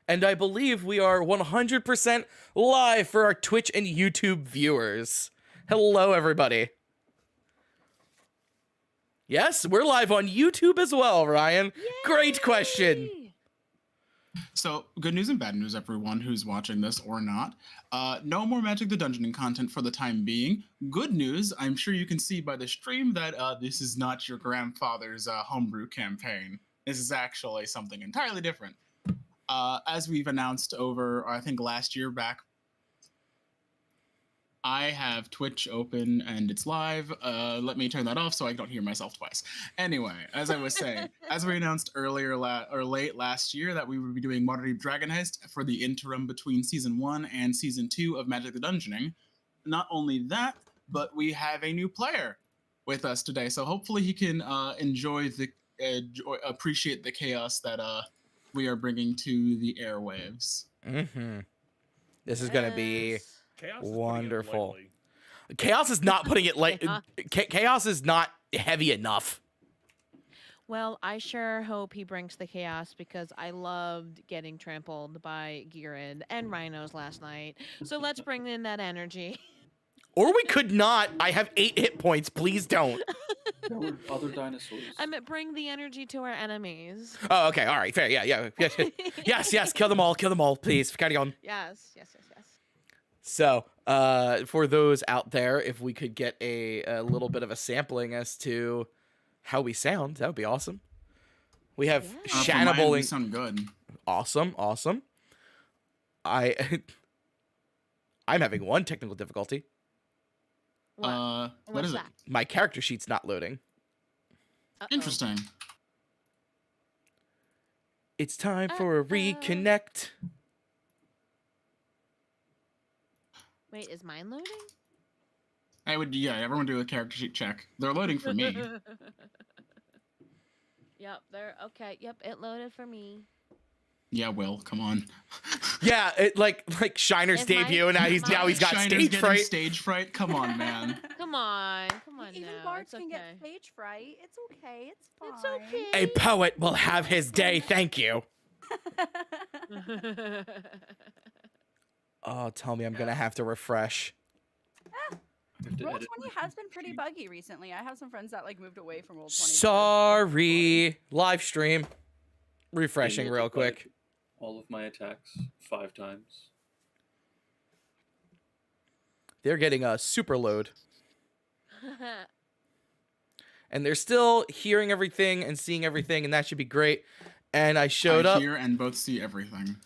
And I believe we are 100% live for our Twitch and YouTube viewers. Hello, everybody. Yes, we're live on YouTube as well, Ryan. Yay! Great question. So, good news and bad news, everyone who's watching this or not. No more Magic the Dungeoning content for the time being. Good news, I'm sure you can see by the stream that this is not your grandfather's homebrew campaign. This is actually something entirely different. As we've announced over, I think last year back, I have Twitch open and it's live. Let me turn that off so I don't hear myself twice. Anyway, as I was saying, as we announced earlier or late last year that we would be doing Waterdeep Dragon Heist for the interim between Season 1 and Season 2 of Magic the Dungeoning. Not only that, but we have a new player with us today. So hopefully he can appreciate the chaos that we are bringing to the airwaves. Mm-hmm. This is going to be... Chaos wonderful. Chaos is not putting it light. Chaos is not heavy enough. Well, I sure hope he brings the chaos because I loved getting trampled by Girid and rhinos last night. So let's bring in that energy. Or we could not. I have 8 hit points. Please don't. There were other dinosaurs. I meant bring the energy to our enemies. Oh, okay. All right. Fair. Yeah. Yes. Kill them all. Please. Carry on. Yes. So, for those out there, if we could get a little bit of a sampling as to how we sound, that would be awesome. We have Shannable. We sound good. Awesome. I'm having one technical difficulty. What is it? My character sheet's not loading. Interesting. It's time for a reconnect. Wait, is mine loading? Everyone do a character sheet check. They're loading for me. Yep, Yep, it loaded for me. Yeah, Will, come on. Yeah, it like Shiner's debut, and now he's got Shiner's stage fright. Stage fright. Come on, man. Come on Even now. bards It's okay. can get stage fright. It's okay. It's fine. It's okay. A poet will have his day. Thank you. Oh, tell me I'm gonna have to refresh. Roll20 has been pretty buggy recently. I have some friends that moved away from Roll20. Sorry. Live stream. Refreshing real quick. All of my attacks 5 times. They're getting a super load. And they're still hearing everything and seeing everything, and that should be great. And I showed up. I hear and both see everything.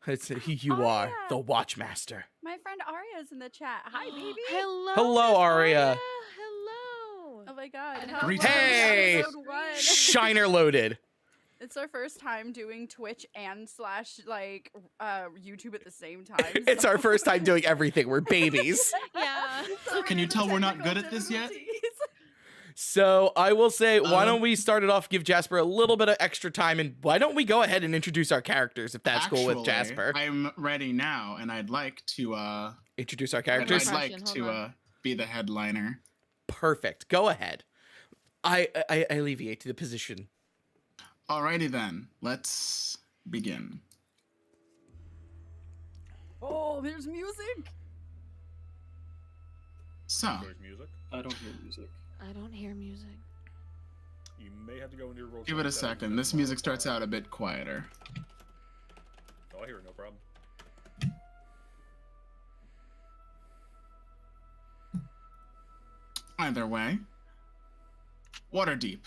You are the Watchmaster. My friend Arya's in the chat. Hi, baby. Hello, Arya. Hello. Oh my god. Hey! Episode 1. Shiner loaded. It's our first time doing Twitch and YouTube at the same time. It's our first time doing everything. We're babies. Yeah. Can you tell we're not good at this yet? So I will say, why don't we start it off, give Jasper a little bit of extra time, and why don't we go ahead and introduce our characters, if that's cool with Jasper? I'm ready now, and I'd like to introduce our characters. I'd like to be the headliner. Perfect. Go ahead. I alleviate to the position. Alrighty then, let's begin. Oh, there's music. So, There's music. I don't hear music. I don't hear music. You may have to go into your roll. give it a second. This music starts out a bit quieter. Oh, I hear it, no problem. Either way, Waterdeep.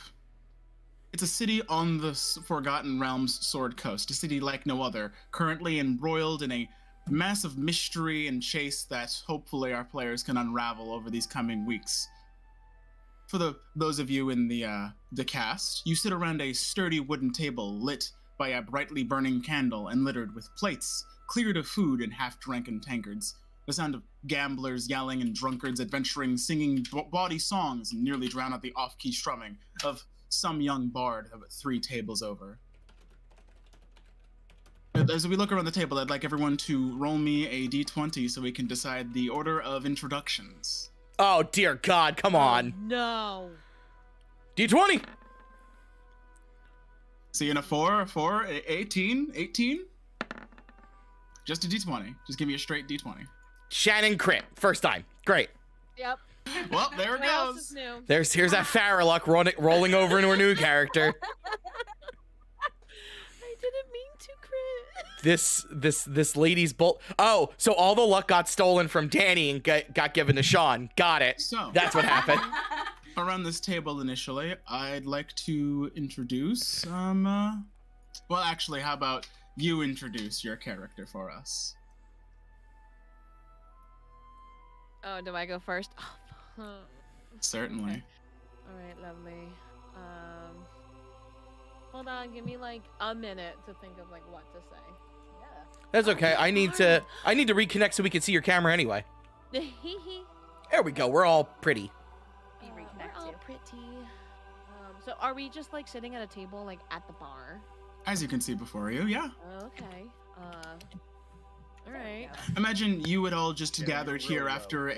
It's a city on the Forgotten Realms Sword Coast, a city like no other, currently embroiled in a massive mystery and chase that hopefully our players can unravel over these coming weeks. For those of you in the cast, you sit around a sturdy wooden table lit by a brightly burning candle and littered with plates, cleared of food and half-drunken tankards. The sound of gamblers yelling and drunkards adventuring, singing bawdy songs and nearly drown out the off-key strumming of some young bard 3 tables over. As we look around the table, I'd like everyone to roll me a d20 so we can decide the order of introductions. Oh, dear God, come on. No. D20. See, in a 4, 18. Just a D20. Just give me a straight D20. Shannon crit. First time. Great. Yep. Well, there it What else is goes. new? Here's that Farrelluck rolling over into a new character. I didn't mean to crit. This lady's bolt. Oh, so all the luck got stolen from Danny and got given to Sean. Got it. So That's what happened. around this table initially, I'd like to introduce well, actually, how about you introduce your character for us? Oh, do I go first? Oh, Certainly. okay. All right, lovely. Hold on, give me like a minute to think of like what to say. That's okay. I need to reconnect so we can see your camera anyway. Yeah. There we go. We're all pretty. Be We're reconnect all too. pretty. So are we just like sitting at a table like at the bar? As you can see before you, yeah. Okay. All right. Imagine you would all just Yeah, gathered really here low. after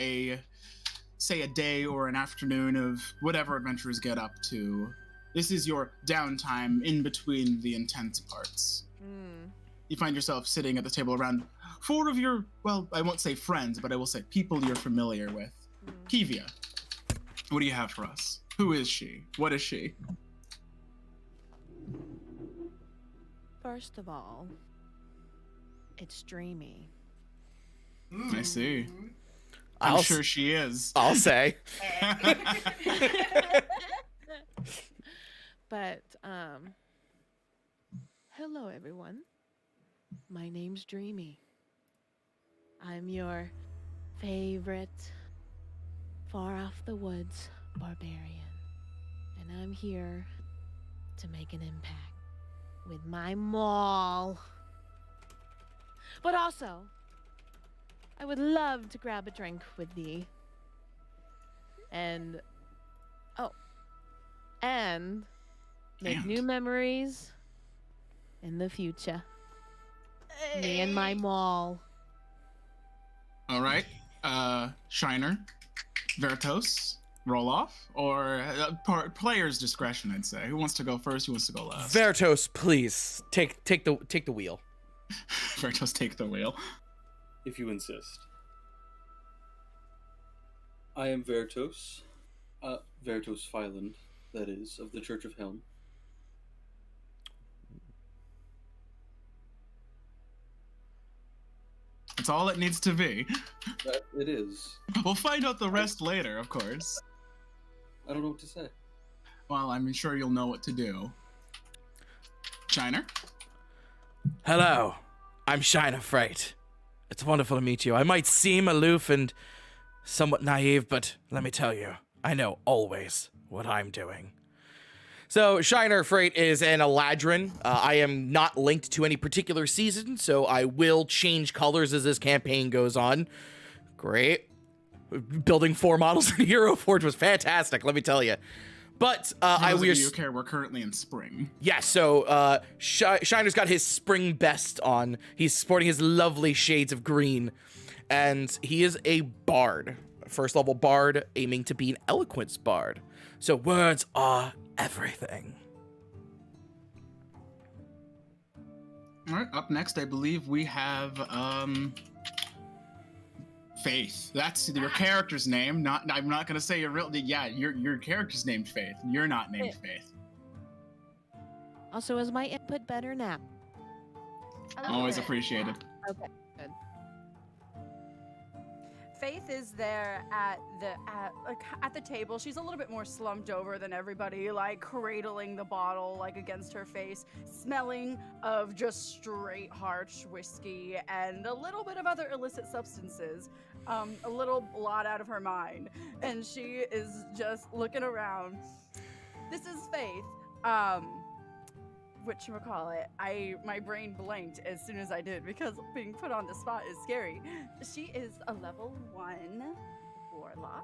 say a day or an afternoon of whatever adventurers get up to. This is your downtime in between the intense parts. Hmm. You find yourself sitting at the table around 4 of your, well, I won't say friends, but I will say people you're familiar with. Kivia, what do you have for us? Who is she? What is she? First of all, it's dreamy. I see. I'll I'm sure she is. I'll say. But hello everyone. My name's Dreamy. I'm your favorite far off the woods barbarian. And I'm here to make an impact with my maul. But also, I would love to grab a drink with thee. And make new memories in the future. Me and my maul. All right. Shiner, Veritos, roll off, or player's discretion, I'd say. Who wants to go first? Who wants to go last? Veritos, please take the wheel. Veritos, take the wheel. If you insist. I am Veritos. Veritos Fyland, that is, of the Church of Helm. That's all it needs to be. That it is. We'll find out the rest later, of course. I don't know what to say. Well, I'm sure you'll know what to do. Shiner? Hello, I'm Shiner Freight. It's wonderful to meet you. I might seem aloof and somewhat naive, but let me tell you, I know always what I'm doing. So, Shiner Freight is an Eladrin. I am not linked to any particular season, so I will change colors as this campaign goes on. Great. Building 4 models in Hero Forge was fantastic, let me tell you. But We care. We're currently in spring. yeah, so Shiner's got his spring best on. He's sporting his lovely shades of green. And he is a bard. First level bard, aiming to be an eloquence bard. So words are everything. All right, up next, I believe we have Faith. That's your character's name. I'm not gonna say your real. Yeah, your character's named Faith. You're not named Faith. Also, is my input better now? Always appreciated. Okay, good. Faith is there at the table. She's a little bit more slumped over than everybody, like cradling the bottle like against her face, smelling of just straight harsh whiskey and a little bit of other illicit substances, a little blot out of her mind, and she is just looking around. This is Faith. Whatchamacallit, my brain blanked as soon as I did because being put on the spot is scary. She is a level 1 warlock,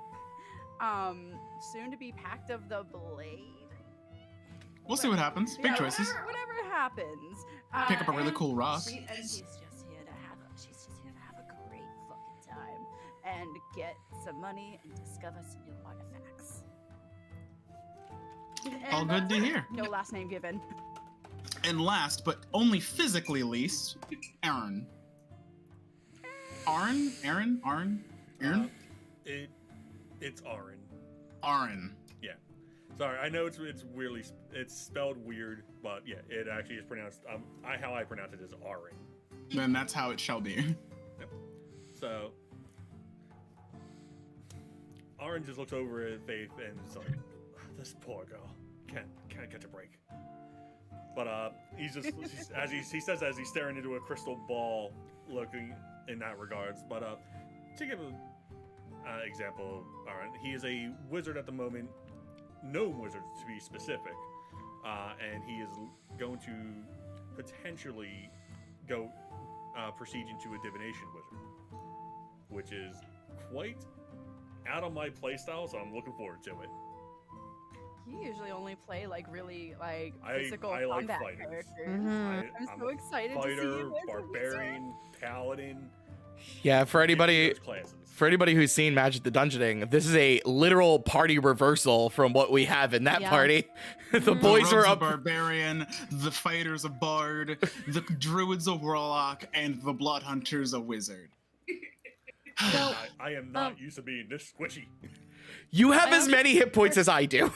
soon to be Pact of the Blade. We'll see what happens. Big choices. Whatever happens. Pick up a really And cool rock. She's just here to have a great fucking time and get some money and discover some new artifacts. All good to hear. No last name given. And last, but only physically least, Aaron. Aaron? It's Arin. Aaron. Sorry, I know it's weirdly it's spelled weird, but yeah, it actually is pronounced. How I pronounce it is Arin. Then that's how it shall be. So Arin just looks over at Faith and is like, "This poor girl can't catch a break." But he's he says as he's staring into a crystal ball, looking in that regards. But to give an example, Arin, he is a wizard at the moment. Gnome wizard to be specific, and he is going to potentially go proceed into a divination wizard, which is quite out of my playstyle, so I'm looking forward to it. You usually only play like really like I physical like combat fighters. characters. Mhm. I'm so excited to see Fighter, you as a wizard. barbarian, paladin. Yeah, for anybody those classes. who's seen Magic the Dungeoning, this is a literal party reversal from what we have in that Yeah. party. The Mhm. boys the were rogue's a up. barbarian, the fighter's a bard, the druid's a warlock, and the blood hunter's a wizard. So, I am not used to being this squishy. You have I as many hit points as I do.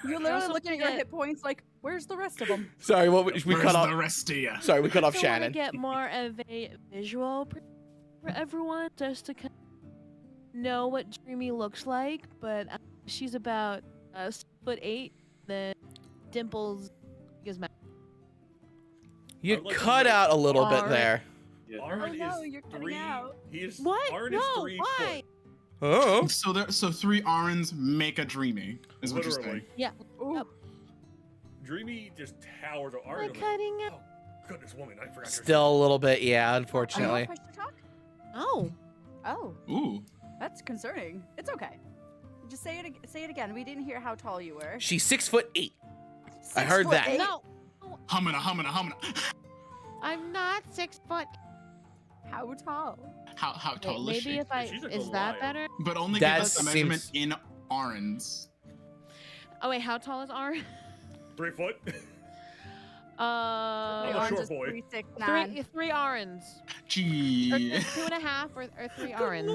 You're literally also looking at your forget- hit points like, where's the rest of them? Sorry, what we Where's cut the off? rest of ya? Sorry, we cut off I want to Shannon. get more of a visual for everyone, just to kind of know what Dreamy looks like. But she's about 6'8". Then Dimples is my. You I would like to cut know- out a little bit Are- there. Yeah. Arin no, is you're cutting 3. out. He is What? Arin No, is 3 why? foot. Oh, So 3 Arns make a dreamy, is what you're Literally. saying. Yeah. Ooh. Yep. Dreamy just towers over Arin. We're cutting it. Oh, goodness, woman, I forgot. still a little bit, yeah. Are you Unfortunately, all push to talk? Oh. Oh, Ooh. that's concerning. It's okay. Just say it again. We didn't hear how tall you were. she's 6'8". I heard that. 6'8"? No. Humana. I'm not 6 foot. How tall? How tall is Maybe she? if I She's a is that Goliath. better? But only That give us a measurement seems- in Arns. Oh wait, how tall is R? 3 foot. Uh, I'm a Orange short is boy. 3'6'9". three Arns. Or Gee. 2.5 or 3 Arns.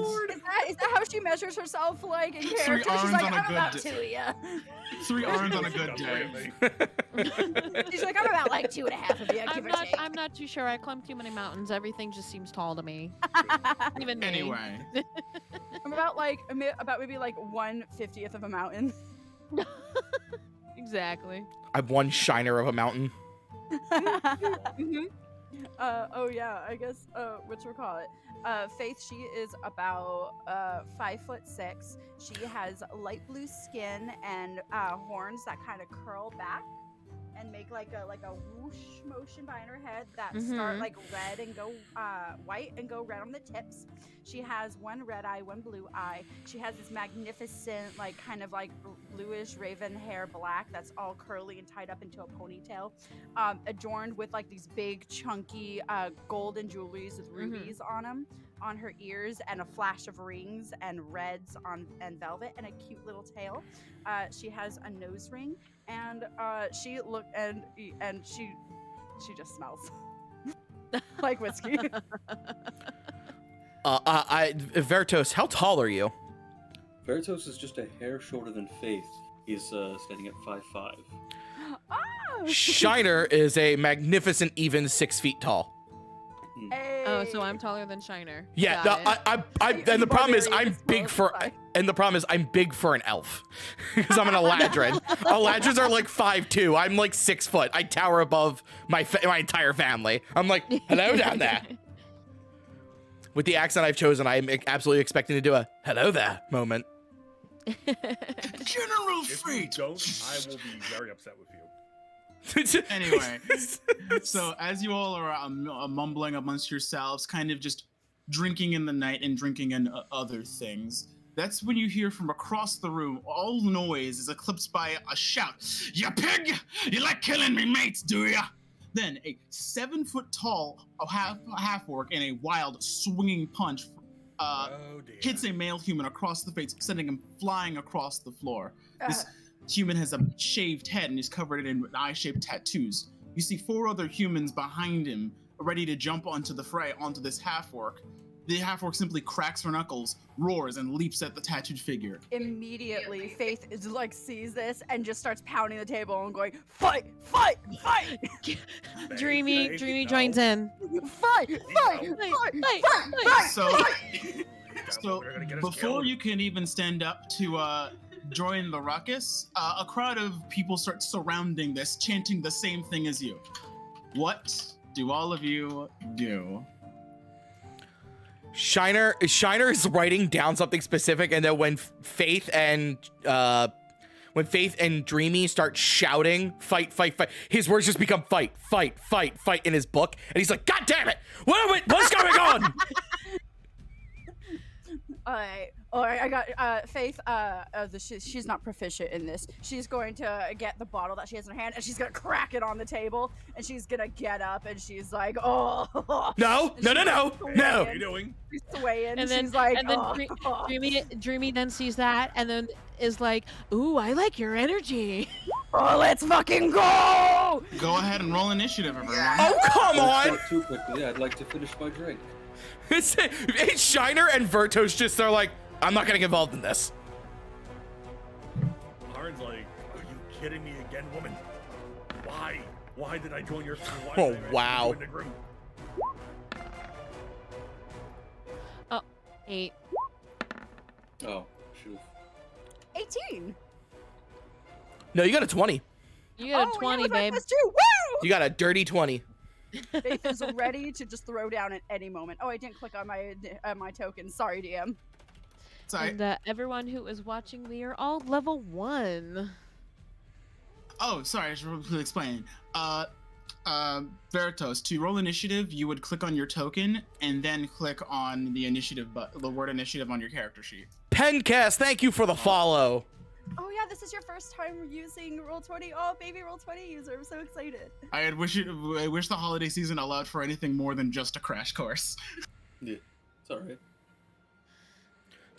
Is that how she measures herself, like in 3 character? She's arms like, on a I'm good about day. 2, yeah. 3 Arns on a good Don't look day. at me. She's like, I'm about like 2.5 of you, give or take. I'm not too sure. I climbed too many mountains. Everything just seems tall to me. Even me. Anyway. I'm about maybe like 1/50th of a mountain. Exactly. I'm one shiner of a mountain. Mhm. Oh yeah, I guess whatchamacallit. Faith, she is about 5'6". She has light blue skin and horns that kind of curl back and make like a whoosh motion behind her head that start Mhm. like red and go white and go red on the tips. She has one red eye, one blue eye. She has this magnificent like kind of like bluish raven hair black that's all curly and tied up into a ponytail, adorned with like these big chunky golden jewelries with rubies on them on her ears and a flash of rings and reds and velvet and a cute little tail. She has a nose ring and she just smells like whiskey. Vertos, how tall are you? Veritos is just a hair shorter than Faith. He's standing at 5'5". Oh! Shiner is a magnificent even 6 feet tall. Oh, so I'm taller than Shiner. Yeah, Got no, it. and the problem is Barbarian I'm is big close, for, fine. and the problem is I'm big for an elf, because I'm an Eladrin. Eladrins are like 5'2". I'm like 6 foot. I tower above my entire family. I'm like, hello down there. With the accent I've chosen, I'm absolutely expecting to do a hello there moment. General If you Fate. don't, I will be very upset with you. Anyway, so as you all are mumbling amongst yourselves, kind of just drinking in the night and drinking in other things, that's when you hear from across the room, all noise is eclipsed by a shout. "You pig! You like killing me mates, do ya?" Then a 7 foot tall half-orc in a wild swinging punch Oh dear. hits a male human across the face, sending him flying across the floor. This Uh, human has a shaved head and is covered in eye-shaped tattoos. You see 4 other humans behind him, ready to jump onto the fray, onto this half-orc. the half-orc simply cracks her knuckles, roars, and leaps at the tattooed figure. Immediately, Faith is like sees this and just starts pounding the table and going, "Fight! Fight! Fight! Dreamy no. joins in. Fight! Fight! Fight! Fight! So, so We're gonna get us before killed. you can even stand up to join the ruckus, a crowd of people start surrounding this, chanting the same thing as you. What do all of you do? Shiner is writing down something specific, and then when Faith and Dreamy start shouting, fight, fight, fight, his words just become fight, fight, fight, fight in his book, and he's like, God damn it! What's going on? All right, I got Faith. She's not proficient in this. She's going to get the bottle that she has in her hand, and she's gonna crack it on the table, and she's gonna get up, and she's like, "Oh, No. What are you doing? She's swaying, And then, she's like, and then "Oh." Dreamy then sees that and then is like, "Ooh, I like your energy." Oh, let's fucking go! Go ahead and roll initiative, everyone. Oh, come on! Not too quickly. I'd like to finish my drink. It's Shiner and Vertos just are like, I'm not gonna get involved in this. Aaron's like, are you kidding me again, woman? Why? Why did I join your crew? Why Oh, did I wow. join the group? Oh, 8. Oh, shoot. 18. No, you got a 20. You got a 20, babe. Woo! You got a dirty 20. Faith is ready to just throw down at any moment. Oh, I didn't click on my token. Sorry, DM. Sorry. And everyone who is watching, we are all level 1. Oh, sorry, I should explain. Veritos, to roll initiative, you would click on your token and then click on the initiative, the word initiative on your character sheet. Pencast, thank you for the follow. Oh yeah, this is your first time using Roll20. Oh, baby Roll20 user. I'm so excited. I wish the holiday season allowed for anything more than just a crash course. Yeah, it's alright.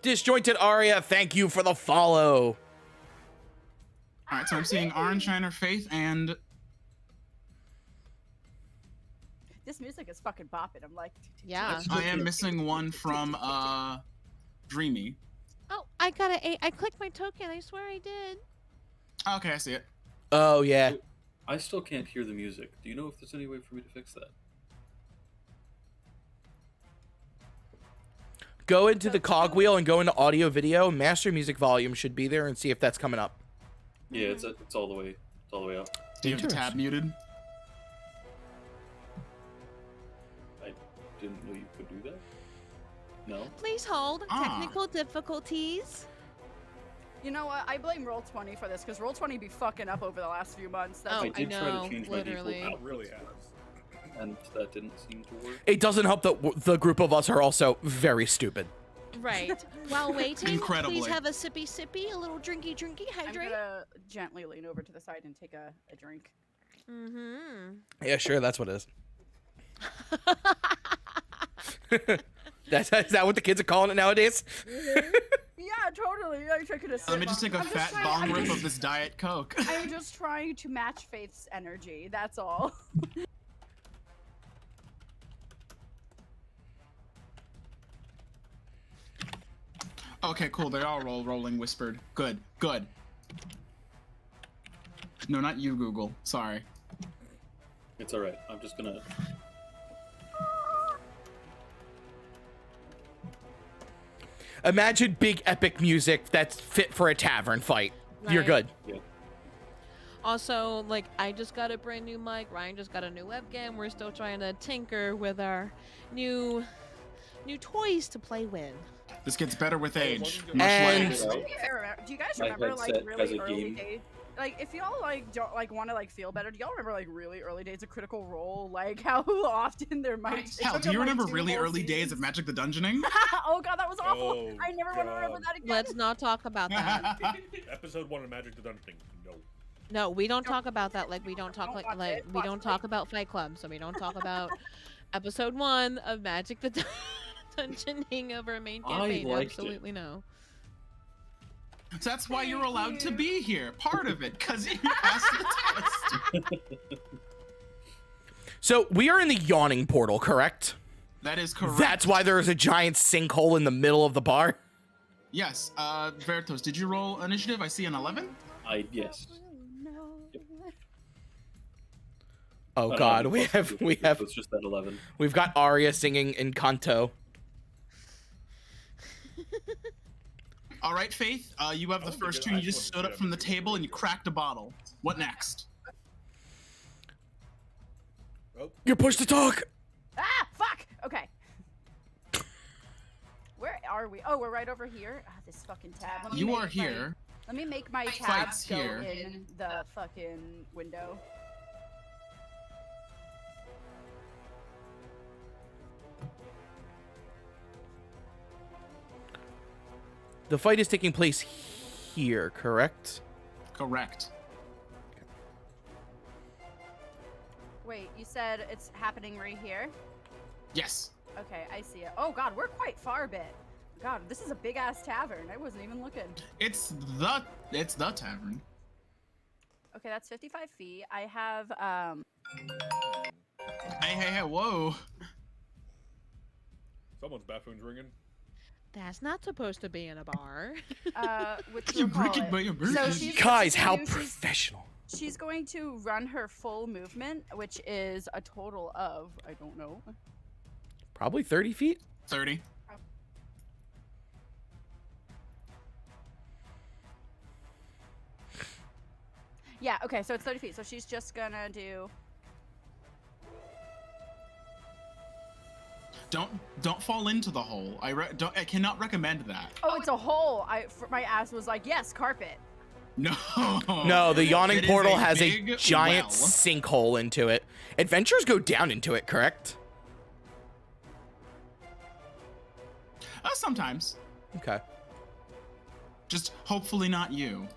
Disjointed Aria, thank you for the follow. All right, so I'm seeing Orange, Shiner, Faith, and This music is fucking bopping. I'm like, Yeah. I am missing one from Dreamy. Oh, I got a 8. I clicked my token. I swear I did. Okay, I see it. Oh, yeah. I still can't hear the music. Do you know if there's any way for me to fix that? Go into the cogwheel and go into audio video. Master music volume should be there and see if that's coming up. Yeah, it's all the way up. Do you have the tab muted? I didn't know you could do that. No. Please hold. Ah. Technical difficulties. you know what? I blame Roll20 for this because Roll20 be fucking up over the last few months. That's Oh, I did try know, to change literally. my It default really output, has. and that didn't seem to work. It doesn't help that the group of us are also very stupid. Right. While waiting, Incredibly. please have a sippy, a little drinky, I'm hydrate. gonna gently lean over to the side and take a drink. Mm-hmm. Yeah, sure, that's what it is. Is that what the kids are calling it nowadays? Yeah, totally. I took it a sip. Let me just take a I'm fat trying- bong I'm rip just- of this Diet Coke. I'm just trying to match Faith's energy. That's all. Okay, cool. They're all rolling whispered. Good, good. No, not you, Google. Sorry. It's alright. I'm just gonna. Imagine big epic music that's fit for a tavern fight. You're Right. good. Also, like, I just got a brand new mic. Ryan just got a new webcam. We're still trying to tinker with our new toys to play with. This gets better with age. And- Much And- like Do you guys My remember like headset has really a early game. days? Like, if y'all like don't like want to like feel better, do y'all remember like really early days of Critical Role? Like how often there might. it hell, took do you them, like, remember 2 really whole early days of seasons? Magic the Dungeoning? Oh god, that was awful. Oh, I never want to remember God. that again. Let's not talk about that. Episode 1 of Magic the Dungeoning. No. No, we don't talk about that. Like, we don't talk Don't watch like it. we Watch don't it. talk about Fight Club. So we don't talk about episode 1 of Magic the Dungeoning of our main I campaign. liked it. Absolutely no. So that's why you're allowed to be here. Part of it, because you passed the test. So we are in the yawning portal, correct? That is correct. That's why there is a giant sinkhole in the middle of the bar. Yes. Veritos, did you roll initiative? I see an 11. Yes. Oh God, we have It's just that 11. we've got Arya singing in Kanto. All right, Faith. You have the first turn. You just stood up from the table and you cracked a bottle. What next? You're pushed to talk. Ah, fuck. Okay. Where are we? Oh, we're right over here. Ah, this fucking tab. Let me You make are my- here. Let me make my tab Fight's go here. in the fucking window. The fight is taking place here, correct? Correct. Wait, you said it's happening right here? Yes. Okay, I see it. Oh god, we're quite far bit. God, this is a big ass tavern. I wasn't even looking. It's the tavern. Okay, that's 55 feet. I have Hey, whoa. Someone's bathroom's ringing. That's not supposed to be in a bar. what You you call break it it. by your So bird. she's Guys, how she's- professional. She's going to run her full movement, which is a total of, I don't know. Probably 30 feet. 30. Yeah, okay, so it's 30 feet. So she's just gonna do. Don't fall into the hole. I cannot recommend that. Oh, it's a hole. My ass was like, yes, carpet. No. No, the yawning It is portal has a big giant well. sinkhole into it. Adventurers go down into it, correct? Sometimes. Okay. Just hopefully not you.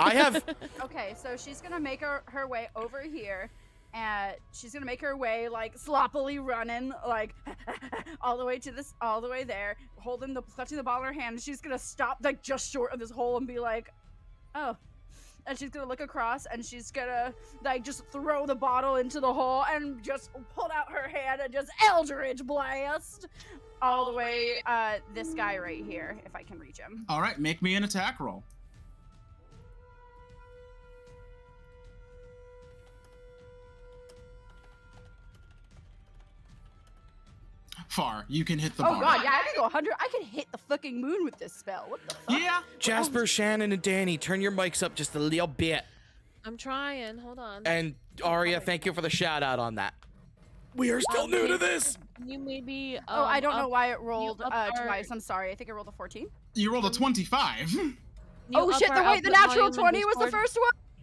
I have Okay, so she's gonna make her way over here, and she's gonna make her way like sloppily running, like all the way there, clutching the bottle in her hand. And she's gonna stop like just short of this hole and be like, oh. And she's gonna look across and she's gonna like just throw the bottle into the hole and just pull out her hand and just Eldritch blast all the way this guy right here, if I can reach him. All right, make me an attack roll. Far. You can hit the bar. Oh god, yeah, I can go 100. I can hit the fucking moon with this spell. What the fuck? Yeah. Jasper, Shannon, and Danny. Turn your mics up just a little bit. I'm trying. Hold on. And Arya, thank you for the shout out on that. We are still new to this. Can you maybe? Oh, I don't know up- why it rolled up our- twice. I'm sorry. I think I rolled a 14. You rolled a 25. can you Oh up shit, our wait, the output natural volume in 20 was the Discord? first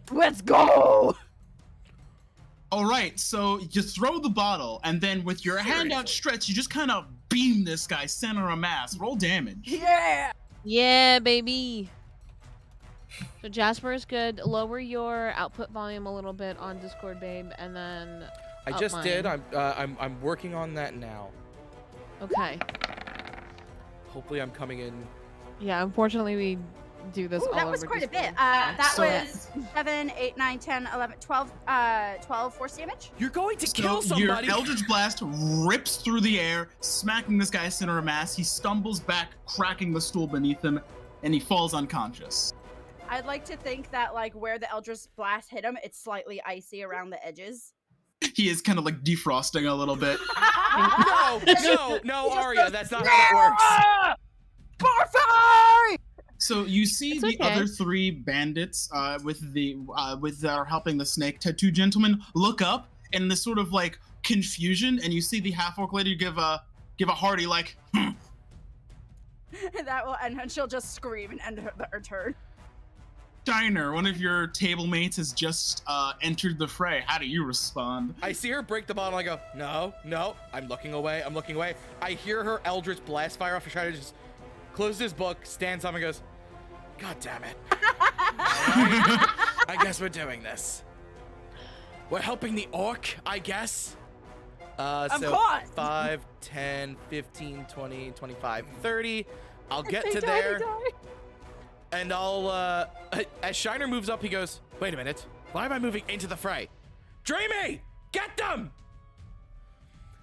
one? Let's go! All right, so you throw the bottle, and then with your hand outstretched, you just kind of beam this guy center of mass. Roll damage. Yeah! Yeah, baby. So Jasper is good. Lower your output volume a little bit on Discord, babe, and then. I up just did. mine. I'm working on that now. Okay. Hopefully, I'm coming in. Yeah. Unfortunately, we do this Ooh, all that over was quite a Discord. bit. That So- was 7, 8, 9, 10, 11, 12, 12 force damage. You're going to So kill your somebody. Eldritch Blast rips through the air, smacking this guy center of mass. He stumbles back, cracking the stool beneath him, and he falls unconscious. I'd like to think that, like, where the Eldritch Blast hit him, it's slightly icy around the edges. He is kind of like defrosting a little bit. No, Arya, that's not how it works. Barfy! So you see It's the okay. other three bandits with that are helping the snake tattoo gentleman look up in this sort of like confusion, and you see the half orc lady give a hearty like. That will, and she'll just scream and end her turn. Diner, one of your table mates has just entered the fray. How do you respond? I see her break the bottle. I go, no. I'm looking away. I hear her Eldritch Blast fire off. Shredder just closes his book, stands up, and goes, God damn it. Alright, I guess we're doing this. We're helping the orc, I guess. Of So course. 5, 10, 15, 20, 25, 30. I'll get to They there. die. And I'll, as Shiner moves up, he goes, wait a minute. Why am I moving into the fray? Dreamy! Get them!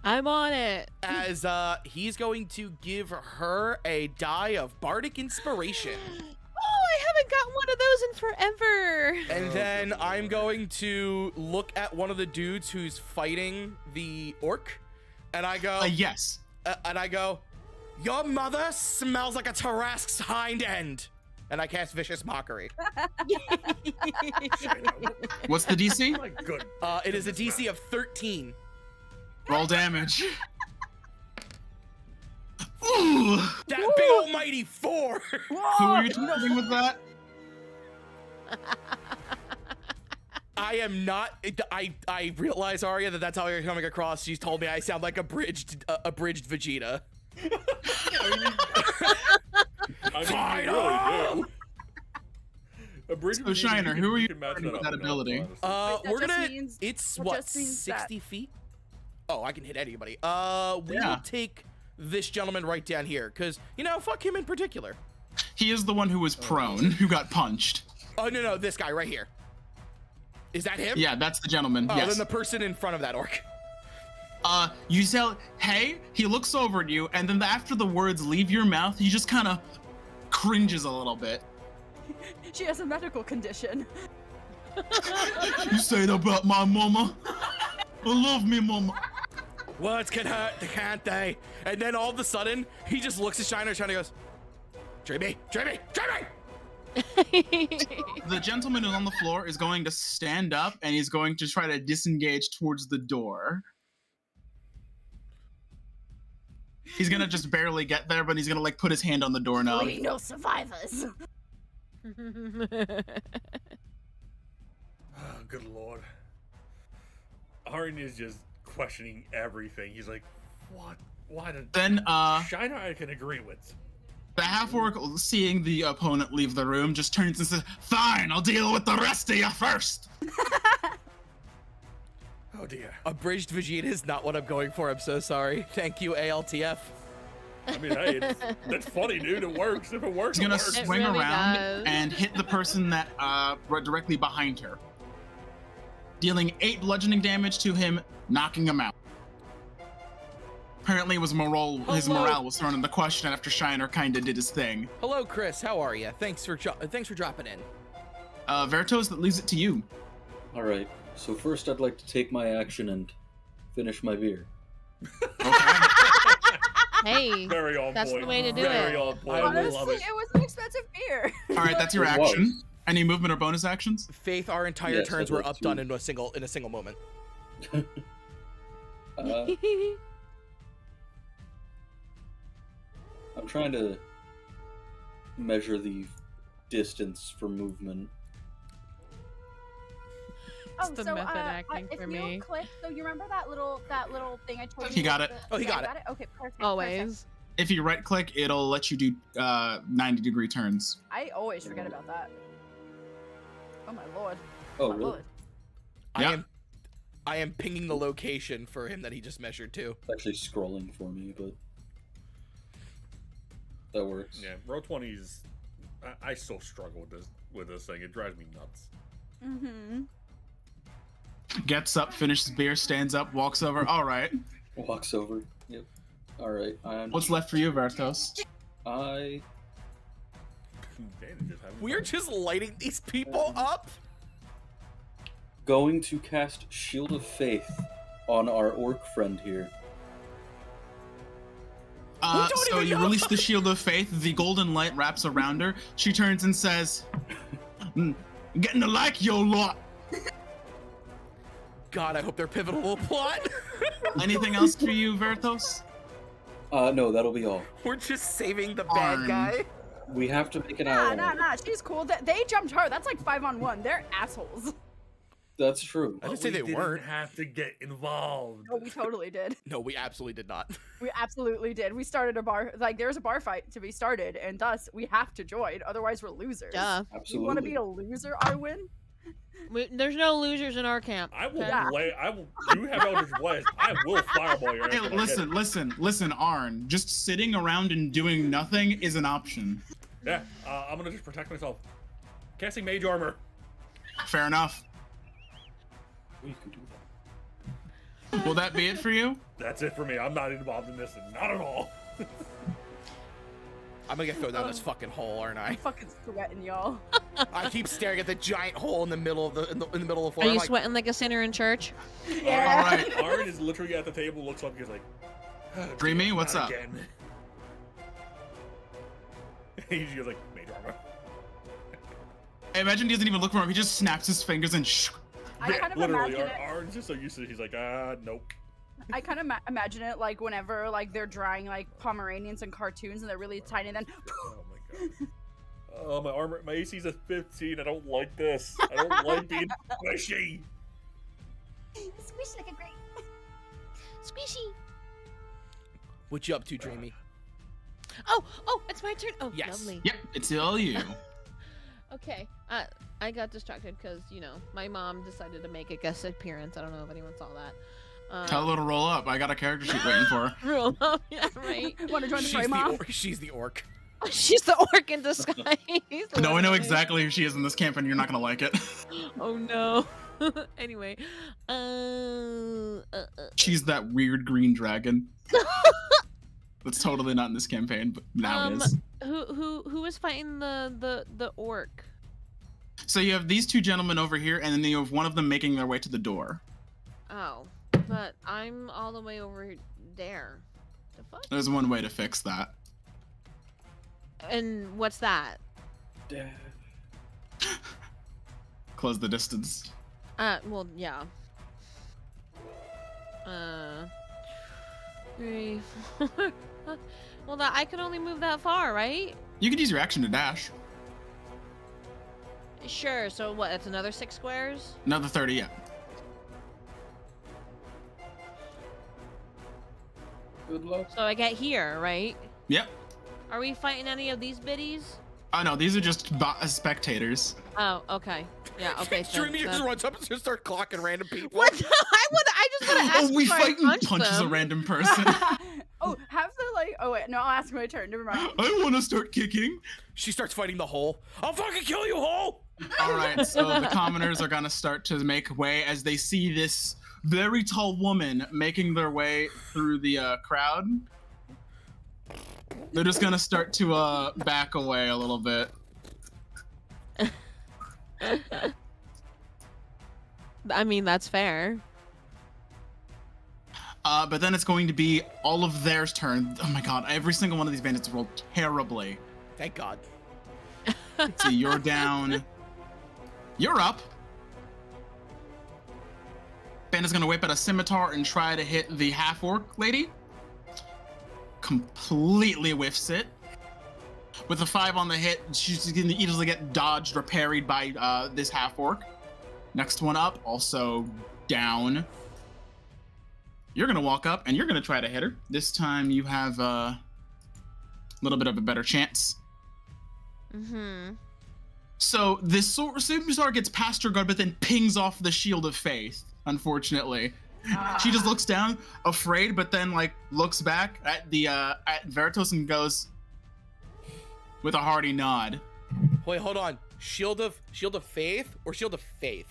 I'm on it. as he's going to give her a die of bardic inspiration. Oh, I haven't got one of those in forever. And then I'm going to look at one of the dudes who's fighting the orc, and I go, Yes. your mother smells like a Tarask's hind end. And I cast Vicious Mockery. What's the DC? My good. It is a DC of 13. Roll damage. Ooh. That big almighty 4. Who are you targeting with that? I am not. I realize, Arya, that's how you're coming across. She's told me I sound like abridged Vegeta. I mean, you really do. A bridge So, with you, Shiner, who are you can match targeting with up that enough, ability? honestly. that We're just gonna. means- It's that what, just means that- 60 feet? Oh, I can hit anybody. We Yeah. will take this gentleman right down here, because fuck him in particular. He is the one who was prone, who got punched. Oh no, this guy right here. Is that him? Yeah, that's the gentleman. Oh, Yes. then the person in front of that orc. You say, hey, he looks over at you, and then after the words leave your mouth, he just kind of cringes a little bit. She has a medical condition. You say that about my mama? I love me, mama. Words can hurt, can't they? And then all of a sudden, he just looks at Shiner and goes, Dreamy! The gentleman who's on the floor is going to stand up, and he's going to try to disengage towards the door. He's gonna just barely get there, but he's gonna put his hand on the doorknob. We no survivors. Oh, good lord. Arn is just questioning everything. He's like, what? Why did Then, Shiner I can agree with. the half-orc, seeing the opponent leave the room, just turns and says, fine, I'll deal with the rest of you first. Oh dear. Abridged Vegeta is not what I'm going for. I'm so sorry. Thank you, ALTF. I mean, hey, that's funny, dude. It works. If it works, He's it gonna works. swing really around does. and hit the person that right directly behind her, dealing 8 bludgeoning damage to him, knocking him out. Apparently, his morale was thrown into question after Shiner kind of did his thing. Hello, Chris. How are you? Thanks for dropping in. Vertos, that leaves it to you. All right. So first, I'd like to take my action and finish my beer. Okay. Hey, Very on that's point. the way to do Very it. on point. I I will love Honestly, it. it was an expensive beer. All right, that's your It was. action. Any movement or bonus actions? Faith, our entire Yes, turns I'd were like updone to. in a single moment. I'm trying to measure the distance for movement. It's the method acting if for you me. click, so you remember that little thing I told you? He got it. Oh, he Yeah, got it. Okay, perfect. Always. If you right-click, it'll let you do 90-degree turns. I always forget about that. Oh my lord. Oh, My really? lord. Yeah. I am pinging the location for him that he just measured to. It's actually scrolling for me, but that works. Yeah, roll 20s. I still struggle with this thing. It drives me nuts. Mm-hmm. Gets up, finishes beer, stands up, walks over. All right. Walks over. Yep. All right. What's left for you, Vertos? I Dan is just having We're fun. just lighting these people up. going to cast Shield of Faith on our orc friend here. don't So even you know. release the Shield of Faith. The golden light wraps around her. She turns and says, "Getting to like your lot." God, I hope they're pivotal plot. Anything else for you, Vertos? No, that'll be all. We're just saving the bad Arn. guy. We have to make an Nah, ally. nah. She's cool. They jumped her. That's like 5-on-1. They're assholes. That's true. I didn't But say we they didn't weren't. have to get involved. Oh, we totally did. No, we absolutely did not. We absolutely did. We started a bar. Like, there's a bar fight to be started, and thus we have to join. Otherwise, we're losers. Duh. You want to Absolutely. be a loser, Arwen? There's no losers in our camp. I will okay? Yeah. play. I will. You have Eldritch Blast. I will fireball your ass. Hey, when I get listen, Arn. Just sitting around and doing nothing is an option. it. Yeah, I'm gonna just protect myself. Casting Mage Armor. Fair enough. You can do Will that be it for you? That's it for me. I'm not involved in this, not at all. I'm gonna get thrown down this fucking hole, aren't I? I'm fucking sweating, y'all. I keep staring at the giant hole in the middle of the middle of the floor. Are I'm you like, sweating like a sinner in church? Yeah. All right. Aaron is literally at the table, looks up, and he's like, "Oh, Dreamy, damn, what's not up?" Again. He goes like, major armor. I imagine he doesn't even look for him. He just snaps his fingers and I kind of Literally, imagine it. Aaron's just so used to it. He's like, nope. I kind of imagine it like whenever like they're drawing like Pomeranians in cartoons and they're really tiny, then Oh my god. Oh, my armor, my AC's a 15. I don't like this. I don't like being squishy. squish like a grape. Squishy. what you up to, Dreamy? Oh, it's my turn. Oh, Yes. lovely. yep, it's all you. Okay. I got distracted because, you know, my mom decided to make a guest appearance. I don't know if anyone saw that. Tell her to roll up. I got a character sheet waiting for her. Roll up. Yeah, right. Want to join the She's fray, the, Mom? she's the orc. She's the orc in disguise. No, I know Literally. exactly who she is in this camp, and you're not gonna like it. Oh no. Anyway, She's that weird green dragon. That's totally not in this campaign, but now it is. who is fighting the orc? So you have these two gentlemen over here, and then you have one of them making their way to the door. Oh, but I'm all the way over there. The fuck? There's one way to fix that. And what's that? Dad. Close the distance. Well, yeah. 3, 4. Well, I could only move that far, right? You could use your action to dash. Sure. So what? That's another 6 squares. Another 30, yeah. Good luck. So I get here, right? Yep. Are we fighting any of these biddies? Oh no, these are just spectators. Oh, okay. Yeah, okay. so Dreamy just that's- runs up and just starts clocking random people. What? I just want to ask Oh, we if I fight and punch punches them. a random person. Oh, have the like. Oh wait, no, I'll ask my turn. Never mind. I want to start kicking. She starts fighting the hole. I'll fucking kill you, hole! All right, so the commoners are gonna start to make way as they see this very tall woman making their way through the crowd. They're just gonna start to back away a little bit. I mean, that's fair. But then it's going to be all of theirs turn. Oh my god, every single one of these bandits rolled terribly. Thank God. So you're down. You're up. Bandit's gonna whip out a scimitar and try to hit the half-orc lady. Completely whiffs it. With a 5 on the hit, she's gonna easily get dodged or parried by this half-orc. Next one up, also down. You're gonna walk up and you're gonna try to hit her. This time you have a little bit of a better chance. Mm-hmm. So this superstar gets past her guard, but then pings off the shield of faith. Unfortunately, she just looks down, afraid, but then like looks back at the at Veritas and goes with a hearty nod. Wait, hold on. Shield of faith or shield of faith?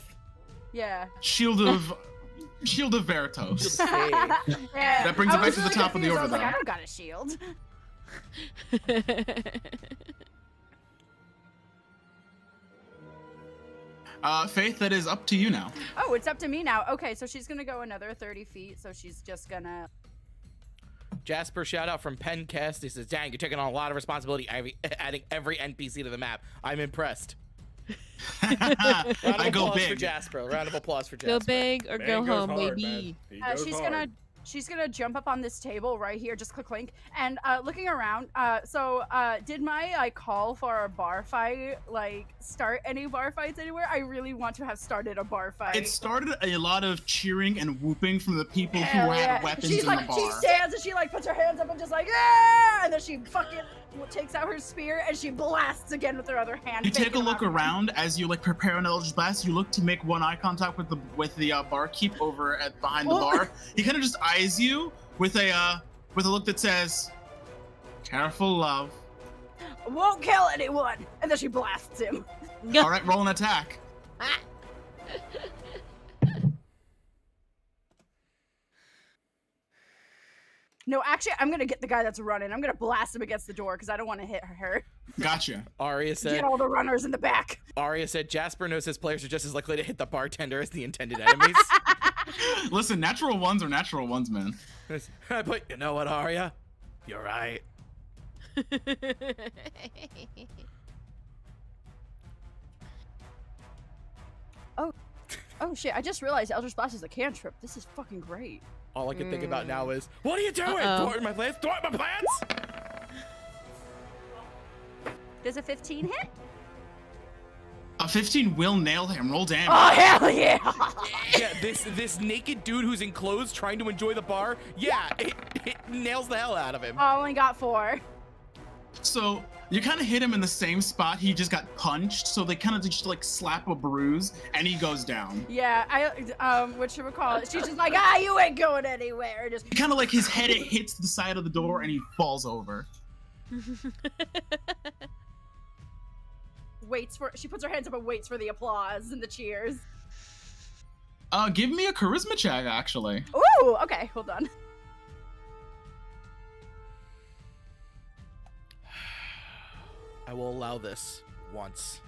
Yeah. Shield of Veritas. Shield of faith. Yeah. That brings I it back was to the really top of the confused. I was like, overlay. I don't got a shield. Faith, that is up to you now. Oh, it's up to me now. Okay, so she's gonna go another 30 feet. So she's just gonna. Jasper, shout out from Pencast. He says, "Dang, you're taking on a lot of responsibility, adding every NPC to the map. I'm impressed." Round of I go applause for big. Jasper. Round of applause for Go Jasper. big or Man go goes home, hard, baby. man. He goes hard. She's gonna jump up on this table right here, just clink, and looking around. Did my like call for a bar fight like start any bar fights anywhere? I really want to have started a bar fight. It started a lot of cheering and whooping from the people who Hell had yeah. weapons She's in like, the she bar. stands and she like puts her hands up and just like, yeah, and then she fucking takes out her spear and she blasts again with her other hand. You take a taking look off. around as you like prepare an Eldritch Blast. You look to make one eye contact with the barkeep over at behind the Oh. bar. He kind of just eyes you with a look that says, "Careful, love." Won't kill anyone, and then she blasts him. All right, roll an attack. No, actually, I'm gonna get the guy that's running. I'm gonna blast him against the door because I don't want to hit her. Gotcha. Arya Get said. all the runners in the back. Arya said Jasper knows his players are just as likely to hit the bartender as the intended enemies. Listen, natural ones are natural ones, man. But you know what, Arya? You're right. Oh shit! I just realized Eldritch Blast is a cantrip. This is fucking great. All I can think about now is, what are you doing? Uh-oh. Thwarting my plans? Thwarting my plans? Does a 15 hit? A 15 will nail him. Roll damage. Oh hell yeah! Yeah, this naked dude who's in clothes trying to enjoy the bar. Yeah, it nails the hell out of him. I only got 4. So you kind of hit him in the same spot he just got punched. So they kind of just like slap a bruise, and he goes down. Yeah, what should we call it? She's just like, you ain't going anywhere. Just Kind of like his head it hits the side of the door, and he falls over. she puts her hands up and waits for the applause and the cheers. Give me a charisma check, actually. Ooh, okay, hold on. I will allow this once.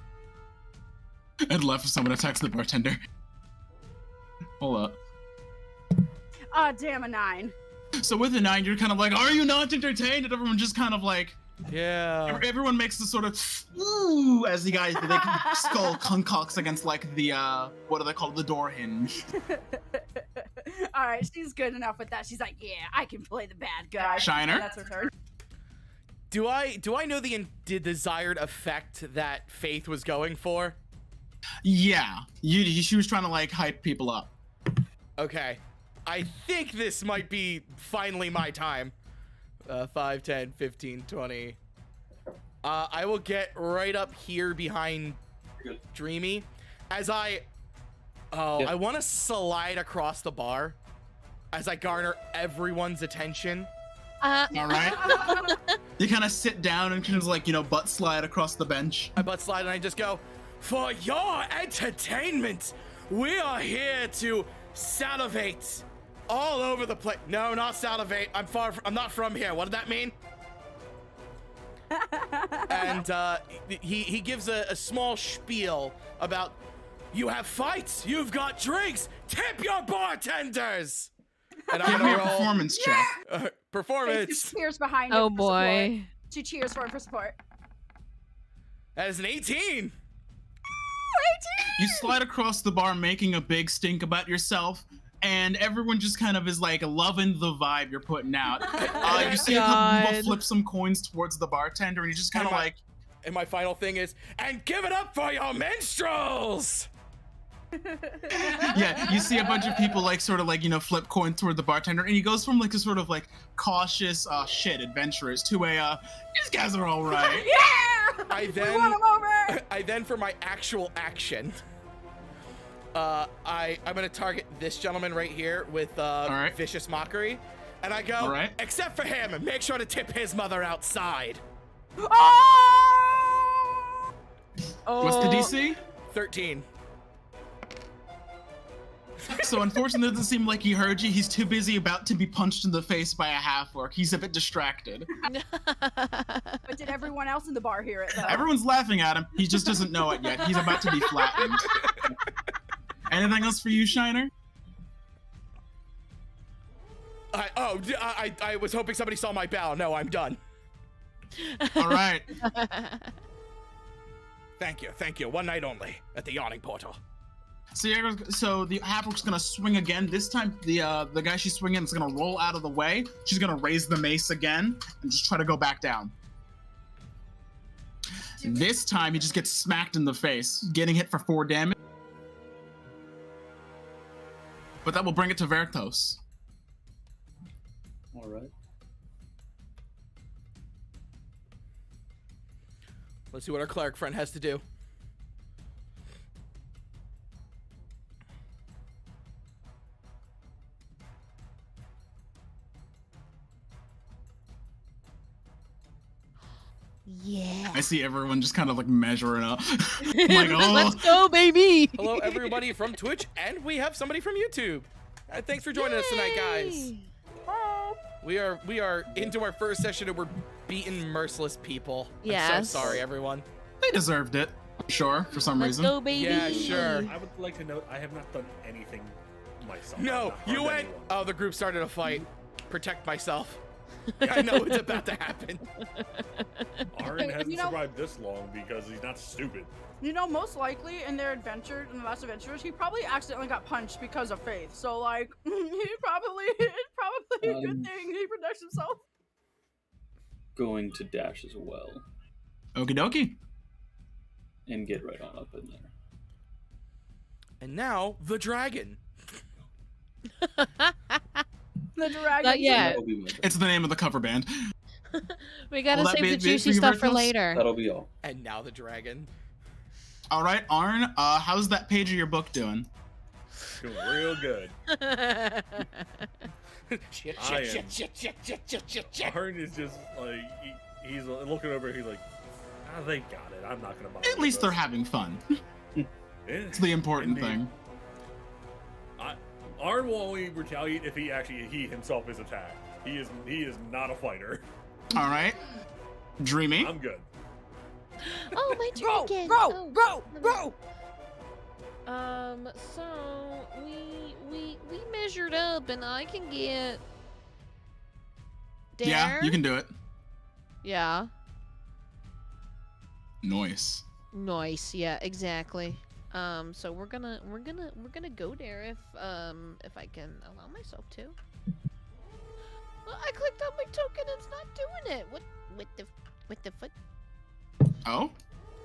And left if someone attacks the bartender. Hold up. Ah, damn, a 9. So with the 9, you're kind of like, are you not entertained? And everyone just kind of like, Yeah. everyone makes the sort of ooh as the guy, the skull concocts against like the what do they call it? The door hinge. All right, she's good enough with that. She's like, yeah, I can play the bad guy. Shiner? And that's her turn. Do I know the desired effect that Faith was going for? Yeah, she was trying to like hype people up. Okay. I think this might be finally my time. 5, 10, 15, 20. I will get right up here behind Dreamy as I want to slide across the bar as I garner everyone's attention. All right. You kind of sit down and kind of like, butt slide across the bench. I butt slide and I just go, for your entertainment, we are here to salivate all over the place. No, not salivate. I'm not from here. What did that mean? And he gives a small spiel about, you have fights, you've got drinks, tip your bartenders. And I'm Give me gonna a roll performance check. She performance. cheers behind him. Oh for boy. support. She cheers for him for support. That is an 18. You slide across the bar making a big stink about yourself, and everyone just kind of is like loving the vibe you're putting out. You see a couple people flip some coins towards the bartender, and you're just kind of like... And my final thing is, and give it up for your minstrels! Yeah, you see a bunch of people like sort of like, flip coin toward the bartender, and he goes from like a sort of like cautious, adventurers to a, these guys are all right. Yeah! I We want him over! I then, for my actual action, I'm gonna target this gentleman right here with right. vicious mockery, and I go, All right. except for him, make sure to tip his mother outside. Oh! What's the DC? 13. So unfortunately, it doesn't seem like he heard you. He's too busy about to be punched in the face by a half-orc. He's a bit distracted. But did everyone else in the bar hear it, though? Everyone's laughing at him. He just doesn't know it yet. He's about to be flattened. Anything else for you, Shiner? I was hoping somebody saw my bow. No, I'm done. All right. Thank you. One night only at the yawning portal. So the half-orc's gonna swing again. This time, the guy she's swinging is gonna roll out of the way. She's gonna raise the mace again and just try to go back down. This time, he just gets smacked in the face, getting hit for 4 damage. But that will bring it to Vertos. All right. Let's see what our cleric friend has to do. Yeah. I see everyone just kind of like measuring up. I'm like, oh. Let's go, baby. Hello, everybody from Twitch, and we have somebody from YouTube. Thanks for joining us tonight, guys. Yay. We are into our first session and we're beating merciless people. I'm Yes. so sorry, everyone. They deserved it. Sure, for some Let's reason. go, baby. Yeah, sure. I would like to note I have not done anything myself. No, I've not you harmed went. anyone. Oh, the group started a fight. Protect myself. I know it's about to happen. Aaron hasn't You know- survived this long because he's not stupid. You know, most likely in their adventure, in the last adventures, he probably accidentally got punched because of Faith. So, like, it's probably a good thing he protects himself. Going to dash as well Okie dokie. and get right on up in there. And now the dragon. The dragon. Not yet. That'll be my turn. It's the name of the cover band. We gotta Will that save be the it juicy for your stuff for virtuals? later. That'll be all. And now the dragon. All right, Arn, how's that page of your book doing? Doing real good. Shit, I shit, am- shit, shit, shit, shit, shit, shit. Aaron is just like he's looking over. He's like, they got it. I'm not gonna bother. At with least they're this." having fun. Yeah, It's the important indeed. thing. Arn will only retaliate if he himself is attacked. He is not a fighter. All right, Dreamy. I'm good. Oh, my Go, dragon. go, Oh. go, go. So we measured up, and I can get. Dare? Yeah, you can do it. Yeah. Nice. Nice. Yeah, exactly. So we're gonna go there if I can allow myself to. Well, I clicked on my token, it's not doing it. What with the foot? Oh,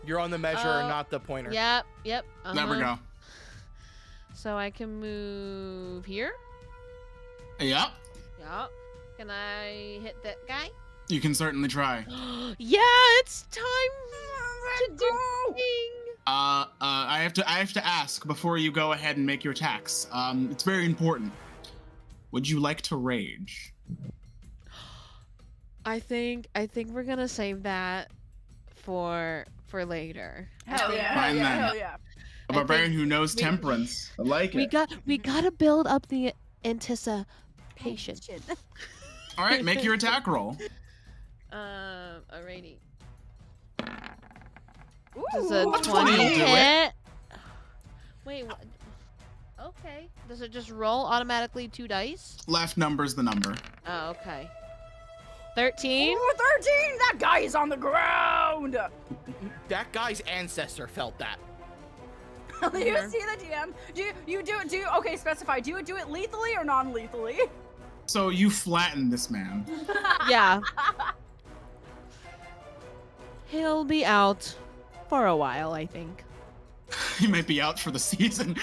You're on the measure, not the pointer. Yep. there we uh-huh. go. So I can move here. Yep, Yep. Can I hit that guy? you can certainly try. Yeah, it's time to do Go. thing. I have to ask before you go ahead and make your attacks. It's very important. Would you like to rage? I think we're gonna save that for later. Hell yeah, Fine then. hell yeah. A barbarian who knows we- temperance. I like We it. gotta build up the anticipation. All right, make your attack roll. Alrighty. Ooh. Does a Ooh, 20 will do it. hit? Wait, what? Okay. Does it just roll automatically 2 dice? Left number's the number. Oh, okay. 13? Ooh, 13! That guy is on the ground! That guy's ancestor felt that. Do you see the DM? Okay, specify. Do you do it lethally or non-lethally? So you flatten this man. Yeah. He'll be out for a while, I think. He might be out for the season.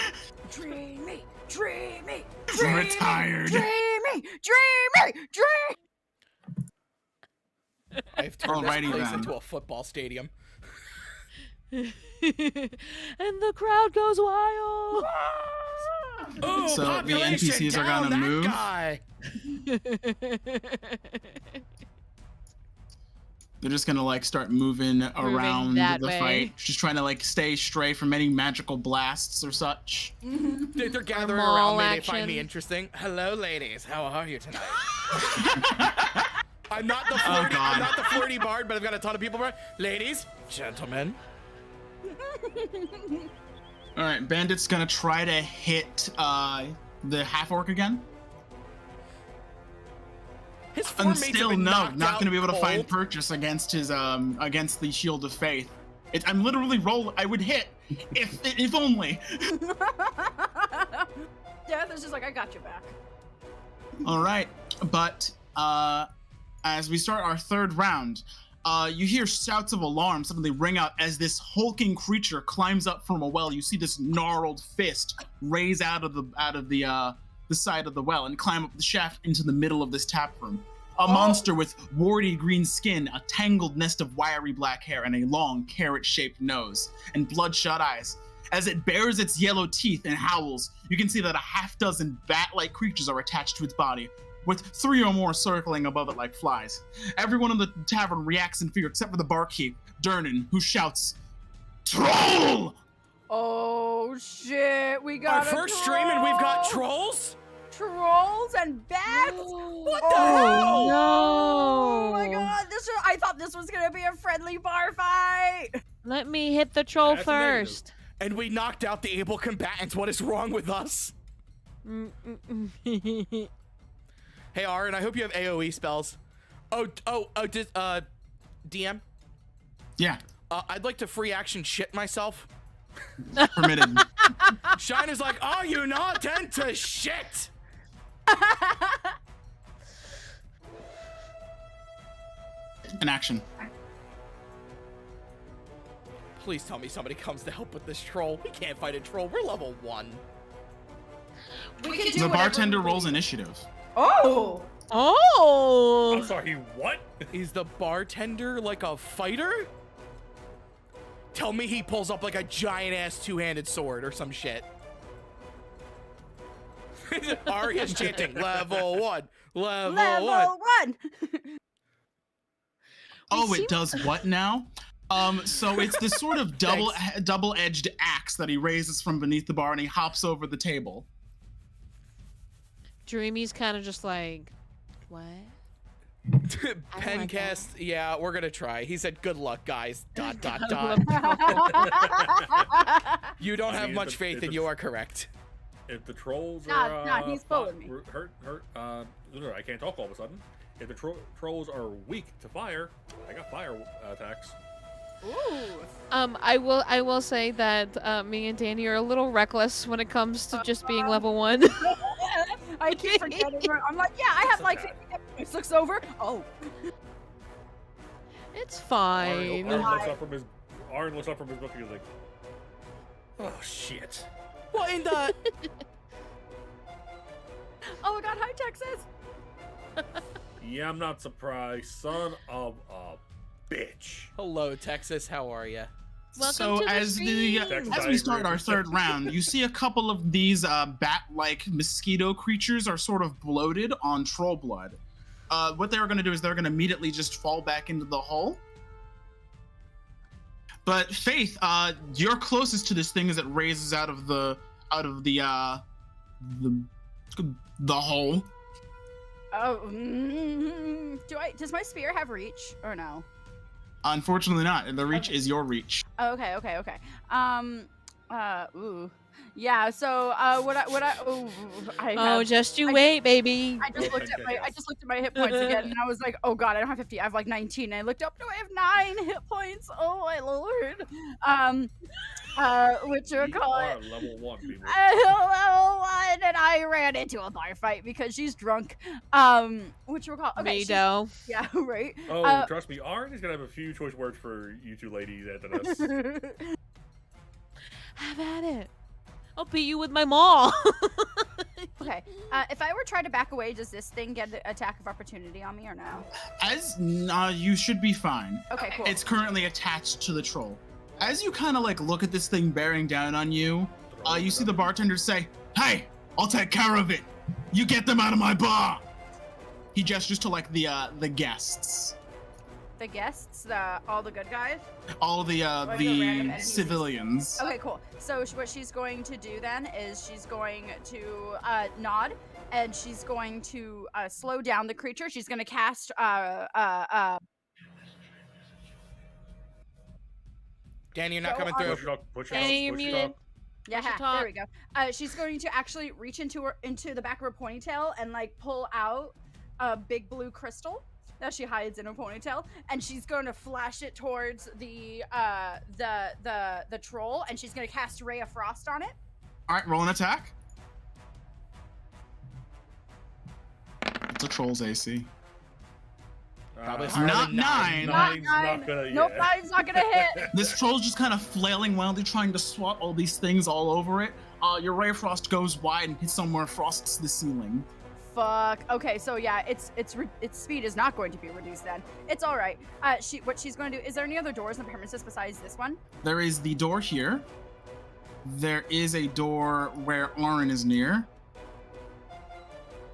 Dreamy, dreamy, Retired. dreamy, dreamy, dreamy. I've turned Alrighty this place then. into a football stadium. And the crowd goes wild. Oh, So the population, NPCs are down gonna that move. guy. They're just gonna like start moving around that the way. fight, just trying to like stay stray from any magical blasts or such. They're gathering mall around me. They find me action. interesting. Hello, ladies. How are you tonight? I'm not the Oh, flirty. God. I'm not the flirty bard, but I've got a ton of people around. Ladies, gentlemen. All right, Bandit's gonna try to hit the half orc again, His and formmates have still been no, knocked not out gonna be able to find cold. purchase against his against the shield of faith. I'm literally I would hit if only. Death is just like, I got your back. All right, but as we start our third round, you hear shouts of alarm suddenly ring out as this hulking creature climbs up from a well. You see this gnarled fist raise out of the side of the well and climb up the shaft into the middle of this tap room. A monster with warty green skin, a tangled nest of wiry black hair, and a long carrot-shaped nose and bloodshot eyes. As it bares its yellow teeth and howls, you can see that a half-dozen bat-like creatures are attached to its body, with 3 or more circling above it like flies. Everyone in the tavern reacts in fear except for the barkeep, Durnan, who shouts, "Troll!" Oh shit, we got Our first stream and we've got trolls? troll. trolls and bats. What the Oh, hell? no. Oh my god, I thought this was gonna be a friendly bar fight. Let me hit the troll That's a negative. first. And we knocked out the able combatants. What is wrong with us? Hey, Aaron, I hope you have AoE spells. DM? Yeah, I'd like to free action shit myself. permitted. Shine is like, are you not into shit? An action. Please tell me somebody comes to help with this troll. We can't fight a troll. We're level 1. We can do The whatever bartender we rolls need. initiative. Oh. Oh. I'm sorry, what? Is the bartender like a fighter? Tell me he pulls up like a giant ass two-handed sword or some shit. Arya's chanting, level 1, level 1. Level 1. Oh, seem- it does what now? So it's this sort of double-edged axe that he raises from beneath the bar, and he hops over the table. Dreamy's kind of just like, what? Pencast, yeah, we're gonna try. He said, good luck, guys, ... You don't have mean, much if faith, and it's- you are correct. If the trolls Nah, are nah, he's fooling me. I can't talk all of a sudden. If the trolls are weak to fire, I got fire attacks. Ooh. I will say that me and Danny are a little reckless when it comes to just being level 1. I keep forgetting. I'm like, yeah, I have like 50 points. Looks over. Oh. It's fine. Arn looks up from his book and he's like, oh shit. What in the... Oh my god, hi Texas. Yeah, I'm not surprised. Son of a bitch. Hello, Texas, how are you? Welcome So to the as stream. as we start our third round, you see a couple of these bat-like mosquito creatures are sort of bloated on troll blood. What they're going to do is they're going to immediately just fall back into the hole. But Faith, you're closest to this thing as it raises out of the hole. Oh. Does my spear have reach or no? Unfortunately not. The reach is your reach. Okay. Ooh. Yeah, so Just you wait, baby. I just looked at my hit points again and I was like, oh god, I don't have 50. I have like 19. And I looked up, no, I have 9 hit points. Oh my lord. Which are You called are level 1, people. level 1, and I ran into a bar fight because she's drunk. Which we're called okay. Mado. Yeah, right. Oh, trust me, Arn is gonna have a few choice words for you two ladies after this. Have at it. I'll beat you with my maul. Okay. If I were trying to back away, does this thing get the attack of opportunity on me or no? You should be fine. Okay, cool. It's currently attached to the troll. As you kind of like look at this thing bearing down on you, you see the bartender say, "Hey, I'll take care of it. You get them out of my bar." He gestures to like the guests, The guests, all the good guys. all the Like the random NPCs. civilians. Okay, cool. So what she's going to do then is she's going to nod, and she's going to slow down the creature. She's going to cast Danny, you're not Go coming on. through. Push it Danny, up, you're push it up. muted. Yeah, Push the there top. we go. She's going to actually reach into the back of her ponytail and like pull out a big blue crystal that she hides in her ponytail, and she's going to flash it towards the troll, and she's going to cast Ray of Frost on it. All right, roll an attack. It's a troll's AC. Probably Uh, higher Not than 9. Nine's Not not gonna. Nope, yeah. 9's not going to hit. This troll's just kind of flailing wildly, trying to swat all these things all over it. Your ray of frost goes wide and hits somewhere, frosts the ceiling. Fuck. Okay, so yeah, its speed is not going to be reduced then. It's all right. What she's going to do. Is there any other doors in the premises besides this one? There is the door here. There is a door where Lauren is near.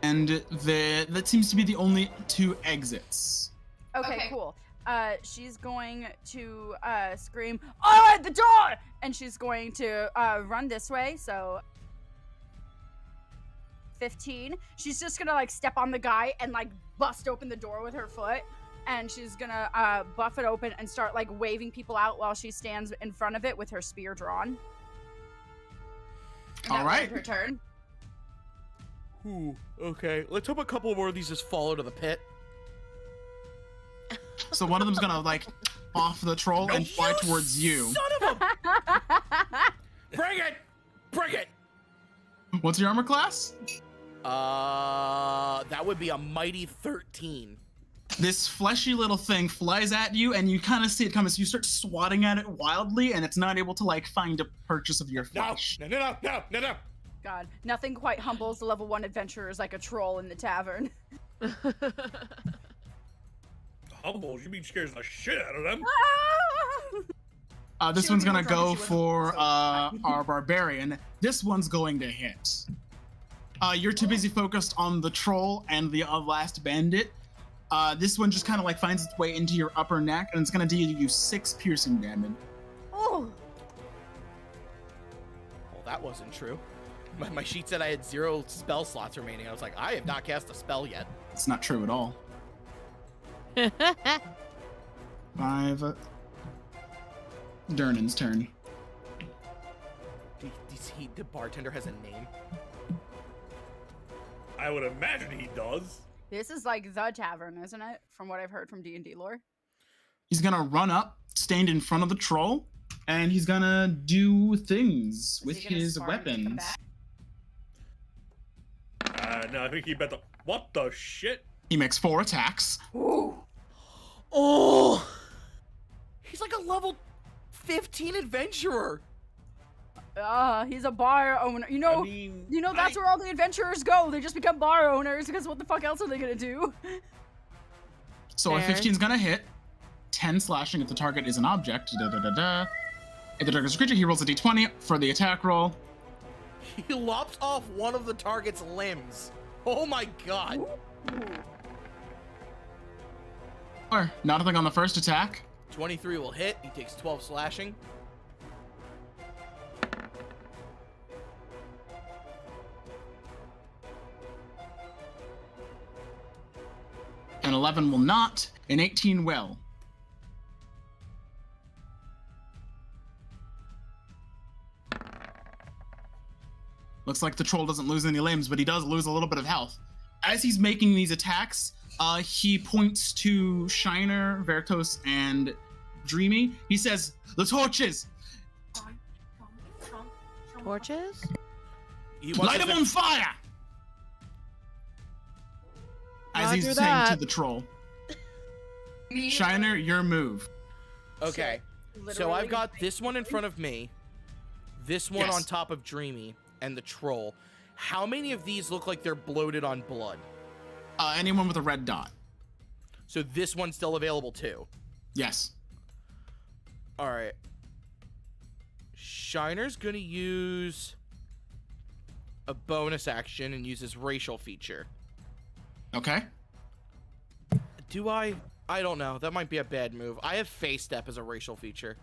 And that seems to be the only 2 exits. Okay, cool. She's going to scream, "Oh, at the door!" And she's going to run this way. So 15. She's just gonna like step on the guy and like bust open the door with her foot. And she's gonna buff it open and start like waving people out while she stands in front of it with her spear drawn. And All that will right. end her turn. Ooh, okay. Let's hope a couple more of these just fall into the pit. So one of them's gonna like off the troll and fly towards you. Son of a... Bring it! Bring it! What's your armor class? That would be a mighty 13. This fleshy little thing flies at you, and you kind of see it coming. So you start swatting at it wildly, and it's not able to like find a purchase of your flesh. No. God, nothing quite humbles the level 1 adventurers like a troll in the tavern. Humbles? You mean scares the shit out of them? This She one's would be gonna more drunk go if she for wasn't so our barbarian. This one's going to hit. You're too busy focused on the troll and the last bandit. This one just kind of like finds its way into your upper neck, and it's gonna deal you 6 piercing damage. Oh, Well, that wasn't true. My sheet said I had 0 spell slots remaining. I was like, I have not cast a spell yet. It's not true at all. 5. Durnan's turn. The bartender has a name. I would imagine he does. this is like the tavern, isn't it? From what I've heard from D&D lore. He's gonna run up, stand in front of the troll, and he's gonna do things with Is he gonna his spark and come weapons. back? No, I think he bet the. What the shit? He makes 4 attacks. Ooh. Oh! He's like a level 15 adventurer. He's a bar owner. You know, I mean, that's where all the adventurers go. They just become bar owners because what the fuck else are they gonna do? So a Fair. 15's gonna hit. 10 slashing if the target is an object. If the target is a creature, he rolls a d20 for the attack roll. He lops off one of the target's limbs. Oh my god. Or nothing on the first attack. 23 will hit. He takes 12 slashing. An 11 will not. An 18 will. Looks like the troll doesn't lose any limbs, but he does lose a little bit of health. As he's making these attacks, he points to Shiner, Vertos, and Dreamy. He says, "The torches! Torches? He wants Light us them to- on fire!" As he's Roger saying to that. the troll. Shiner, your move. Okay. So Literally I've got this one in front of me, this one Yes. on top of Dreamy, and the troll. How many of these look like they're bloated on blood? Anyone with a red dot. So this one's still available too. Yes. All right. Shiner's gonna use a bonus action and use his racial feature. Okay. Do I? I don't know. That might be a bad move. I have Face Step as a racial feature.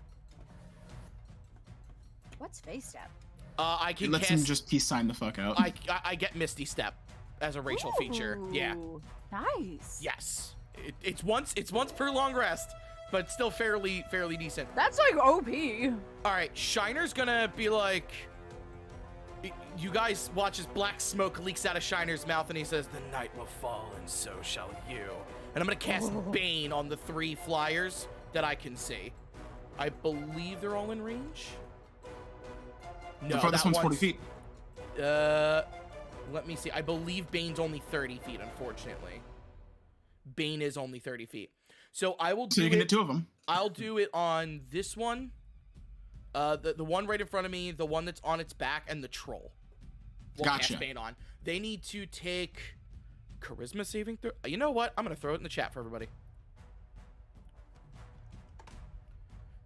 What's face step? I It can lets cast. him just peace sign the fuck out. I get Misty Step as a racial feature. Yeah. Ooh, nice. Yes. It's once per long rest, but still fairly decent. That's like OP. All right, Shiner's gonna be like, you guys watch as black smoke leaks out of Shiner's mouth, and he says, "The night will fall, and so shall you." And I'm gonna cast Bane on the 3 flyers that I can see. I believe they're all in range. No, The farthest that one's 40 feet. Let me see. I believe Bane's only 30 feet, unfortunately. Bane is only 30 feet. So I will do So you can it. hit 2 of them. I'll do it on this one, the one right in front of me, the one that's on its back, and the troll. We'll Gotcha. cast Bane on. They need to take charisma saving throw. You know what? I'm gonna throw it in the chat for everybody.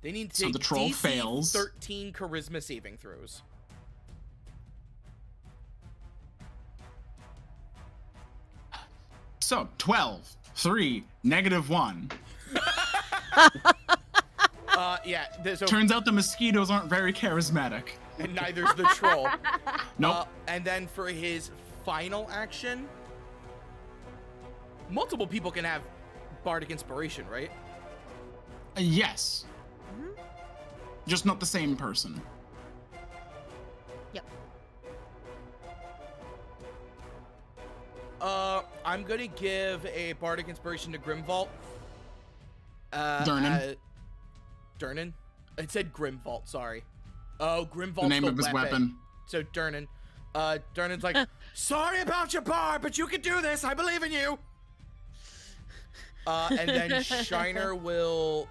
They need to So take the troll DC fails. 13 charisma saving throws. So 12, 3, -1. Yeah. So Turns out the mosquitoes aren't very charismatic. and neither's the troll. Nope. And then for his final action, multiple people can have bardic inspiration, right? Yes. Mhm. Just not the same person. Yep. I'm gonna give a bardic inspiration to Grimvault. Durnan. Durnan? It said Grimvault, sorry. Oh, Grimvault's The name of his weapon. So Durnan. Durnan's like, sorry about your bar, but you can do this. I believe in you. And then Shiner will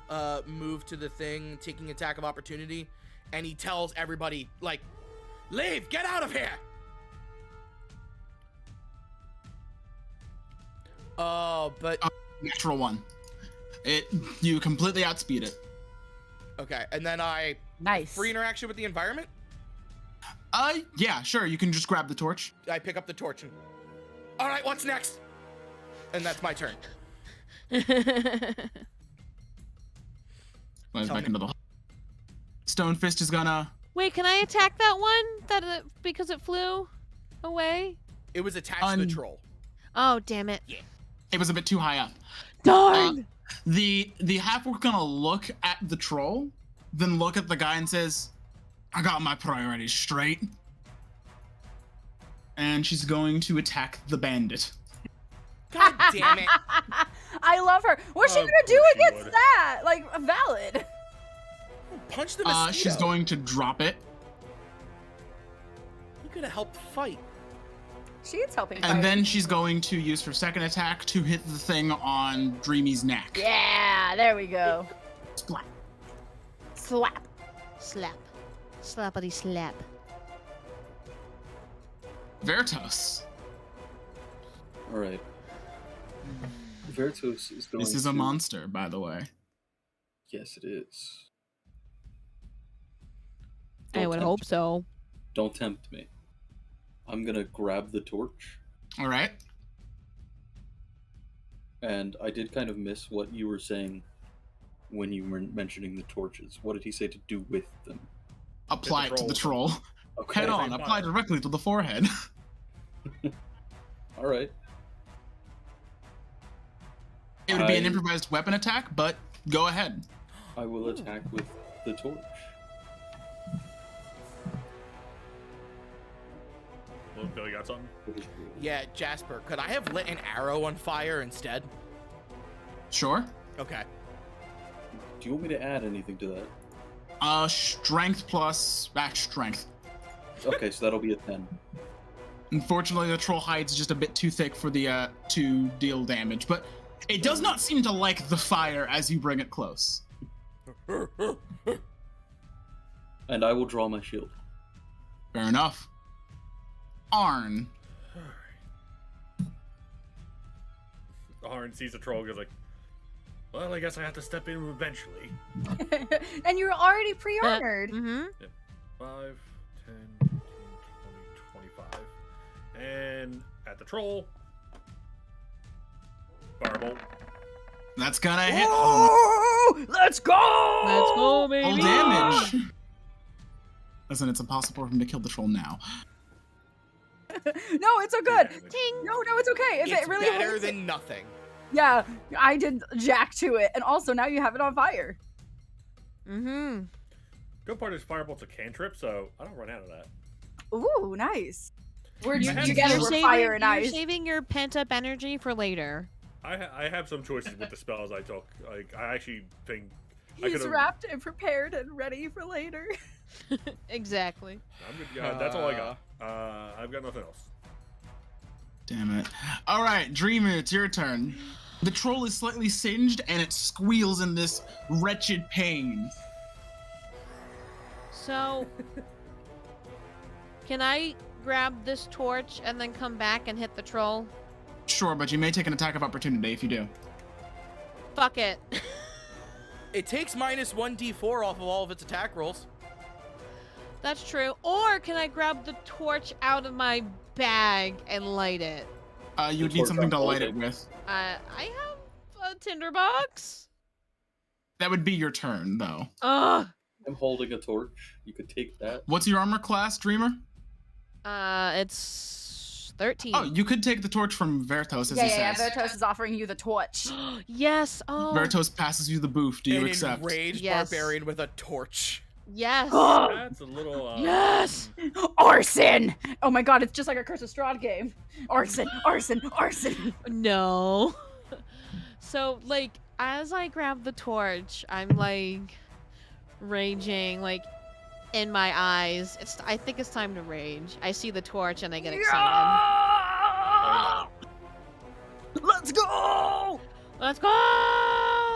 move to the thing, taking attack of opportunity, and he tells everybody, like, leave, get out of here. But Natural one. You completely outspeed it. okay, and then I Nice. free interaction with the environment. Yeah, sure. You can just grab the torch. I pick up the torch and, all right, what's next? And that's my turn. Flies Tell back me. into the. Stonefist is gonna. Wait, can I attack that one? Because it flew away? It was attached to the troll. Oh, damn it. It was a bit too high up. Darn! The half-orc gonna look at the troll, then look at the guy and says, "I got my priorities straight." And she's going to attack the bandit. God damn it. I love her. What's she Of gonna do course she against would. that? Like, valid. Punch the mosquito. She's going to drop it, You could have helped fight. She is helping. and fight. then she's going to use her second attack to hit the thing on Dreamy's neck. Yeah, there we go. Splat. Slap. Slap. Slappity slap. Vertos. All right. Vertus is going This is a to- monster, by the way. Yes, it is. I Don't would tempt hope me. so. Don't tempt me. I'm gonna grab the torch, All right. and I did kind of miss what you were saying when you were mentioning the torches. What did he say to do with them? Apply it to the troll. Okay. Head on. Same Apply fire. directly to the forehead. All right. It would be an I- improvised weapon attack, but go ahead. I will attack with the torch. Well, Billy got something. What is it? Yeah, Jasper, could I have lit an arrow on fire instead? Sure. Okay. Do you want me to add anything to that? Strength plus strength. Okay, so that'll be a 10. Unfortunately, the troll hide's just a bit too thick for the to deal damage, but it does not seem to like the fire as you bring it close. And I will draw my shield. Fair enough. Arn. Arn sees the troll, goes like, well, I guess I have to step in eventually. And you're already pre-honored. Mm-hmm. 5, 10, 15, 20, 25. And at the troll. Firebolt. That's gonna hit. Oh, let's go! Let's go, Full baby. damage. Listen, it's impossible for him to kill the troll now. No, it's so good. Damage. Ting. No, it's okay. If It's it really better hits than nothing. yeah, I did jack to it, and also now you have it on fire. Mm-hmm. Good part is Firebolt's a cantrip, so I don't run out of that. Ooh, nice. We're You- together. you're We're fire and you're ice. saving your pent-up energy for later. I have some choices with the spells I took. Like, I actually think I He's could've- wrapped and prepared and ready for later. Exactly. I'm good. Yeah, that's all I got. I've got nothing else. Damn it. All right, Dreamer, it's your turn. The troll is slightly singed and it squeals in this wretched pain. So, can I grab this torch and then come back and hit the troll? Sure, but you may take an attack of opportunity if you do. Fuck it. It takes minus 1d4 off of all of its attack rolls. That's true. Or can I grab the torch out of my bag and light it? You would The need torch something I'm to light it holding. with. I have a tinderbox. That would be your turn, though. Ugh. I'm holding a torch. You could take that. What's your armor class, Dreamer? It's 13. Oh, you could take the torch from Vertos, as he Yeah. says. Vertos is offering you the torch. Yes. Oh. Vertos passes you the boof. Do you An accept? enraged Yes. barbarian with a torch. Yes. That's a little. Yes. Arson! Oh my god, it's just like a Curse of Strahd game. Arson, arson, arson. No. So, like, as I grab the torch, I'm like raging, like in my eyes. I think it's time to rage. I see the torch and I get excited. Let's go! Let's go!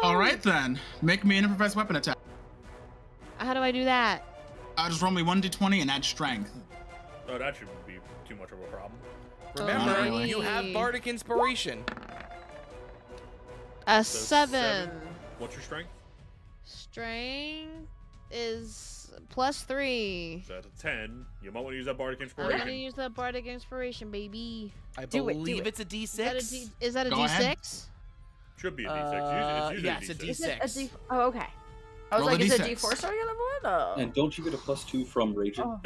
All right then. Make me an improvised weapon attack. How do I do that? Just roll me 1d20 and add strength. Oh, that shouldn't be too much of a problem. Remember, really. you have bardic inspiration. A So 7. What's your strength? Strength is +3. So that's a 10. You might want to use that bardic I'm inspiration. gonna use that bardic inspiration, baby. I Do it, do believe it. it's a Is that a, D6. is that a Go D6? ahead. Should be a D6. It's usually yeah, it's a D6. Is it a D6. D? Oh, okay. I was Roll a like, is it D6. D4 starting on the board? Oh. And don't you get a +2 from raging? Oh.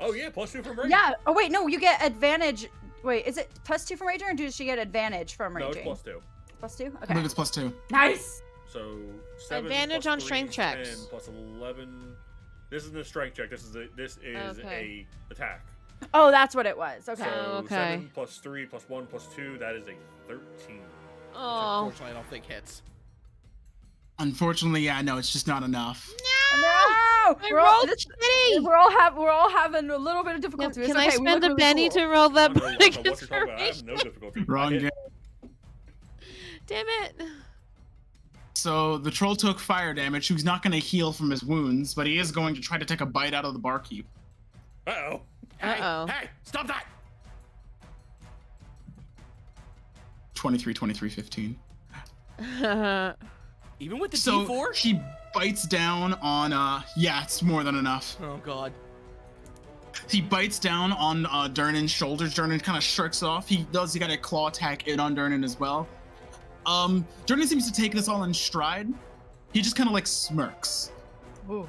Oh yeah, +2 from rage. Yeah. Oh wait, no, you get advantage. Wait, is it +2 from raging, or does she get advantage from No, raging? it's +2. +2. I believe Okay. it's +2. Nice. So 7 Advantage plus on 3 strength is checks. 10 plus 11. This isn't a strength check. This is Okay. a attack. Oh, that's what it was. Okay. So Okay. 7 plus 3 plus 1 plus 2. That is a 13. Oh. Unfortunately, I don't think hits. Unfortunately, yeah, no, it's just not enough. No. I rolled shitty. We're all having a little bit of difficulty. It's Can I okay, we spend look a really penny cool. to roll I that don't know bardic what you're talking about. I have inspiration? no difficulty. Wrong I hit. game. Damn it. So the troll took fire damage. He's not going to heal from his wounds, but he is going to try to take a bite out of the barkeep. Uh-oh. Hey, Uh-oh. hey, stop that! 23, 15. Even with the So D4? he bites down on, yeah, it's more than enough. Oh god. He bites down on Durnan's shoulders. Durnan kind of shirks off. He got a claw attack in on Durnan as well. Durnan seems to take this all in stride. He just kind of like smirks. Ooh.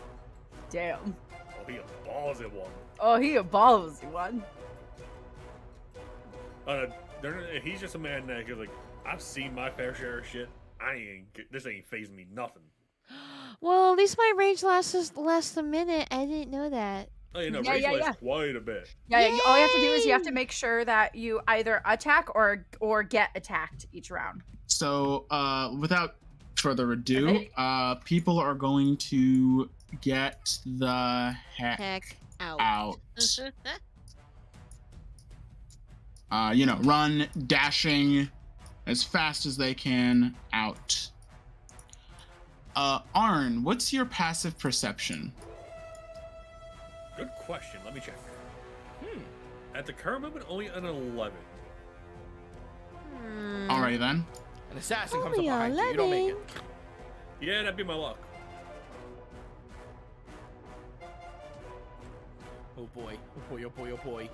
Damn. Oh, he a ballsy one. Oh, he a ballsy one. He's just a man that goes like, I've seen my fair share of shit. This ain't phasing me nothing. Well, at least my rage lasts a minute. I didn't know that. Oh, you know, Yeah, rage yeah, lasts yeah. quite a bit. Yeah, all you have to do is you have Yay! to make sure that you either attack or get attacked each round. So, without further ado, people are going to get the heck Heck out. out. Run, dashing as fast as they can out. Arn, what's your passive perception? Good question. Let me check. At the current moment, only an 11. Alrighty then. An assassin comes up Only behind you. You don't make it. Yeah, that'd be my luck. Oh boy. Oh boy, oh boy, oh boy.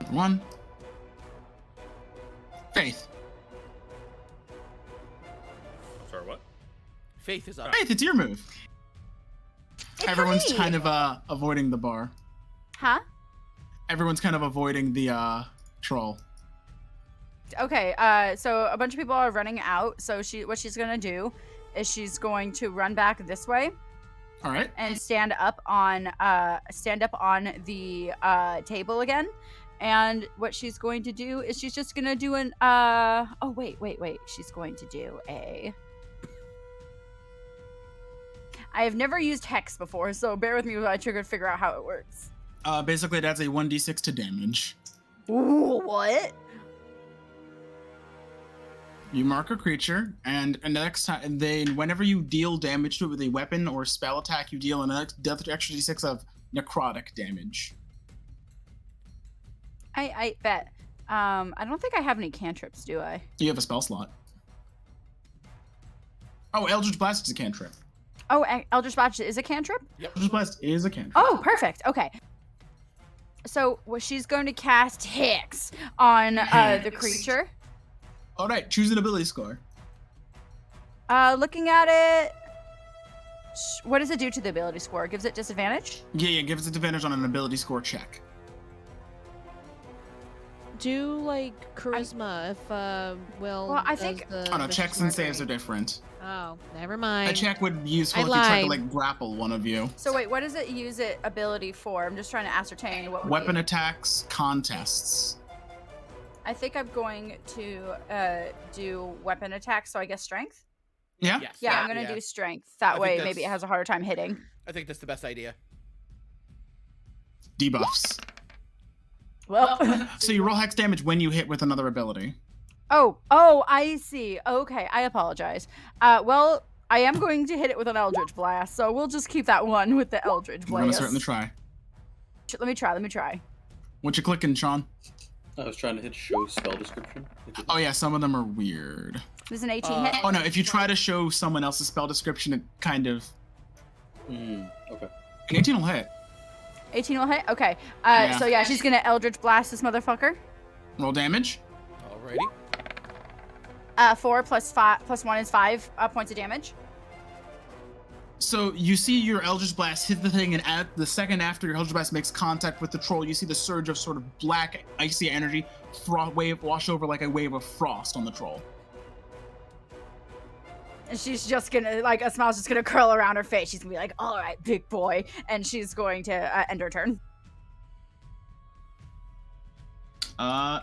One. Faith. I'm sorry, what? Faith is up. Faith, it's your move. Everyone's kind of avoiding the bar. Huh? Everyone's kind of avoiding the troll. Okay, so a bunch of people are running out. So what she's gonna do is she's going to run back this way All right. and stand up on the table again. And what she's going to do is she's just gonna do an oh wait. She's going to do a I have never used Hex before, so bear with me while I try to figure out how it works. Basically, that's a 1d6 to damage. Ooh, what? You mark a creature, and next time, and then whenever you deal damage to it with a weapon or spell attack, you deal an extra d6 of necrotic damage. I bet. I don't think I have any cantrips, do I? You have a spell slot. Oh, Eldritch Blast is a cantrip. Oh, Eldritch Blast is a cantrip? Eldritch Blast is a cantrip. Oh, perfect. Okay. So she's going to cast Hex on the Hex. creature. All right, choose an ability score. Looking at it, what does it do to the ability score? Gives it disadvantage? Yeah, give us advantage on an ability score check. do like charisma if Will. Well, I does think- the, Oh no, the checks and saves are smarter. different. Oh, never A mind. check would be useful I if you tried to lied. like grapple one of you. So wait, what does it use it ability for? I'm just trying to ascertain what would Weapon be. attacks, contests. I think I'm going to do weapon attacks, so I guess strength. Yeah. Yes. Yeah, I'm gonna do strength. That think way, that's- maybe it has a harder time hitting. I think that's the best idea. Debuffs. Well, So you roll hex damage when you hit with another ability. oh, I see. Okay, I apologize. Well, I am going to hit it with an Eldritch Blast, so we'll just keep that one with the Eldritch We're gonna Blast. certainly try. Let me try. What you clicking, Sean? I was trying to hit show spell description. Oh yeah, some of them are weird. There's an 18 hit. Oh no, if you try to show someone else's spell description, it kind of. Okay. An 18 will hit. 18 will hit? Okay. Yeah. So yeah, she's gonna Eldritch Blast this motherfucker. Roll damage. Alrighty. 4 plus 1 is 5 points of damage. So you see your Eldritch Blast hit the thing, and at the second after your Eldritch Blast makes contact with the troll, you see the surge of sort of black, icy energy wave wash over like a wave of frost on the troll. And she's just gonna, like, a smile's just gonna curl around her face. She's gonna be like, all right, big boy. And she's going to end her turn.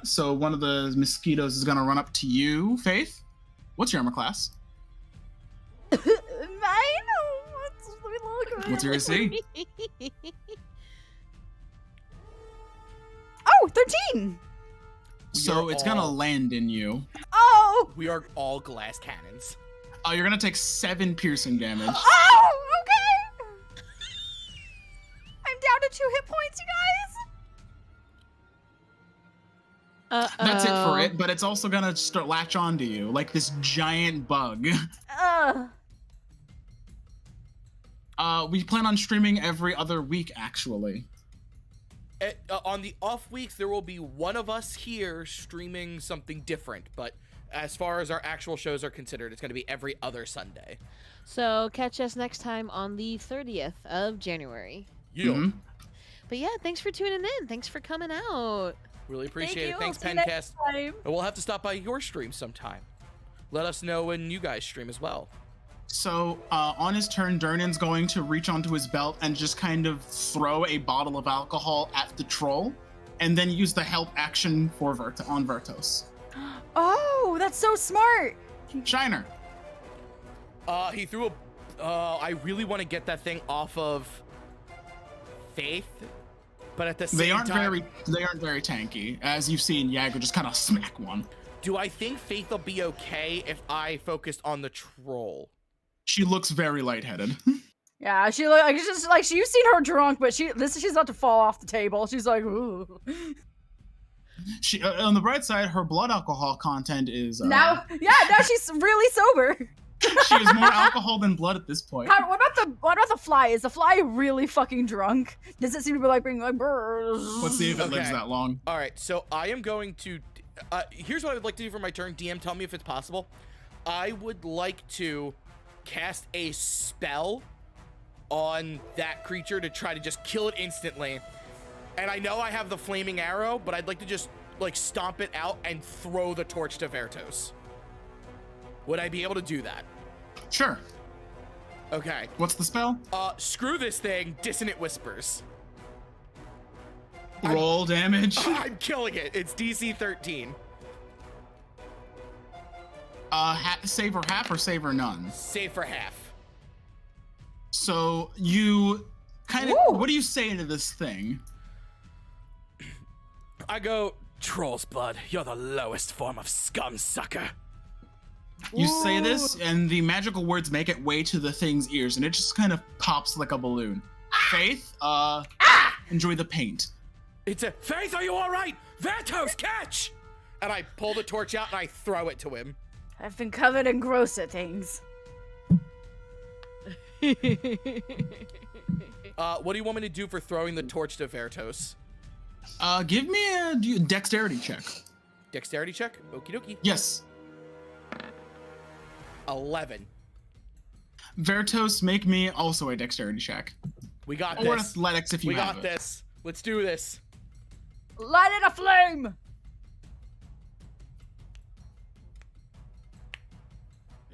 So one of the mosquitoes is gonna run up to you, Faith. What's your armor class? Mine? Let me look. What's your AC? Oh, 13! So are it's gonna all- land in you. Oh! We are all glass cannons. Oh, you're gonna take 7 piercing damage. Oh! Okay! I'm down to 2 hit points, you guys! That's it for it, but it's also gonna start latch onto you like this giant bug. We plan on streaming every other week, actually. On the off weeks, there will be one of us here streaming something different, but as far as our actual shows are considered, it's going to be every other Sunday. So catch us next time on the 30th of January. Yeah. Mhm. But yeah, thanks for tuning in. Thanks for coming out. Really appreciate you. it. Thanks, I'll see you next Pencast. time. And we'll have to stop by your stream sometime. Let us know when you guys stream as well. So, on his turn, Durnan's going to reach onto his belt and just kind of throw a bottle of alcohol at the troll, and then use the help action for on Vertos. Oh, that's so smart! Shiner. He threw a. I really want to get that thing off of Faith, but at the same They aren't time, very tanky. As you've seen, Jagger just kind of smack one. do I think Faith will be okay if I focused on the troll? She looks very lightheaded. Yeah, she look like it's just like you've seen her drunk, but she's about to fall off the table. She's like, ooh. She on the bright side, her blood alcohol content is Now she's really sober. she has more alcohol than blood at this point. What about the fly? Is the fly really fucking drunk? Does it seem to be like being like? Let's see if it lives Okay. that long. All right, so I am going to. Here's what I would like to do for my turn. DM, tell me if it's possible. I would like to cast a spell on that creature to try to just kill it instantly. And I know I have the flaming arrow, but I'd like to just like stomp it out and throw the torch to Vertos. Would I be able to do that? Sure. Okay. What's the spell? Screw this thing. Dissonant Whispers. Roll damage. I'm killing it. It's DC 13. Save or half or save or none. Save for half. So you kind of. Ooh. What do you say to this thing? I go, Troll's blood, you're the lowest form of scum sucker. You say this, and the magical words make it way to the thing's ears, and it just kind of pops like a balloon. Faith, enjoy the paint. It's a, Faith, are you all right? Vertos, catch! And I pull the torch out and I throw it to him. I've been covered in grosser things. What do you want me to do for throwing the torch to Vertos? Give me a dexterity check. Dexterity check? Okie dokie. Yes. 11. Vertos, make me also a dexterity check. We got Or this. athletics if you We have got it. this. Let's do this. Light in a flame!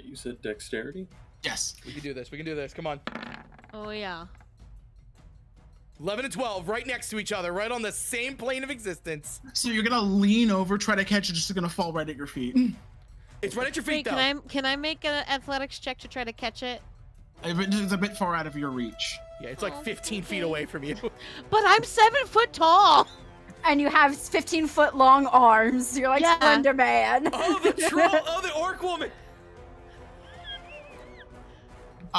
You said dexterity? Yes. We can do this. We can do this. Come on. Oh yeah. 11 and 12, right next to each other, right on the same plane of existence. So you're gonna lean over, try to catch it, just gonna fall right at your feet. It's right at your feet, Wait, though. can I make an athletics check to try to catch it? It's a bit far out of your reach. Yeah, it's like Oh, 15 feet okay. away from you. But I'm 7 foot tall. And you have 15-foot long arms. You're like Yeah. Slender Man. Oh, the troll! Oh, the orc woman!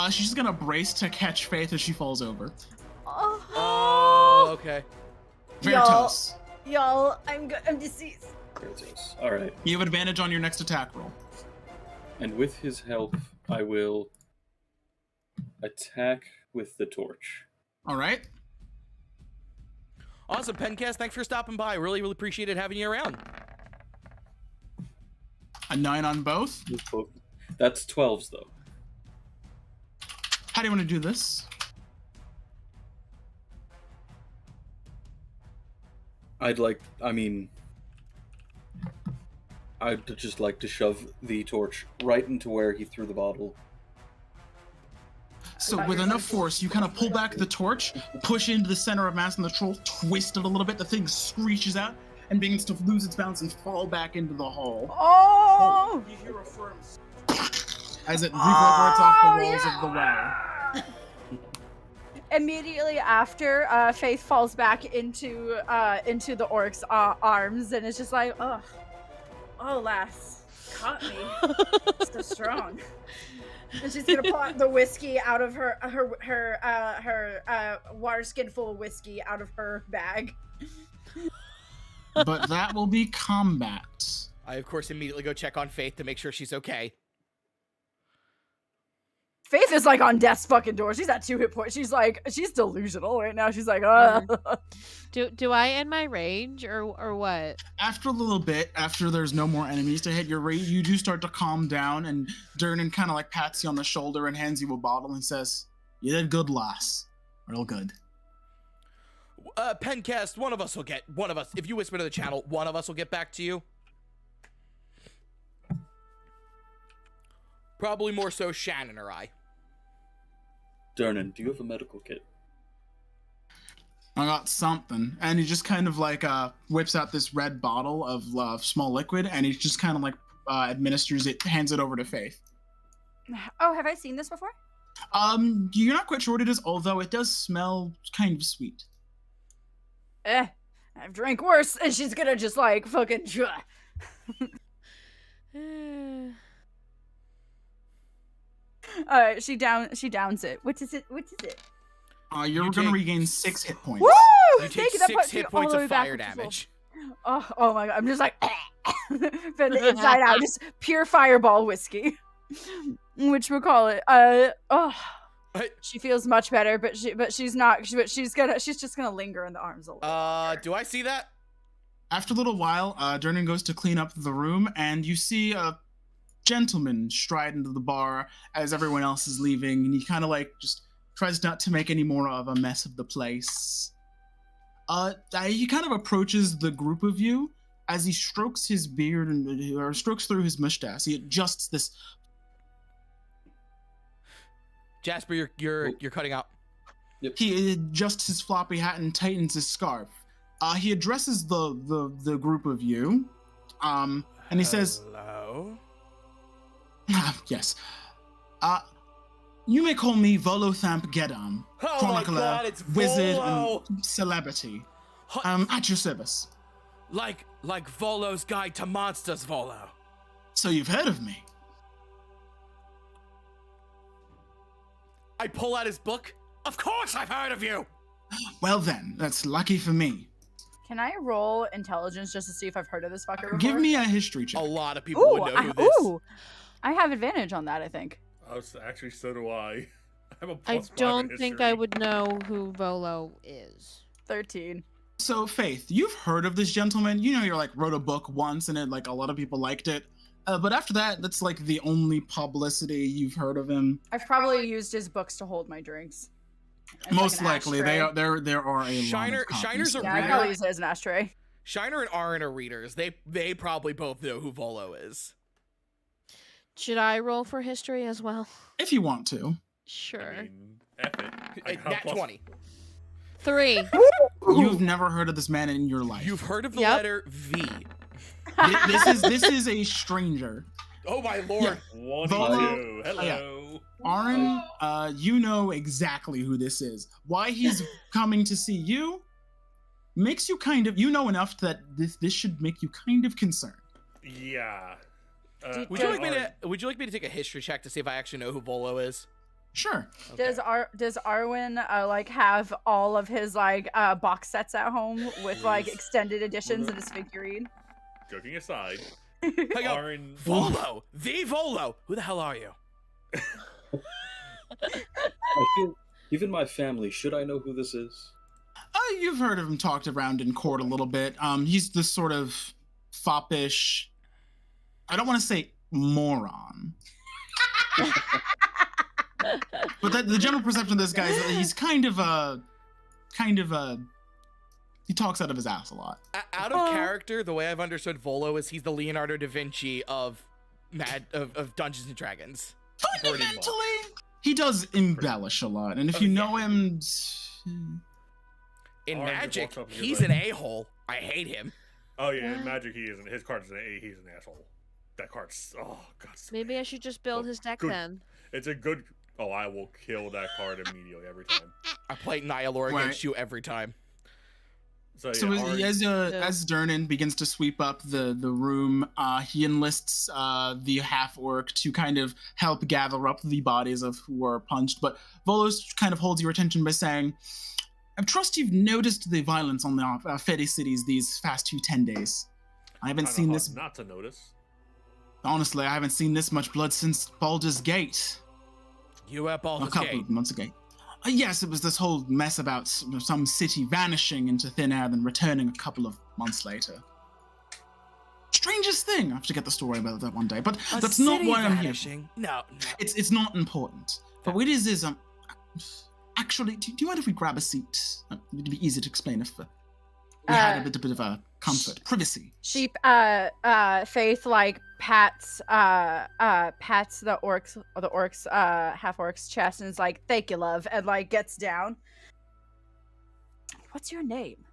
She's gonna brace to catch Faith as she falls over. Oh, okay. Veritas, Y'all, I'm deceased. Kratos. Alright. you have advantage on your next attack roll. And with his help, I will attack with the torch. All right. Awesome, Pencast. Thanks for stopping by. Really, really appreciated having you around. A 9 on both. That's 12s, though. How do you want to do this? I'd just like to shove the torch right into where he threw the bottle. So with enough force, you kind of pull back the torch, push into the center of mass, and the troll twist it a little bit. The thing screeches out and begins to lose its balance and fall back into the hole Oh! You hear a firm as it reverberates off the walls of the well. Immediately after, Faith falls back into the orc's arms and is just like, oh, lass, caught me, so strong. And she's gonna pull out the whiskey out of her water skin full of whiskey out of her bag. But that will be combat. I, of course, immediately go check on Faith to make sure she's okay. Faith is like on death's fucking door. She's at 2 hit points. She's delusional right now. She's like, Do I end my rage or what? After a little bit, after there's no more enemies to hit your rate, you do start to calm down, and Durnan kind of like pats you on the shoulder and hands you a bottle and says, "You did good, lass. Real good." Pencast, one of us, if you whisper to the channel, one of us will get back to you. Probably more so Shannon or I. Durnan, do you have a medical kit? I got something. And he just kind of like whips out this red bottle of small liquid, and he just kind of like administers it, hands it over to Faith. oh, have I seen this before? You're not quite sure what it is, although it does smell kind of sweet. I've drank worse. And she's gonna just like fucking. She downs it. What is it? You're You gonna take- regain 6 hit points. Woo! You take Thank you, that 6 puts me hit all points the way of back fire up to full. damage. Oh my god, I'm just like from the inside out, just pure fireball whiskey. Which we'll call it. She feels much better, but she's not. She's just gonna linger in the arms a little. Do I see that? After a little while, Durnan goes to clean up the room, and you see a gentleman stride into the bar as everyone else is leaving, and he kind of like just tries not to make any more of a mess of the place. He kind of approaches the group of you as he strokes his beard or strokes through his mustache. He adjusts this. Jasper, you're cutting out. He adjusts his floppy hat and tightens his scarf. He addresses the group of you, and he says, "Hello." Yes. You may call me Volo Gedam, Oh chronicler, my God, it's wizard, Volo! and celebrity. Huh, At your service. like Volo's Guide to Monsters, Volo. So you've heard of me? I pull out his book. Of course, I've heard of you. Well then, that's lucky for me. Can I roll intelligence just to see if I've heard of this fucker before? Give me a history check. A lot of people would know who this. I have advantage on that, I think. Actually, so do I. I'm a I +5 in don't think I history. would know who Volo is. 13. So Faith, you've heard of this gentleman. You know, you're like wrote a book once, and it like a lot of people liked it. But after that, that's like the only publicity you've heard of him. I've probably used his books to hold my drinks. As Most like an likely, ashtray. there are a Shiner- lot of copies. Shiner's a Yeah, I reader. probably use it as an ashtray. Shiner and Arin are readers. They probably both know who Volo is. Should I roll for history as well? If you want to. Sure. I mean, F it. I got Nat plus- 20. 3. You've never heard of this man in your life. You've heard of the Yep. letter V. This is a stranger. Oh my lord. 1 Volo- 2. Hello. Aaron, you know exactly who this is. Why he's coming to see you makes you kind of, you know enough that this should make you kind of concerned. Yeah. Would you like me to take a history check to see if I actually know who Volo is? Sure. Okay. Does Arwen like have all of his like box sets at home with like extended editions of his figurine? Joking aside, Hang on. Aaron. Volo! The Volo! Who the hell are you? I feel, even my family, should I know who this is? You've heard of him talked around in court a little bit. He's this sort of foppish, I don't want to say moron. But the general perception of this guy is that he's kind of a, he talks out of his ass a lot. Out of character, the way I've understood Volo is he's the Leonardo da Vinci of Dungeons and Dragons. Pretty much. Fundamentally, he does embellish a lot, and if you know him, In Orange Magic, walks up and he's goes an like- a-hole. I hate him. Oh yeah, in Magic he isn't. His card's he's an asshole. That card's God. So Maybe I should just build his deck good. then. It's a good. Oh, I will kill that card immediately every time. I play Nihilor Right. against you every time. So yeah, So Aaron- as Durnan begins to sweep up the room, he enlists the half orc to kind of help gather up the bodies of who were punched. But Volos kind of holds your attention by saying, "I trust you've noticed the violence on the Fedi cities these past 10 days. I haven't kinda seen hard this. Not to notice. Honestly, I haven't seen this much blood since Baldur's Gate. You at A Baldur's couple Gate. of months ago. Yes, it was this whole mess about some city vanishing into thin air, then returning a couple of months later. Strangest thing. I have to get the story about that one day, but A that's not city why I'm here. vanishing? No. It's not important. But what it is actually, do you mind if we grab a seat? It'd be easy to explain if we had a bit of a comfort, privacy. She Faith like pats the orc's half orc's chest and is like, "Thank you, love," and like gets down. What's your name?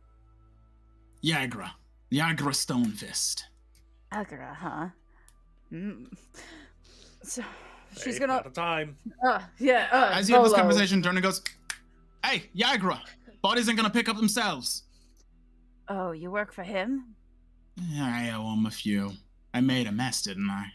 Yagra Stonefist. Agra, huh? So she's Hey, gonna Not the time. As you have this Volo. conversation, Durna goes, "Hey, Yagra, bodies ain't gonna pick up themselves." Oh, you work for him? I owe him a few. I made a mess, didn't I?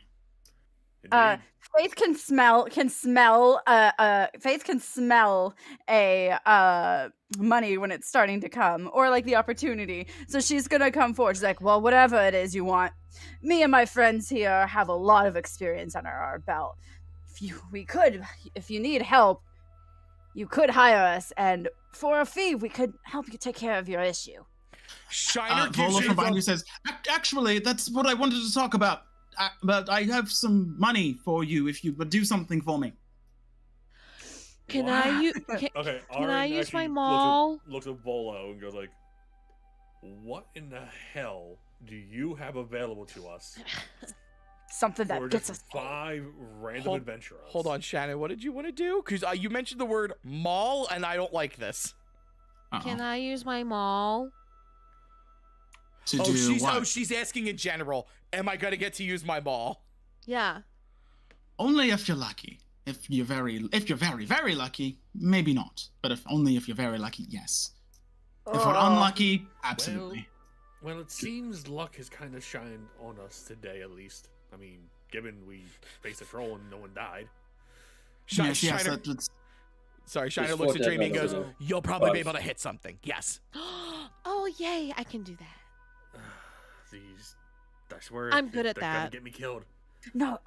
Indeed. Faith can smell Faith can smell a money when it's starting to come, or like the opportunity. So she's gonna come forward. She's like, "Well, whatever it is you want. Me and my friends here have a lot of experience under our belt. If you need help, you could hire us, and for a fee, we could help you take care of your issue." Shiner gives Volo you from behind the... you says, "Actually, that's what I wanted to talk about. But I have some money for you if you would do something for me." Can I Okay, can Aaron I use my actually maul? Looks at Volo and goes like, "What in the hell do you have available to us Something for that gets just us. 5 random Hold- adventurers?" Hold on, Shannon. What did you want to do? Because you mentioned the word mall, and I don't like this. Can I use my maul? To do what? She's asking in general. Am I gonna get to use my mall? Yeah. Only if you're lucky. If you're very, very lucky, maybe not. But if you're very lucky, yes. If we're unlucky, absolutely. Well, it seems luck has kind of shined on us today, at least. I mean, given we faced a troll and no one died. Shiner, Yes, Shiner, that's sorry, Shiner Just looks for at that Dreamy and goes, another- "You'll probably be Five. able to hit something." Yes. Oh, yay, I can do that. These, I swear, I'm good at they're gonna that. get me killed. No,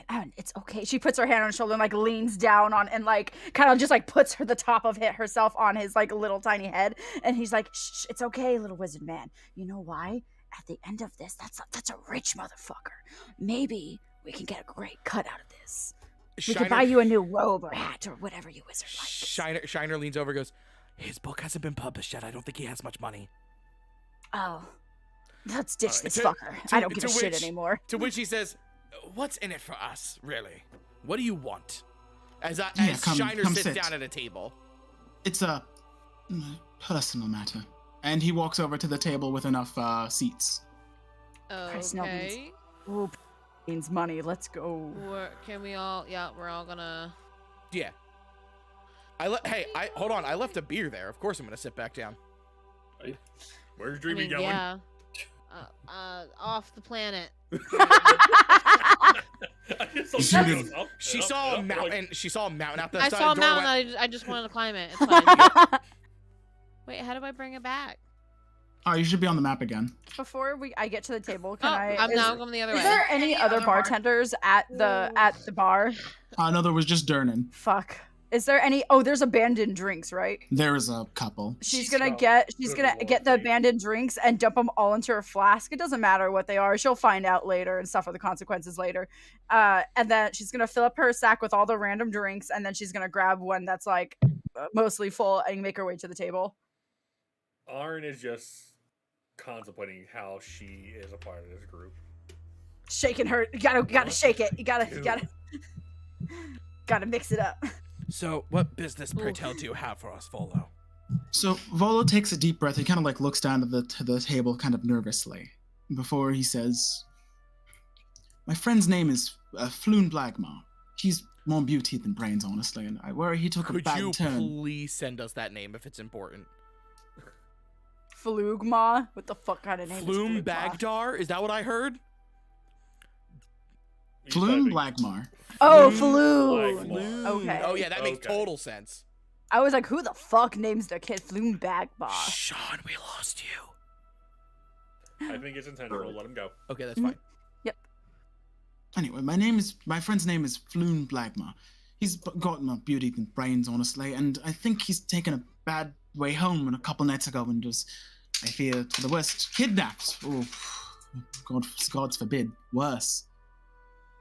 Aaron, it's okay. She puts her hand on his shoulder and like leans down on and like kind of just like puts the top of it herself on his like little tiny head, and he's like, "Shh, it's okay, little wizard man. You know why? At the end of this, that's a rich motherfucker. Maybe we can get a great cut out of this. We could buy you a new robe or hat or whatever you wizard like." Shiner leans over and goes, "His book hasn't been published yet. I don't think he has much money." Oh, let's ditch Alright, this to- fucker. to- I don't give to a shit which- anymore. To which he says, what's in it for us, really? What do you want? As Shiner come sits sit. down at a table. It's a personal matter. And he walks over to the table with enough seats. Price no means- Okay. Ooh, means money. Let's go. Can we all? Yeah, we're all gonna. Yeah. Hold on. I left a beer there. Of course I'm gonna sit back down. Where's Dreamy going? Yeah. Off the planet. She saw a mountain. She saw a mountain out the I side saw a of the doorway. mountain. I just wanted to climb it. It's fine. Wait, how do I bring it back? Oh, you should be on the map again. Before I get to the table, can I'm now going the other way. Is there any other bartenders at the bar? No, there was just Durnan. Fuck. Is there any? Oh, there's abandoned drinks, right? There's a couple. She's gonna get the abandoned drinks and dump them all into her flask. It doesn't matter what they are. She'll find out later and suffer the consequences later. And then she's gonna fill up her sack with all the random drinks, and then she's gonna grab one that's like mostly full and make her way to the table. Arn is just contemplating how she is a part of this group. Shaking her. You gotta shake it. You gotta mix it up. So, what business, pray tell, do you have for us, Volo? So Volo takes a deep breath. He kind of like looks down to the table kind of nervously before he says, "My friend's name is Floon Blagmar. He's more beauty than brains, honestly, and I worry he took a bad Could turn." you please send us that name if it's important? Flugma? What the fuck kind of name Floom is Flugma? Bagdar? Is that what I heard? Floon Blagmar. Oh, Flug. Flu. Okay. Oh yeah, that makes Okay. total sense. I was like, who the fuck names their kid Floom Bagbar? Sean, we lost you. I think it's intentional. Let him go. Okay, that's fine. Anyway, my friend's name is Floon Blagmar. He's got more beauty than brains, honestly, and I think he's taken a bad way home a couple nights ago and was, I fear, for the worst, kidnapped. Oh, God forbid, worse.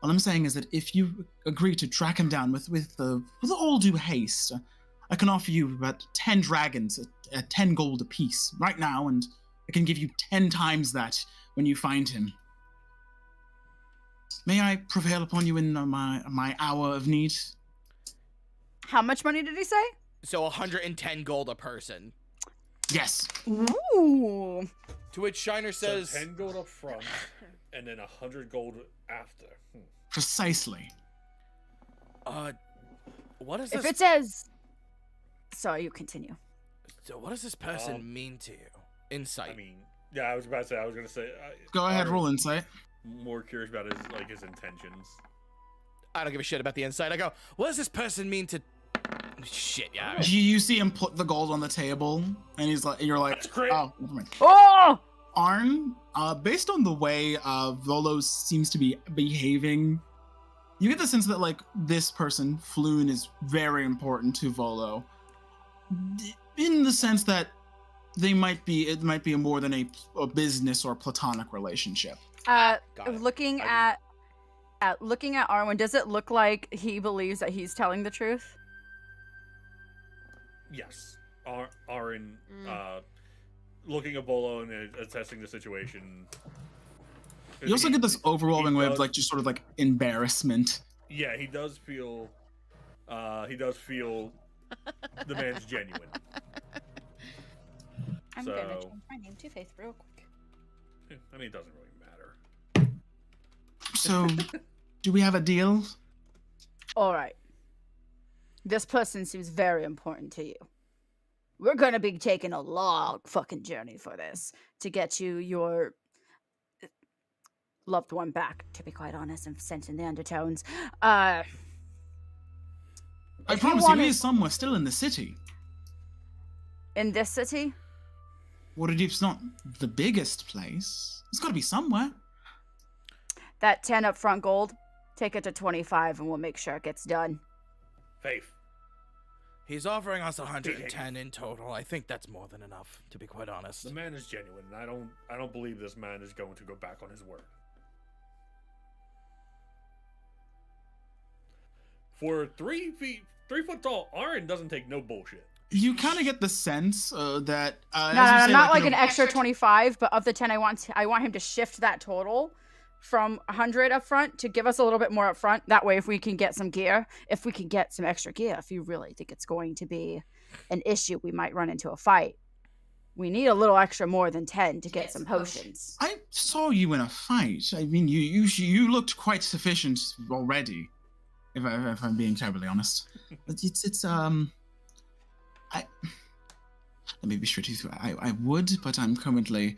All I'm saying is that if you agree to track him down with all due haste, I can offer you about 10 dragons at 10 gold apiece right now, and I can give you 10 times that when you find him. May I prevail upon you in my hour of need? How much money did he say? So 110 gold a person. Yes. Ooh. To which Shiner says, So 10 gold up front, and then 100 gold after. Precisely. what is this? If it says... Sorry, you continue. So what does this person mean to you? Insight. I mean, yeah, I was about to say. I was gonna say. Go ahead, Arn- roll insight. More curious about his intentions. I don't give a shit about the insight. I go, what does this person mean to... Shit, yeah. You see him put the gold on the table, and you're like, That's great. oh, never mind. Oh! Arn, based on the way Volo seems to be behaving, you get the sense that like this person, Floon, is very important to Volo. In the sense that it might be a more than a business or platonic relationship. Got it. Looking at Arwen, does it look like he believes that he's telling the truth? Yes, Arn, looking at Volo and assessing the situation. You also get this overwhelming way of does- like just sort of like embarrassment. Yeah, he does feel. The man's genuine. I'm So- gonna change my name to Faith real quick. I mean, it doesn't really matter. So, do we have a deal? All right. This person seems very important to you. We're gonna be taking a long fucking journey for this to get you your loved one back. To be quite honest, I'm sensing the undertones. I If you promise you, wanted- he is somewhere still in the city. In this city, Waterdeep's not the biggest place. It's got to be somewhere. that 10 upfront gold, take it to 25, and we'll make sure it gets done. Faith. He's offering us 110 in total. I think that's more than enough, to be quite honest. The man is genuine, and I don't believe this man is going to go back on his word. For 3 foot tall, Arn doesn't take no bullshit. You kind of get the sense that No, not like an extra 25, but of the 10 I want him to shift that total from 100 up front to give us a little bit more up front. That way, if we can get some gear, if we can get some extra gear, if you really think it's going to be an issue, we might run into a fight. We need a little extra more than 10 to get some potions. I saw you in a fight. I mean, you looked quite sufficient already. If I'm being terribly honest, let me be straight with you. I would, but I'm currently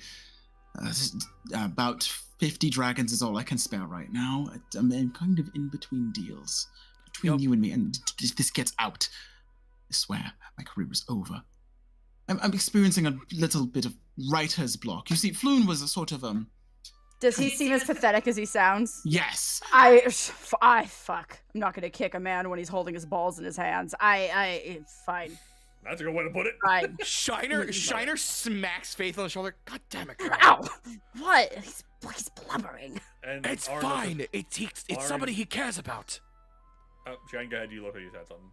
about 50 dragons is all I can spare right now. I'm kind of in between deals between you and me, and if this gets out, I swear my career is over. I'm experiencing a little bit of writer's block. You see, Floon was a sort of Does he seem as pathetic as he sounds? Yes. I fuck. I'm not gonna kick a man when he's holding his balls in his hands. Fine. That's a good way to put it. Fine. Shiner smacks Faith on the shoulder. God damn it, girl. Ow! What? He's blubbering. And It's Arn fine. doesn't- It's somebody he cares about. Oh, Jen, go ahead. You look like you said something.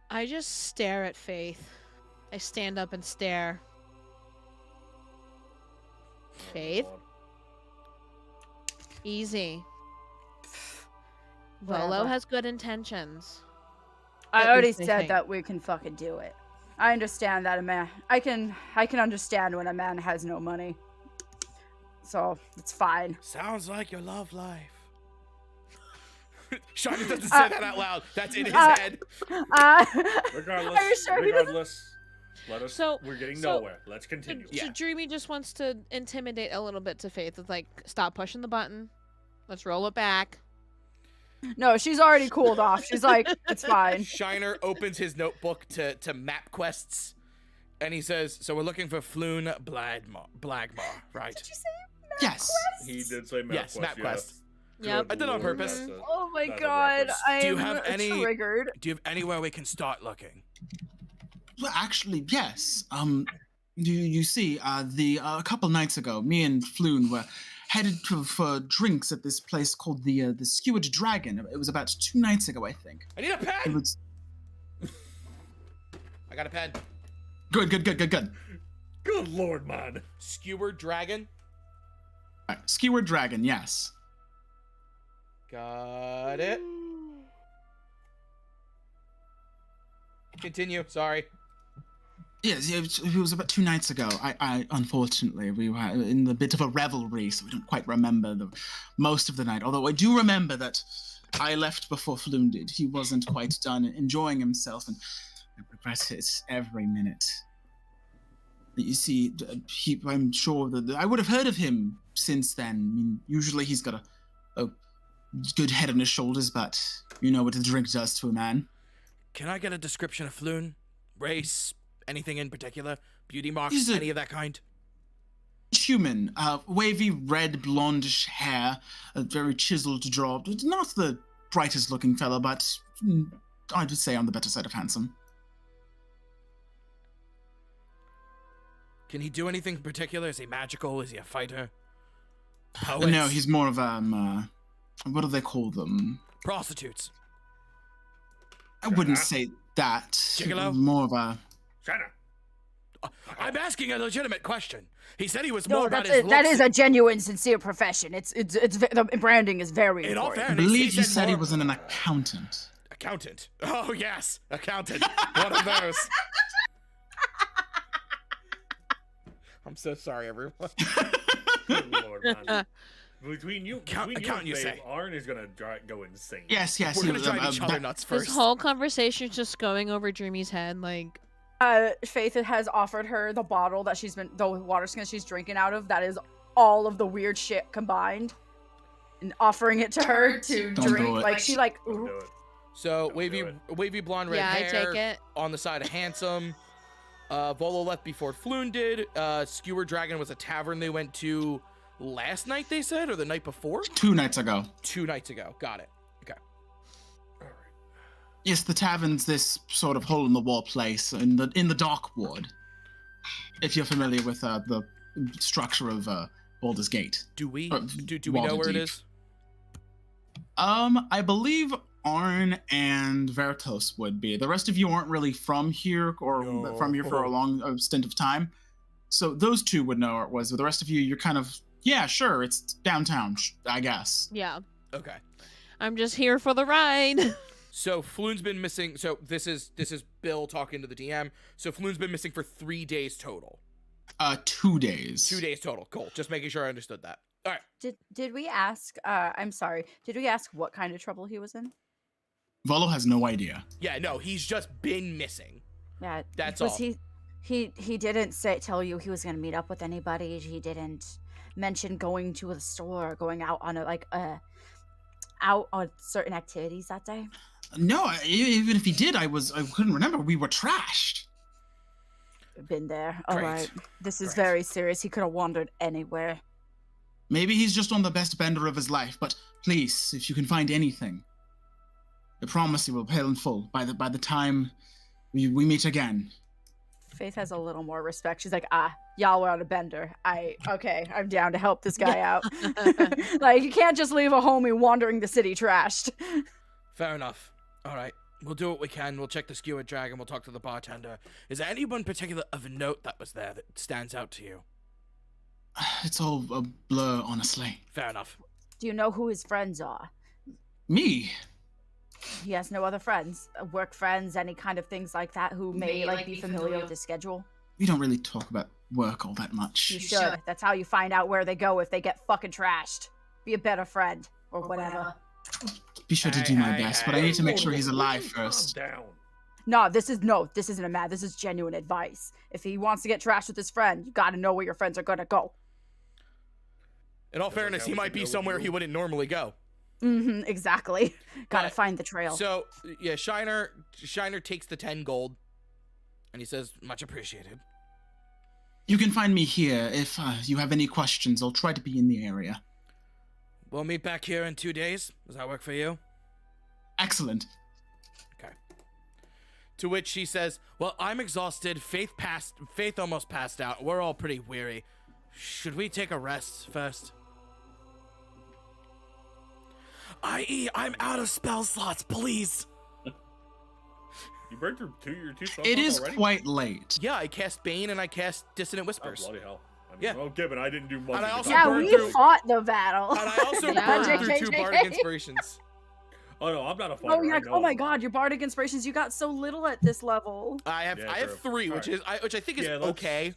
I just stare at Faith. I stand up and stare. Faith? Oh, Easy. Whatever. Volo has good intentions. I At already least I said think. that we can fucking do it. I understand that a man. I can understand when a man has no money. So it's fine. Sounds like your love life. Shiner doesn't say that out loud. That's in his head. Regardless, Are you sure he doesn't- regardless, let us. So- we're getting so- nowhere. Let's continue. Yeah. Dreamy just wants to intimidate a little bit to Faith. It's like, stop pushing the button. Let's roll it back. No, she's already cooled off. She's like, it's fine. Shiner opens his notebook to map quests, and he says, "So we're looking for Floon Blagmar, right?" Did you say Yes. He did say map Yes, quest. map yeah. quest. Yep. I did it on Lord, purpose. that's a- Oh my that's a god, reference. I'm Do you have any- triggered. Do you have anywhere we can start looking? Well, actually, yes. You see, a couple nights ago, me and Floon were headed for drinks at this place called the Skewered Dragon. It was about 2 nights ago, I think. I need a It pen. was I got a pen. good. Good lord, man. Skewered dragon. Right. Skewered Dragon, yes. Got it. Continue. Sorry. Yes, it was about 2 nights ago. I unfortunately, we were in a bit of a revelry, so we don't quite remember most of the night. Although I do remember that I left before Floon did. He wasn't quite done enjoying himself, and I regret it every minute. You see, I'm sure that I would have heard of him since then. I mean, usually he's got a good head on his shoulders, but you know what the drink does to a man. Can I get a description of Floon? Race? Anything in particular? Beauty marks? He's a- Any of that kind? Human, wavy red blondish hair, a very chiseled jaw. Not the brightest looking fellow, but I'd say on the better side of handsome. Can he do anything in particular? Is he magical? Is he a fighter? No, Poets? he's more of what do they call them? Prostitutes. I wouldn't say that. Gigolo? More of a. China. I'm asking a legitimate question. He said he was No, more about that's his that looks. is a genuine, sincere profession. The branding is very In all important. I fairness, believe you said he more- wasn't an accountant. Accountant. Oh, yes. Accountant. One of those. I'm so sorry, everyone. Good lord, man. Between you, Count- between account, you, you and say. Babe, Arn is gonna go insane. Yes. We're going to drive each other nuts This first. whole conversation's just going over Dreamy's head, like, Faith has offered her the bottle that the water skin she's drinking out of. That is all of the weird shit combined, and offering it to her to Don't do drink. it. Like she like. Don't do it. So, Don't wavy do wavy blonde red yeah, I hair take it. on the side of handsome. Volo left before Floon did. Skewer Dragon was a tavern they went to last night, they said, or the night before? 2 nights ago. 2 nights ago. Got it. Okay. All right. Yes, the tavern's this sort of hole-in-the-wall place in the dock ward. If you're familiar with the structure of Baldur's Gate. Do we Uh, do we know where it Waterdeep. is? I believe Arn and Vertos would be. The rest of you aren't really from here or from here for a long stint of time. So those two would know where it was. But the rest of you, you're kind of Yeah, sure. It's downtown, I guess. Yeah. Okay. I'm just here for the ride. So Floon's been missing. So this is Bill talking to the DM. So Floon's been missing for 3 days total. 2 days. 2 days total. Cool. Just making sure I understood that. All right. Did we ask? I'm sorry. Did we ask what kind of trouble he was in? Volo has no idea. Yeah. No, he's just been missing. Yeah, That's was all. He didn't tell you he was gonna meet up with anybody. He didn't mention going to the store, going out on out on certain activities that day. No, even if he did, I couldn't remember. We were trashed. Been there. All Great. right. This is Great. very serious. He could have wandered anywhere. Maybe he's just on the best bender of his life, but please, if you can find anything, I promise you will pay in full by the time we meet again. Faith has a little more respect. She's like, y'all were on a bender. I'm down to help this guy out. Like, you can't just leave a homie wandering the city trashed. Fair enough. All right. We'll do what we can. We'll check the skewered dragon. We'll talk to the bartender. Is there anyone particular of note that was there that stands out to you? It's all a blur, honestly. Fair enough. Do you know who his friends are? Me? He has no other friends, work friends, any kind of things like that who may be familiar with his schedule. We don't really talk about work all that much. You should. That's how you find out where they go if they get fucking trashed. Be a better friend or whatever. Be sure to do my best, but I need to make sure he's alive first. Calm down. No, this isn't a mad. This is genuine advice. If he wants to get trashed with his friend, you gotta know where your friends are gonna go. In all Just like fairness, how he we might should be know what somewhere you- he wouldn't normally go. Mm-hmm, exactly. Gotta But- find the trail. So, yeah, Shiner takes the 10 gold, and he says, much appreciated. You can find me here if you have any questions. I'll try to be in the area. We'll meet back here in 2 days. Does that work for you? Excellent. Okay. To which she says, well, I'm exhausted. Faith almost passed out. We're all pretty weary. Should we take a rest first? I.e., I'm out of spell slots, please. You burned through your two spell It slots is already? quite late. Yeah, I cast Bane and I cast Dissonant Oh, Whispers. bloody hell. I mean, Yeah. well, Gibbon, I didn't do much. And I of also the yeah, burned we through- fought the battle. And I also Yeah. burned through 2 Bardic Inspirations. Oh no, I'm not a fighter. Oh, you're I like, know oh my I'm not. god, your bardic inspirations, you got so little at this level. I have Yeah, 3, true. which I think is Yeah, let's- okay.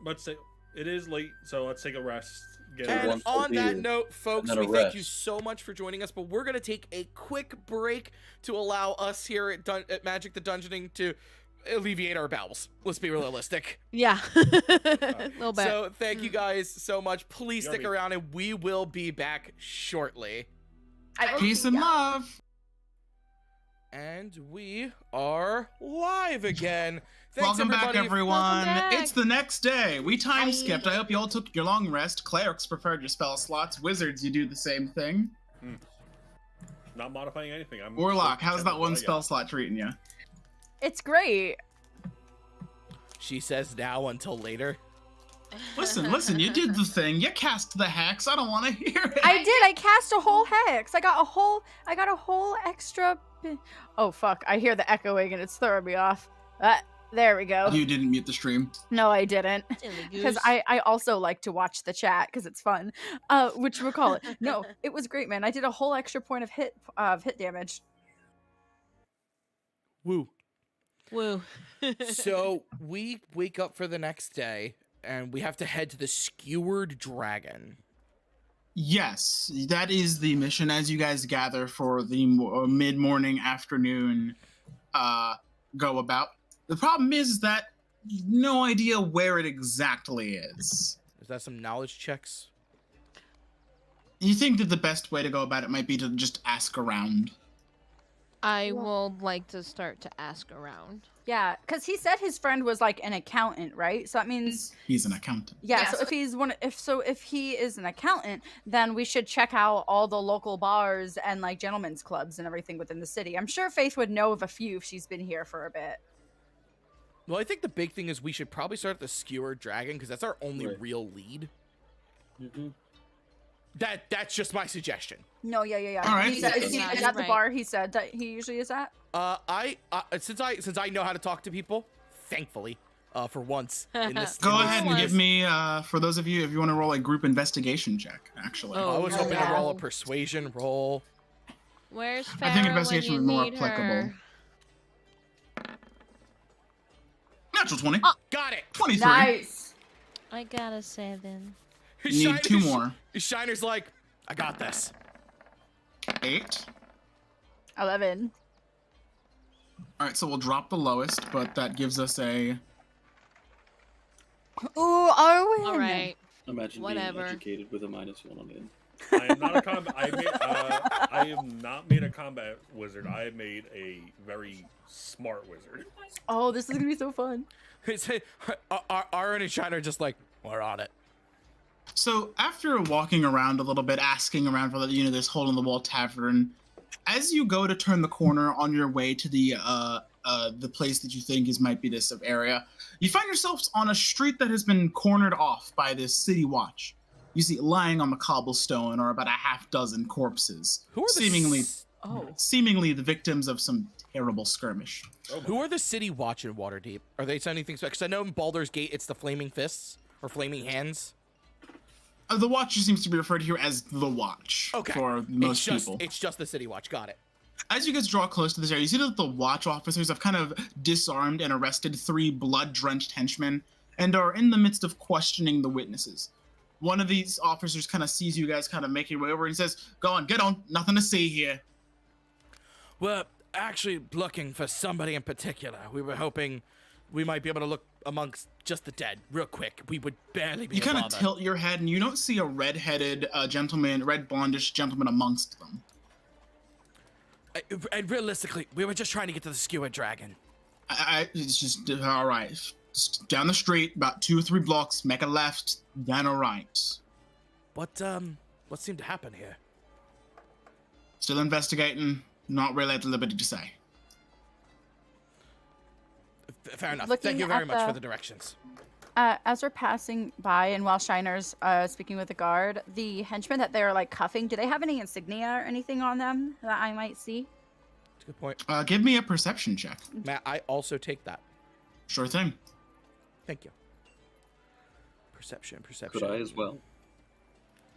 Let's say it is late, so let's take a rest. Get And one full on that beer, note, folks, and then we a thank you rest. so much for joining us, but we're going to take a quick break to allow us here at Magic the Dungeoning to alleviate our bowels. Let's be realistic. Yeah. A little bit. So thank you guys so much. Please stick Yummy. around, and we will be back shortly. Peace and love. And we are live again. Thanks, Welcome everybody. back, everyone. Welcome back. It's the next day. We time skipped. I hope you all took your long rest. Clerics prepared your spell slots. Wizards, you do the same thing. Not modifying anything. I'm Warlock, how's that what one I got. spell slot treating you? It's great. She says now until later. Listen, you did the thing. You cast the hex. I don't want to hear it. I did. I cast a whole hex. I got a whole extra. Oh fuck! I hear the echoing and it's throwing me off. There we go. You didn't mute the stream. No, I didn't. Silly Because goose. I also like to watch the chat because it's fun. Which we'll call it. No, it was great, man. I did a whole extra point of hit damage. Woo. Woo. So we wake up for the next day, and we have to head to the Skewered Dragon. Yes, that is the mission as you guys gather for the mid-morning, afternoon go about. The problem is that no idea where it exactly is. Is that some knowledge checks? You think that the best way to go about it might be to just ask around. I will like to start to ask around. Yeah, because he said his friend was like an accountant, right? So that means He's an accountant. yeah. So if he is an accountant, then we should check out all the local bars and like gentlemen's clubs and everything within the city. I'm sure Faith would know of a few if she's been here for a bit. Well, I think the big thing is we should probably start at the Skewered Dragon, because that's our only Right. real lead. Mm-hmm. That's just my suggestion. No, yeah. All right. He said, is Yeah, at you're the right. bar he said that he usually is at? Since I know how to talk to people, thankfully, for once in this. Go in this- ahead and give me, for those of you, if you want to roll a group investigation check, actually. I was hoping to yeah. roll a persuasion roll. Where's I think Farrah investigation when would you be more need applicable. her? Natural 20. Got it. 23. Nice. I got a 7. You need 2 more. Shiner's like, I got this. 8. 11. All right, so we'll drop the lowest, but that gives us a... Ooh, Arwen. All right. Imagine Whatever. being educated with a -1 on it. I am not a combat. I am not made a combat wizard. I have made a very smart wizard. Oh, this is gonna be so fun. Aaron and Shiner are just like, we're on it. So after walking around a little bit, asking around for this hole-in-the-wall tavern, as you go to turn the corner on your way to the place that you think might be this area, you find yourselves on a street that has been cornered off by this city watch. You see lying on the cobblestone are about a half dozen corpses, Who are the seemingly the victims of some terrible skirmish. Who are the city watch in Waterdeep? Are they anything special? Because I know in Baldur's Gate it's the flaming fists or flaming hands. The watch seems to be referred to here as the watch for most people. It's just the city watch. Got it. As you guys draw close to this area, you see that the watch officers have kind of disarmed and arrested 3 blood-drenched henchmen and are in the midst of questioning the witnesses. One of these officers kind of sees you guys kind of making your way over and says, "Go on, get on. Nothing to see here." We're actually looking for somebody in particular. We were hoping we might be able to look amongst just the dead real quick. We would barely be You able kind to of bother. tilt your head and you don't see a red-headed gentleman, red blondish gentleman amongst them. And realistically, we were just trying to get to the skewered dragon. It's just, all right. Just down the street, about 2 or 3 blocks, make a left, then a right. What seemed to happen here? Still investigating, not really at liberty to say. Fair enough. Looking Thank you very at much for the- the directions. As we're passing by, and while Shiner's speaking with the guard, the henchmen that they're like cuffing, do they have any insignia or anything on them that I might see? That's a good point. Give me a perception check. Matt, I also take that. Sure thing. Thank you. Perception. Could I as well?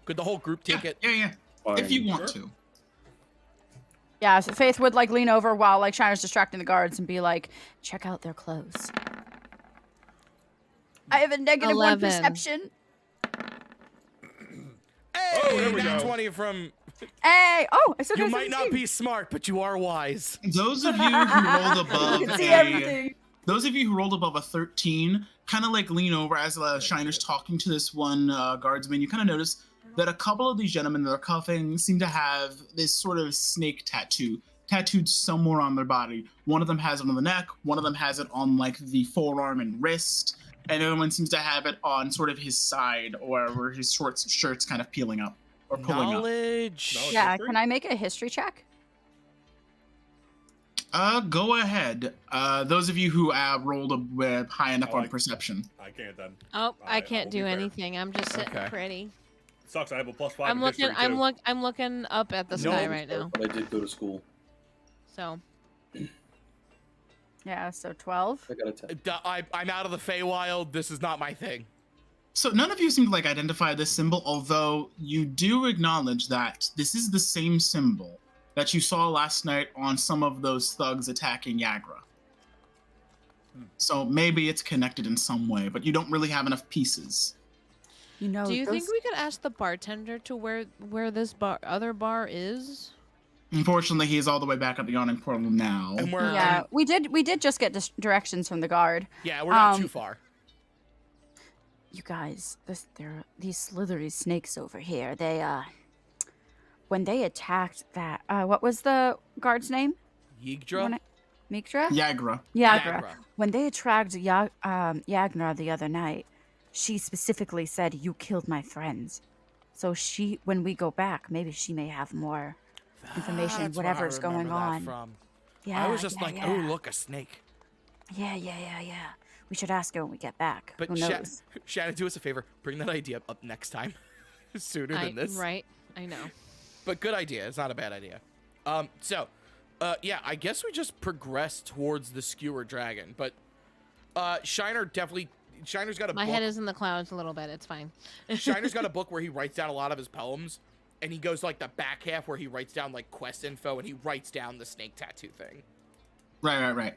Could the whole group take it? Yeah. If you want to. Yeah, so Faith would like lean over while like Shiner's distracting the guards and be like, "Check out their clothes." I have a -1 11. perception. Hey, Oh, there we nat go. 20 from. Hey! Oh, I still You got might not 17. be smart, but you are wise. Those of you who rolled above You can see everything. Those of you who rolled above a 13 kind of like lean over as Shiner's talking to this one guardsman. You kind of notice that a couple of these gentlemen that are cuffing seem to have this sort of snake tattoo tattooed somewhere on their body. One of them has it on the neck, one of them has it on like the forearm and wrist, and the other one seems to have it on sort of his side or where his shirt's kind of peeling up or pulling up. Knowledge. Yeah, history? can I make a history check? Go ahead. Those of you who rolled high enough Oh, on I- perception. I can't then. Oh, I I'll can't be do fair. anything. I'm just sitting Okay. pretty. Sucks. I have a +5. I'm in looking. history, too. I'm looking up at the sky right now. But I did go to school. So Yeah, so 12. I got a 10. I'm out of the Feywild. This is not my thing. So none of you seem to like identify this symbol, although you do acknowledge that this is the same symbol that you saw last night on some of those thugs attacking Yagra. So maybe it's connected in some way, but you don't really have enough pieces. You know, do you think those- we could ask the bartender to where this other bar is? Unfortunately, he is all the way back at the yawning portal now. And we're Yeah, we did just get directions from the guard. yeah, we're not too Um, far. You guys, there are these slithery snakes over here. They when they attacked that what was the guard's name? Yggdra? Mikdra? Yagra. Yagra. Yagra. When they attacked Yagnar the other night, she specifically said, "You killed my friends." So when we go back, maybe she may have more information, That's where I whatever's going remember that on. From. Yeah, I was just yeah, like, yeah. oh, look, a snake. Yeah. We should ask her when we get back. But Who knows? Shannon, do us a favor. Bring that idea up next time. Sooner than this. Right. I know. But good idea. It's not a bad idea. Yeah, I guess we just progress towards the skewer dragon. But Shiner's got a My book. head is in the clouds a little bit. It's fine. Shiner's got a book where he writes down a lot of his poems, and he goes like the back half where he writes down like quest info, and he writes down the snake tattoo thing. Right.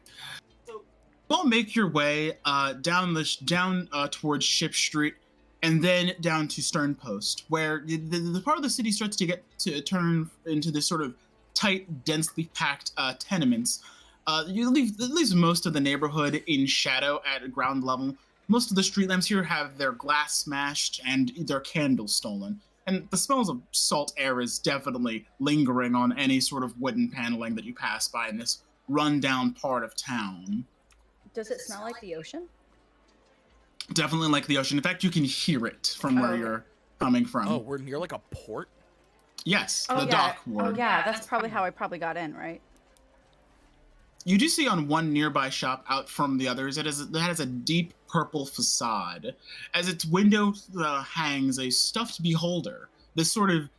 So, you'll make your way down towards Ship Street, and then down to Stern Post, where the part of the city starts to turn into this sort of tight, densely packed tenements. It leaves most of the neighborhood in shadow at ground level. Most of the street lamps here have their glass smashed and their candles stolen. And the smells of salt air is definitely lingering on any sort of wooden paneling that you pass by in this rundown part of town. Does it smell like the ocean? Definitely like the ocean. In fact, you can hear it from where you're coming from. Oh, we're near like a port? Yes, Oh, the yeah. dock ward. Oh yeah, that's probably how I got in, right? You do see on one nearby shop out from the others, it has a deep purple facade. As its window hangs a stuffed beholder, this sort of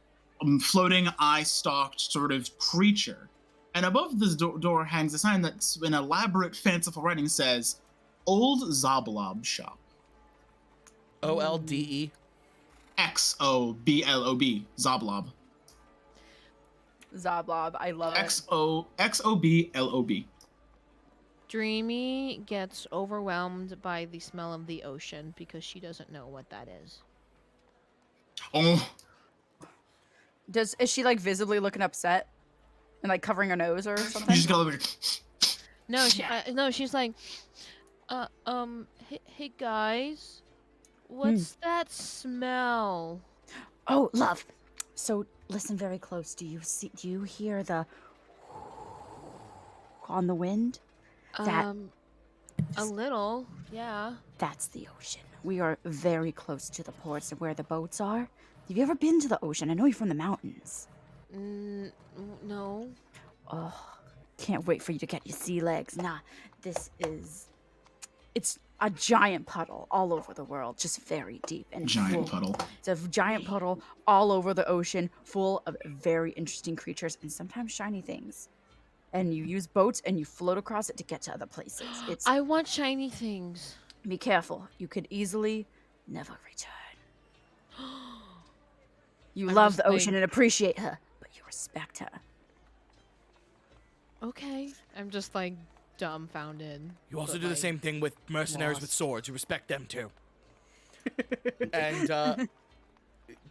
floating eye-stalked sort of creature. And above this door hangs a sign that's in elaborate, fanciful writing says, Old Zoblob Shop. OLDE? XOBLOB, Zoblob. Zoblob, I love it. XOBLOB. Dreamy gets overwhelmed by the smell of the ocean because she doesn't know what that is. Oh, Is she like visibly looking upset and like covering her nose or you something? just gotta look. No, she's like, hey guys, what's that smell? Oh, love. So listen very close. Do you hear the on the wind? That- A little, yeah. That's the ocean. We are very close to the ports and where the boats are. Have you ever been to the ocean? I know you're from the mountains. No. Oh, can't wait for you to get your sea legs. Nah, it's a giant puddle all over the world, just very deep and Giant full. puddle. It's a giant puddle all over the ocean, full of very interesting creatures and sometimes shiny things. And you use boats and you float across it to get to other places. I want shiny things. Be careful. You could easily never return. You I'm love just the ocean like- and appreciate her, but you respect her. Okay. I'm just like dumbfounded. You also but, do the like, same thing with mercenaries lost. with swords. You respect them too. And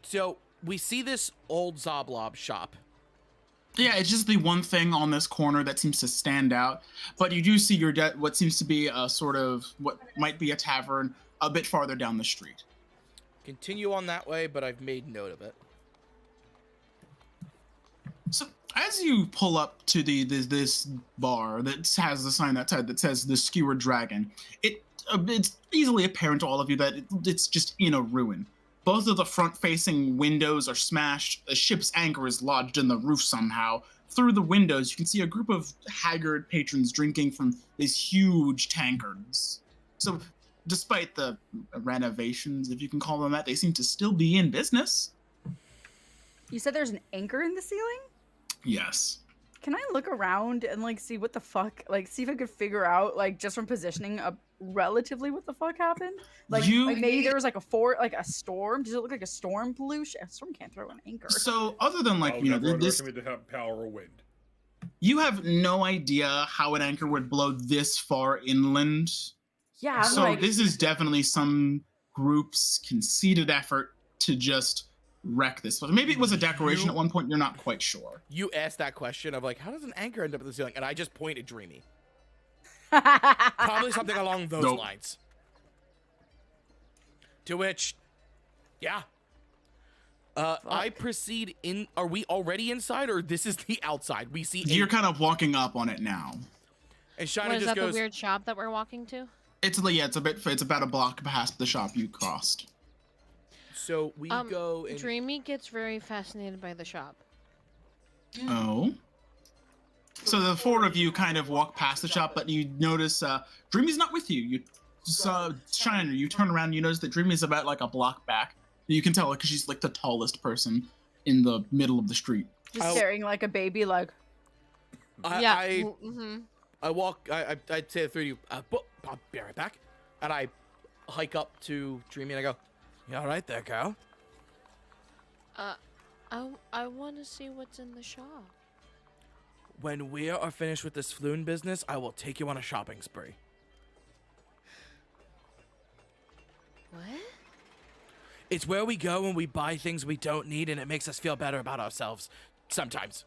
so we see this old Zoblob shop. Yeah, it's just the one thing on this corner that seems to stand out. But you do see what seems to be a sort of what might be a tavern a bit farther down the street. Continue on that way, but I've made note of it. So as you pull up to this bar that has the sign outside that says the Skewered Dragon, it's easily apparent to all of you that it's just in a ruin. Both of the front-facing windows are smashed. A ship's anchor is lodged in the roof somehow. Through the windows, you can see a group of haggard patrons drinking from these huge tankards. So, despite the renovations, if you can call them that, they seem to still be in business. You said there's an anchor in the ceiling? Yes. Can I look around and like see what the fuck, like see if I could figure out like just from positioning relatively what the fuck happened? Like maybe there was like a storm. Does it look like a storm pollution? A storm can't throw an anchor. So other than like, you know, this, recommend to have power or wind. you have no idea how an anchor would blow this far inland. Yeah, So like this is definitely some group's conceited effort to just wreck this. Maybe it was a decoration at one point. You're not quite sure. You asked that question of like, how does an anchor end up at the ceiling? And I just pointed Dreamy. probably Probably something along those Nope. lines. To which, yeah. I proceed in. Are we already inside, or this is the outside? We see. You're kind of walking up on it now. And What Shiner is just that goes. the weird shop that we're walking to? It's about a block past the shop you crossed. So we go. And, Dreamy gets very fascinated by the shop. Oh. So the four of you kind of walk past the shop, but you notice Dreamy's not with you. You saw Shiner. You turn around, you notice that Dreamy's about like a block back. You can tell because she's like the tallest person in the middle of the street. just staring like a baby, like I walk. I'd say the three of you. I'll be right back. And I hike up to Dreamy and I go, you all right there, girl? I want to see what's in the shop. When we are finished with this floon business, I will take you on a shopping spree. What? It's where we go and we buy things we don't need, and it makes us feel better about ourselves. Sometimes.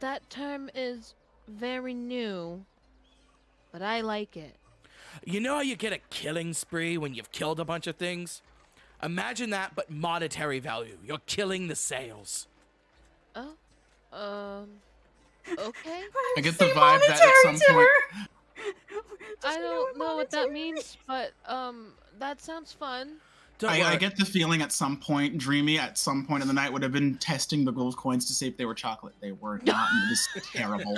That term is very new, but I like it. You know how you get a killing spree when you've killed a bunch of things? Imagine that, but monetary value. You're killing the sales. Oh, okay. I get the vibe that at some point. I don't know what that means, but that sounds fun. I get the feeling at some point, Dreamy at some point in the night would have been testing the gold coins to see if they were chocolate. They were not, and it was terrible.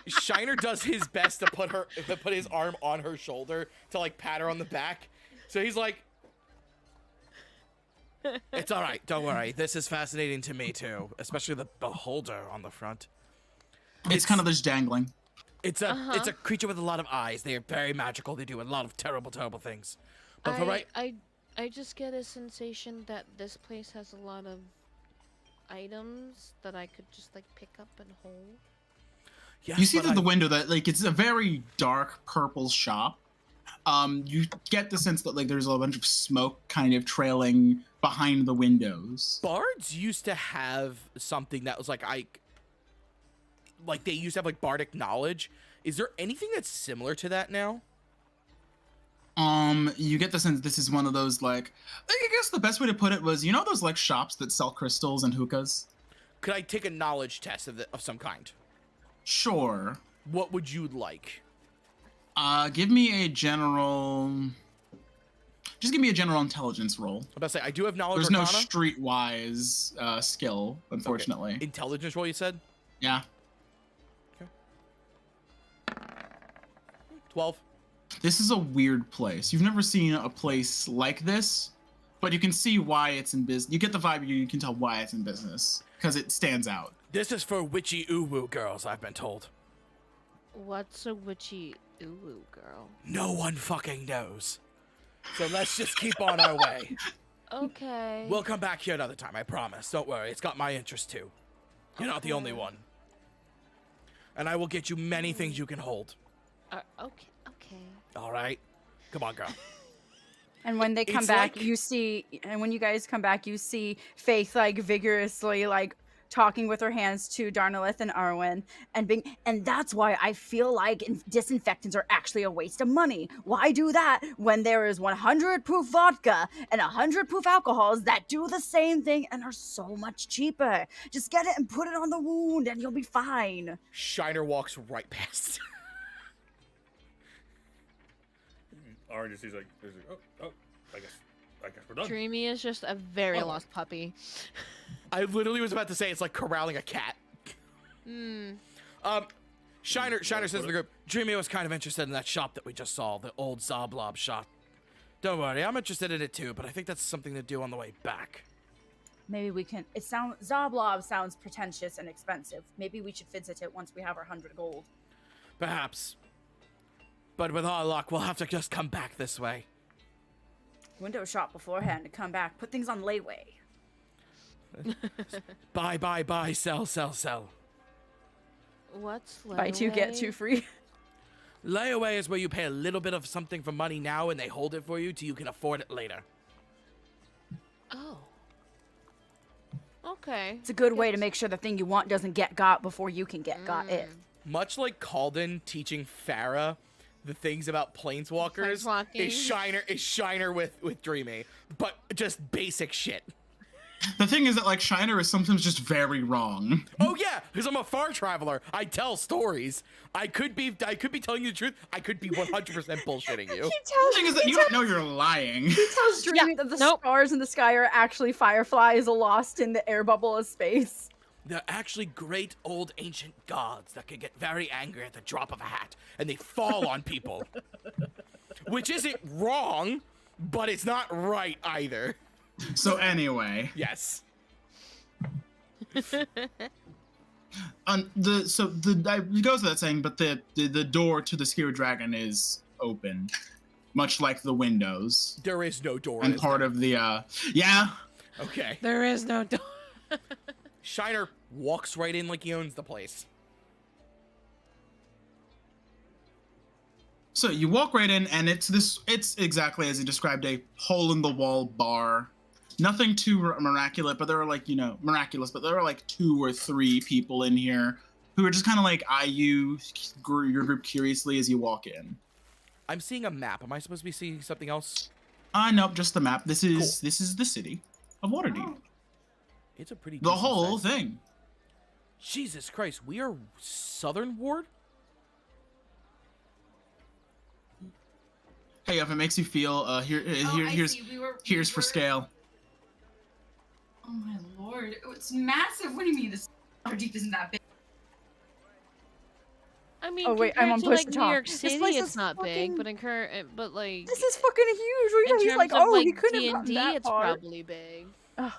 Shiner does his best to put his arm on her shoulder to like pat her on the back. So he's like, it's all right, don't worry. This is fascinating to me too, especially the beholder on the front. It's kind of just dangling. It's a creature with a lot of eyes. They are very magical. They do a lot of terrible, terrible things. But for right, I just get a sensation that this place has a lot of items that I could just like pick up and hold. yes, You see but through the window that like it's a very dark purple shop. You get the sense that like there's a bunch of smoke kind of trailing behind the windows. bards used to have something that was like they used to have like bardic knowledge. Is there anything that's similar to that now? You get the sense this is one of those like I guess the best way to put it was those like shops that sell crystals and hookahs. Could I take a knowledge test of some kind? Sure. What would you like? Give me a general. Just give me a general intelligence roll. I'm about to say I do have knowledge. There's no Arcana. streetwise skill, unfortunately. Okay. Intelligence roll, you said? Yeah. 12. This is a weird place. You've never seen a place like this, but you can see why it's in business. You get the vibe, you can tell why it's in business, because it stands out. This is for witchy uwu girls, I've been told. What's a witchy uwu girl? No one fucking knows. So let's just keep on our way. Okay. We'll come back here another time, I promise. Don't worry, it's got my interest too. You're not the only one. And I will get you many things you can hold. Okay. All right? Come on, girl. And when they come It's back, like- when you guys come back, you see Faith like vigorously like talking with her hands to Darnalith and Arwen and that's why I feel like disinfectants are actually a waste of money. Why do that when there is 100 proof vodka and 100 proof alcohols that do the same thing and are so much cheaper? Just get it and put it on the wound and you'll be fine. Shiner walks right past. Orange just sees like, oh, I guess we're done. Dreamy is just a very Oh. lost puppy. I literally was about to say it's like corralling a cat. Shiner says to the group, Dreamy was kind of interested in that shop that we just saw, the old Zablob shop. Don't worry, I'm interested in it too, but I think that's something to do on the way back. Maybe we can. Zablob sounds pretentious and expensive. Maybe we should visit it once we have our 100 gold. Perhaps. But with our luck, we'll have to just come back this way. Window shop beforehand to come back. Put things on layaway. Buy, sell. What's layaway? Buy two, get two free. Layaway is where you pay a little bit of something for money now and they hold it for you till you can afford it later. Oh. Okay. It's a good way to make sure the thing you want doesn't get got before you can get got it. Much like Calden teaching Farah the things about planeswalkers, Planeswalking. is Shiner with Dreamy, but just basic shit. The thing is that like Shiner is sometimes just very wrong. Oh yeah, because I'm a far traveler. I tell stories. I could be telling you the truth. I could be 100% bullshitting you. The thing is that you don't know you're lying. He tells Dreamy that the stars in the sky are actually fireflies lost in the air bubble of space. They're actually great old ancient gods that can get very angry at the drop of a hat, and they fall on people. Which isn't wrong, but it's not right either. So anyway, Yes. It goes without saying, but the door to the Skewer Dragon is open, much like the windows. There is no door. And is part there? of the yeah. Okay. There is no door. Shiner walks right in like he owns the place. So you walk right in, and it's exactly as he described, a hole in the wall bar. Nothing too miraculous, but there are like 2 or 3 people in here who are just kind of like eye your group curiously as you walk in. I'm seeing a map. Am I supposed to be seeing something else? Nope, just the map. This is the city of Waterdeep. It's a pretty The decent whole size. thing. Jesus Christ, we are Southern Ward? Hey, if it makes you feel here's for scale. Oh my lord, it's massive. What do you mean this Waterdeep isn't that big? I mean, Oh, wait, I'm compared on to push like to New talk. York This City, place it's is not big, fucking- but like This is fucking huge. What do you in know? He's terms like, of oh, like he couldn't have D&D, gotten that it's far. probably big.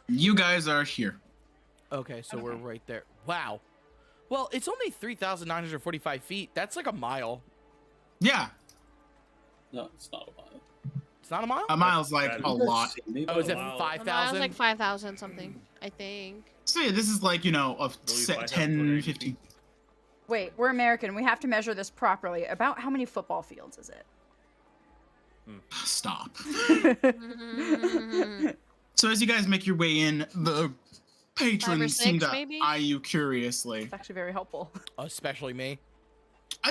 You guys are here. Okay, so we're Okay. right there. Wow. Well, it's only 3,945 feet. That's like a mile. Yeah, No, it's not a mile. It's not a mile? a mile's like That a is- lot. Oh, is it Wow. 5,000? Like 5,000 something, I think. So yeah, this is like, of Believe set 5,000 10, feet. 15. Wait, we're American. We have to measure this properly. About how many football fields is it? Stop. Mm, So as you guys make your way in, the patrons seem 6, to maybe? eye you curiously. It's actually very helpful. Especially me.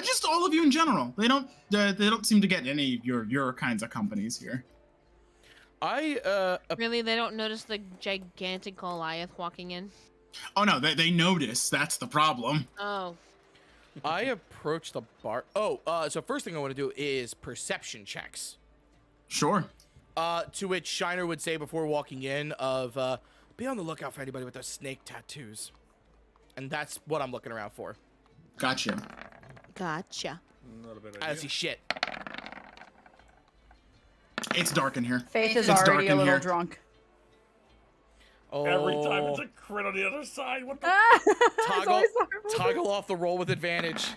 Just all of you in general. They don't seem to get any of your kinds of companies here. Really, they don't notice the gigantic Goliath walking in? Oh no, they notice. That's the problem. Oh. I approach the bar. Oh, so first thing I want to do is perception checks. Sure. To which Shiner would say before walking in of, be on the lookout for anybody with those snake tattoos. And that's what I'm looking around for. Gotcha. Gotcha. Not a bad I idea. see shit. It's dark in here. Faith is It's dark already a in little here. drunk. Oh, Every time it's a crit on the other side. What the? It's toggle, always horrible. toggle off the roll with advantage.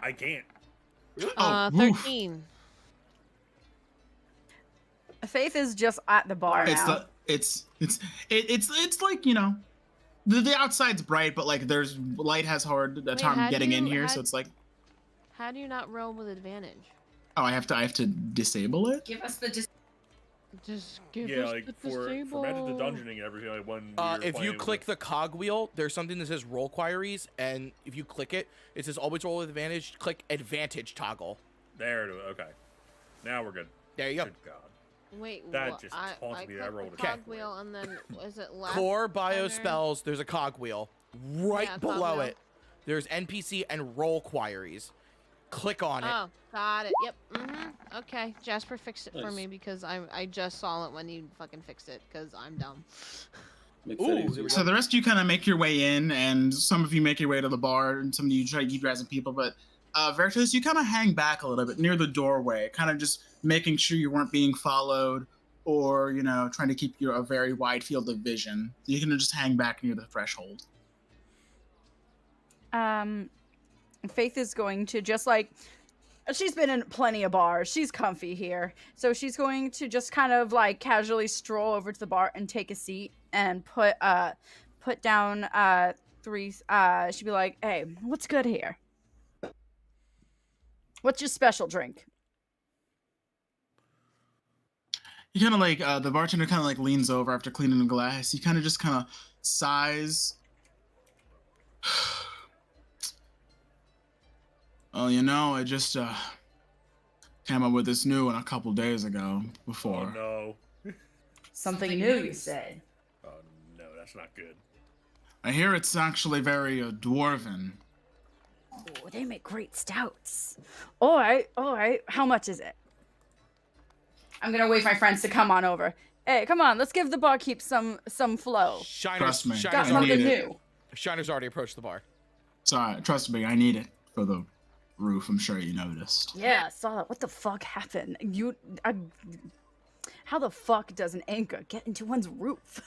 I can't. Oh, oof. 13. Faith is just at the bar It's now. it's like, the outside's bright, but like there's light has hard Wait, time how do getting in you- here, how- so it's like, How do you not roll with advantage? oh, I have to disable it. Give us the Just give Yeah, us like the for Magic the disable. Dungeoning and everything, like when If you click the cog wheel, there's something that says roll queries, and if you click it, it says always roll with advantage. Click advantage toggle. there it is. Okay, now we're good. There you go. Good God. Wait, That what? just I taunted me that I clicked rolled the a cog cat. wheel, and then is it left? Core bio under? spells, there's a cog wheel. Right Yeah, cog below wheel. it, there's NPC and roll queries. Click on it. Oh, got it. Yep. Okay, Jasper fixed it for Nice. me because I just saw it when you fucking fixed it because I'm dumb. Makes Ooh, that there easier. we So the rest of you kind of make your way in, and some of you make your way to the bar, and some of you try to keep grabbing people, but Veritas, you kind of hang back a little bit near the doorway, kind of just making sure you weren't being followed, or trying to keep a very wide field of vision. You can just hang back near the threshold. Faith is going to just like, she's been in plenty of bars. She's comfy here. So she's going to just kind of like casually stroll over to the bar and take a seat and put down 3, she'd be like, "Hey, what's good here? What's your special drink?" You kind of like the bartender kind of like leans over after cleaning the glass. He kind of just kind of sighs. Well, I just came up with this new one a couple days ago. Oh Before. no. Something new, you say? Oh no, that's not good. I hear it's actually very dwarven. Oh, they make great stouts. All right. How much is it? I'm gonna wait for my friends to come on over. Hey, come on, let's give the barkeep some flow. Trust me. Got I Shiner's, need something it. new. Shiner's already approached the bar. Sorry, trust me, I need it for the roof. I'm sure you noticed. Yeah, I saw that. What the fuck happened? How the fuck does an anchor get into one's roof?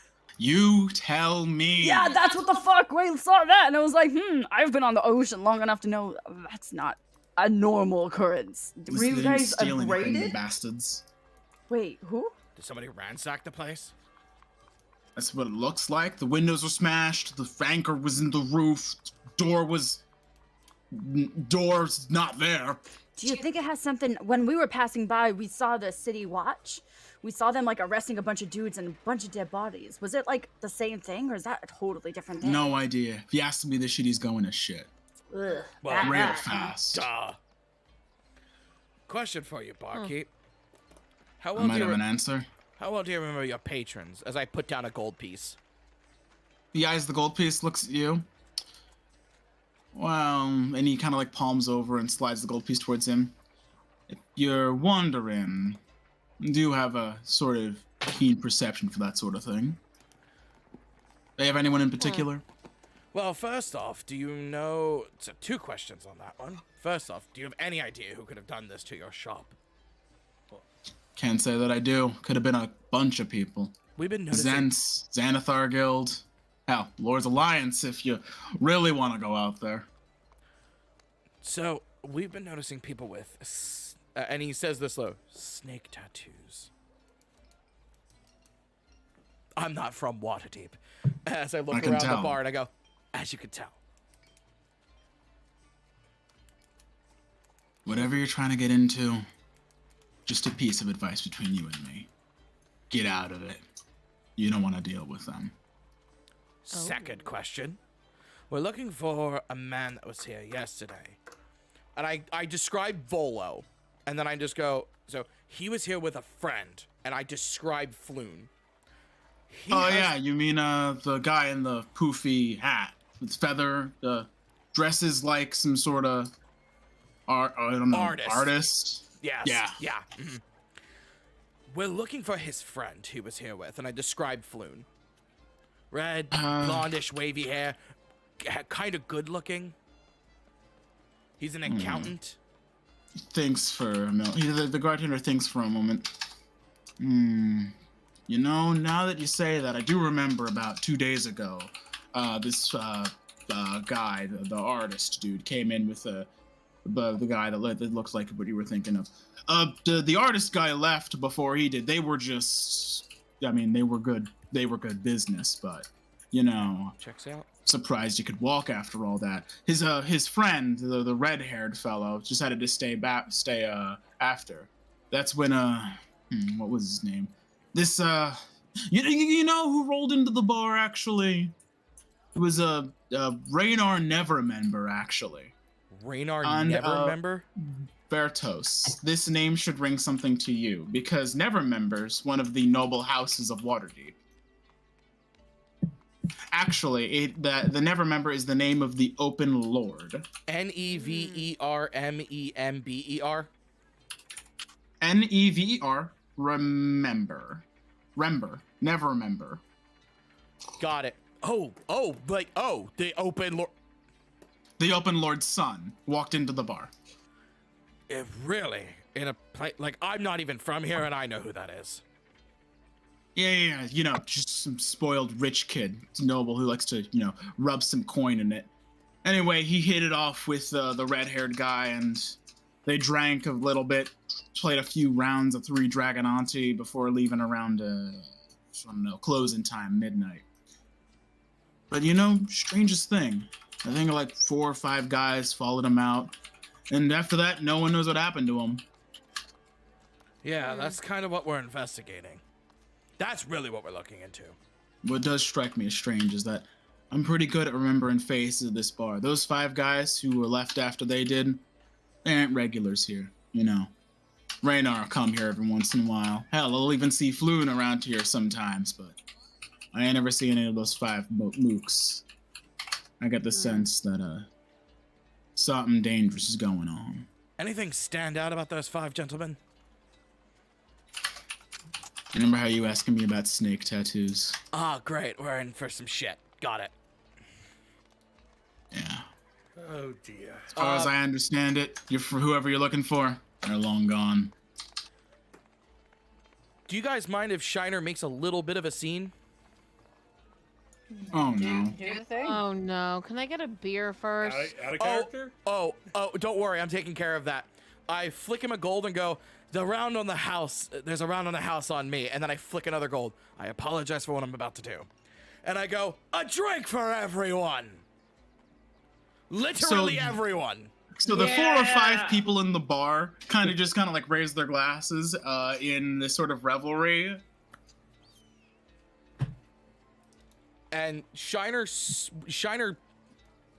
You tell me. Yeah, that's what the fuck. We saw that, and I was like, I've been on the ocean long enough to know that's not a normal occurrence. At least Were you they didn't guys steal anything, the abraded? bastards. Wait, who? Did somebody ransack the place? That's what it looks like. The windows were smashed. The anchor was in the roof. Door's not there. Do you think it has something? When we were passing by, we saw the city watch. We saw them like arresting a bunch of dudes and a bunch of dead bodies. Was it like the same thing, or is that a totally different thing? No idea. If you ask me, this city's going to shit. Ugh, Well, Real bad. fast. Question for you, barkeep. I How well might do have you an answer. how well do you remember your patrons? As I put down a gold piece. He eyes the gold piece, looks at you. Well, and he kind of like palms over and slides the gold piece towards him. If you're wondering, do you have a sort of keen perception for that sort of thing? Do you have anyone in particular? Well, first off, do you know... So 2 questions on that one. First off, do you have any idea who could have done this to your shop? Can't say that I do. Could have been a bunch of people. We've been noticing... Xanathar Guild. Hell, Lord's Alliance if you really want to go out there. So, we've been noticing people with... and he says this low. Snake tattoos. I'm not from Waterdeep. As I look can around the tell. bar and I go, as you can tell. Whatever you're trying to get into, just a piece of advice between you and me. Get out of it. You don't want to deal with them. Second question. We're looking for a man that was here yesterday. And I described Volo. And then I just go, so he was here with a friend. And I described Floon. Yeah, you mean the guy in the poofy hat with feather, dresses like some sort of I don't know, artist. Yes. Yeah. Mhm. We're looking for his friend he was here with, and I described Floon. Red, blondish, wavy hair, kind of good looking. He's an accountant. Thinks for a minute. The bartender thinks for a moment. You know, now that you say that, I do remember about 2 days ago, this guy, the artist dude, came in with the guy that looks like what you were thinking of. The artist guy left before he did. They were just, I mean, they were good business, but you know, Checks out. surprised you could walk after all that. His friend, the red-haired fellow, just had to stay after. That's when what was his name? This you know who rolled into the bar actually? It was a Raynar Nevermember actually. Raynar And, Nevermember? Bertos. This name should ring something to you because Nevermember's one of the noble houses of Waterdeep. Actually, the Nevermember is the name of the Open Lord. Nevermember. Never. Never remember. Got it. The Open Lord. The Open Lord's son walked into the bar. If really, in a place like I'm not even from here, and I know who that is. Yeah, you know, just some spoiled rich kid, noble who likes to, you know, rub some coin in it. Anyway, he hit it off with the red-haired guy, and they drank a little bit, played a few rounds of 3 Dragonheist before leaving around, I don't know, closing time, midnight. But you know, strangest thing, I think like 4 or 5 guys followed him out, and after that, no one knows what happened to him. Yeah, that's kind of what we're investigating. That's really what we're looking into. What does strike me as strange is that I'm pretty good at remembering faces of this bar. Those 5 guys who were left after they did, they aren't regulars here, you know. Raynar will come here every once in a while. Hell, I'll even see Floon around here sometimes, but I ain't never seen any of those 5 mooks. I get the sense that something dangerous is going on. Anything stand out about those 5 gentlemen? Remember how you asking me about snake tattoos? Ah, great. We're in for some shit. Got it. Yeah. Oh dear. As far as I understand it, you're for whoever you're looking for, they're long gone. Do you guys mind if Shiner makes a little bit of a scene? Oh no. Do the thing. Oh no, can I get a beer first? Out of character? Oh, don't worry, I'm taking care of that. I flick him a gold and go, there's a round on the house on me, and then I flick another gold. I apologize for what I'm about to do. And I go, a drink for everyone! Literally everyone! So the 4 or 5 people in the bar kind of like raise their glasses in this sort of revelry. And Shiner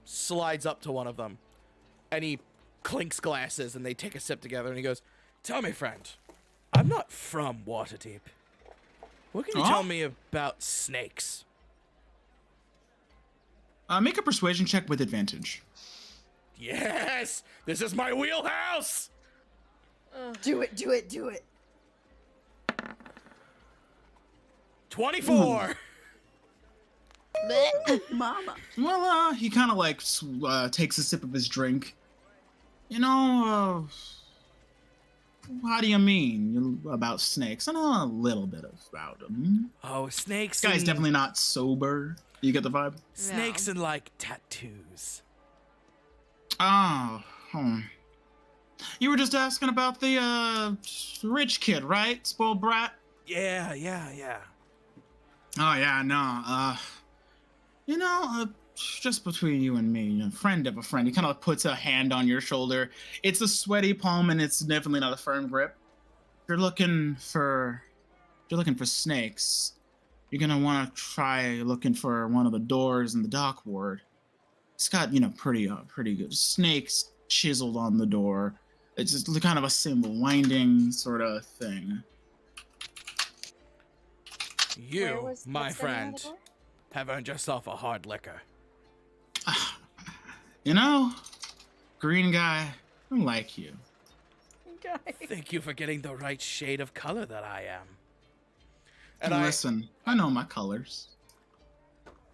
slides up to one of them, and he clinks glasses, and they take a sip together, and he goes, tell me, friend, I'm not from Waterdeep. What can you tell me about snakes? Make a persuasion check with advantage. Yes! This is my wheelhouse! Do it. 24! Mama. Well, he kind of like takes a sip of his drink. You know, how do you mean about snakes? I know a little bit about them. Oh, snakes. This guy's and, definitely not sober. You get the vibe? Snakes and like tattoos. Oh, you were just asking about the rich kid, right? Spoiled brat. Yeah. Oh yeah, no. You know, just between you and me, a friend of a friend. He kind of puts a hand on your shoulder. It's a sweaty palm, and it's definitely not a firm grip. If you're looking for snakes, you're gonna want to try looking for one of the doors in the dock ward. It's got, pretty good snakes chiseled on the door. It's just kind of a symbol, winding sort of thing. You, my friend, have earned yourself a hard liquor. Green guy, I like you. Thank you for getting the right shade of color that I am. And listen, I know my colors.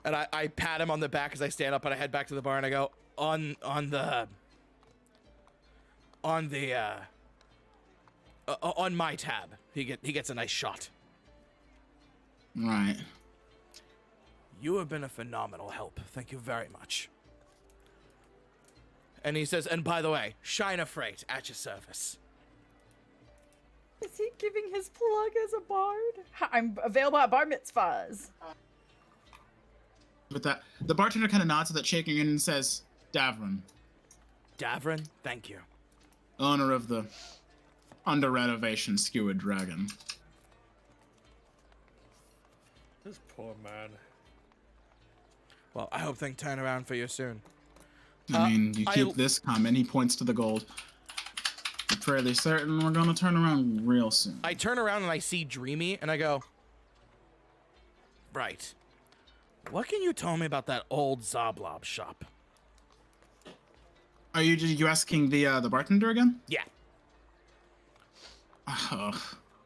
And I pat him on the back as I stand up and I head back to the bar and I go, on my tab. He gets a nice shot. Right. You have been a phenomenal help. Thank you very much. And he says, and by the way, Shiner Freight at your service. Is he giving his plug as a bard? I'm available at bar mitzvahs. With that, the bartender kind of nods at that shaking and says, Davrin. Davrin, thank you. Owner of the under renovation Skewered Dragon. This poor man. Well, I hope things turn around for you soon. I mean, you keep this coming. He points to the gold. I'm fairly certain we're gonna turn around real soon. I turn around and I see Dreamy and I go, right. What can you tell me about that old Zoblob shop? Are you asking the bartender again? Yeah.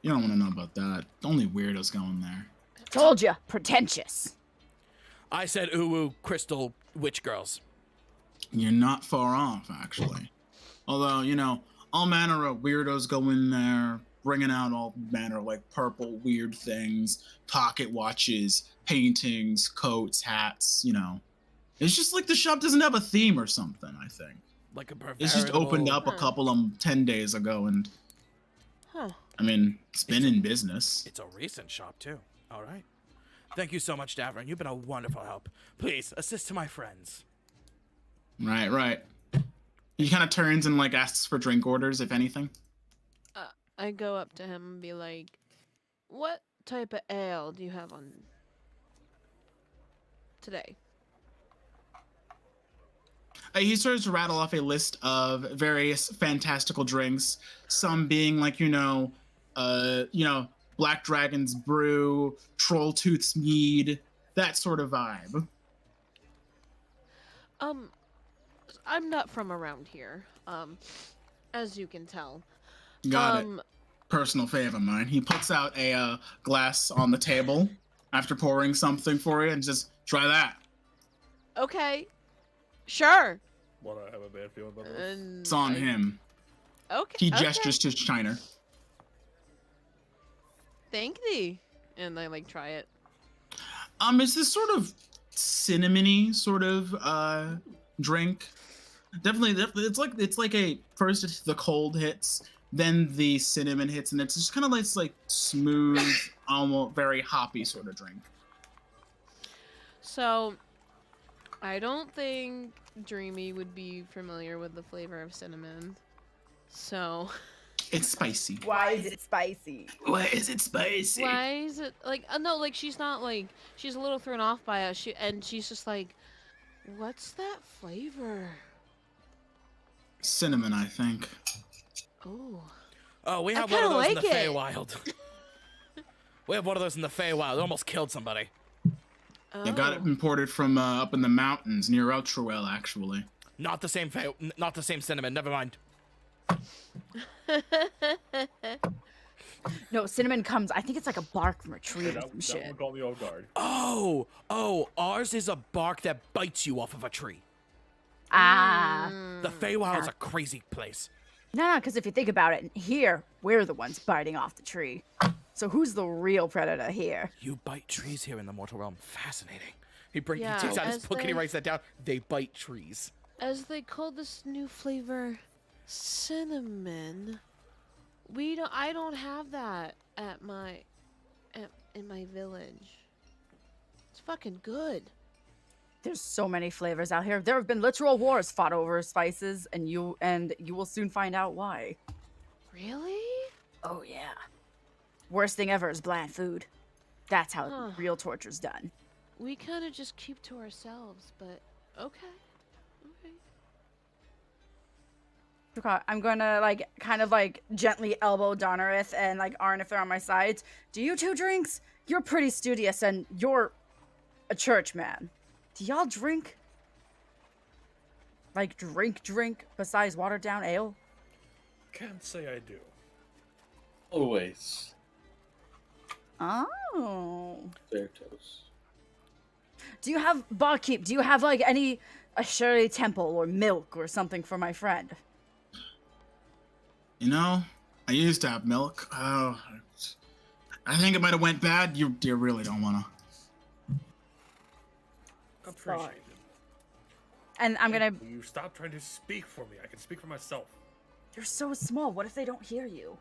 You don't want to know about that. Only weirdos going there. Told ya, pretentious. I said ooh crystal witch girls. You're not far off, actually. Although, all manner of weirdos go in there, bringing out all manner of, purple weird things, pocket watches, paintings, coats, hats, It's just like the shop doesn't have a theme or something, I think. Like a It's just opened up a couple of 10 days ago, and... Huh. I mean, it's been in business. It's a recent shop, too. All right. Thank you so much, Davrin. You've been a wonderful help. Please, assist to my friends. Right. He kind of turns and, asks for drink orders, if anything. I go up to him and be like, what type of ale do you have on today? He starts to rattle off a list of various fantastical drinks, some being Black Dragon's Brew, Troll Tooth's Mead, that sort of vibe. I'm not from around here, as you can tell. Got it. Personal favor of mine. He puts out a glass on the table after pouring something for you and says, try that. Okay. Sure. What, I have a bad feeling about this. It's on him. Okay. He gestures to Shiner. Thank thee. And I try it. It's this sort of cinnamony sort of drink. Definitely, it's like a first the cold hits, then the cinnamon hits, and it's just kind of like smooth, almost very hoppy sort of drink. So, I don't think Dreamy would be familiar with the flavor of cinnamon. So, It's spicy. Why is it spicy? Why is it spicy? why is it like? No, like she's not like she's a little thrown off by it. She's just like, what's that flavor? Cinnamon, I think. Oh, Oh, we I have one of kinda those in the like it. Feywild. We have one of those in the Feywild. It almost killed somebody. They got it imported from up in the mountains near Ultrawell, actually. Not the same not the same cinnamon. Never mind. No, cinnamon comes. I think it's like a bark from a tree or That, some that shit. one caught me off guard. Oh, ours is a bark that bites you off of a tree. Ah. The Feywild's a crazy place. No, because if you think about it, here, we're the ones biting off the tree. So who's the real predator here? You bite trees here in the mortal realm. Fascinating. He Yeah, takes out his as book and he they- writes that down. They bite trees. as they call this new flavor, cinnamon. I don't have that at in my village. It's fucking good. There's so many flavors out here. There have been literal wars fought over spices, and you will soon find out why. Really? Oh yeah. Worst thing ever is bland food. That's how Huh. real torture's done. We kind of just keep to ourselves, but okay. Okay, I'm gonna kind of gently elbow Donarith and Arn if they're on my sides. Do you two drinks? You're pretty studious and you're a church man. Do y'all drink? Drink besides watered down ale? Can't say I do. Always. Oh. Fair toast. Do you have barkeep? Do you have a Shirley Temple or milk or something for my friend? You know, I used to have milk. Oh, I think it might have went bad. You really don't wanna. Appreciate it. And I'm gonna. Will you stop trying to speak for me? I can speak for myself. You're so small. What if they don't hear you?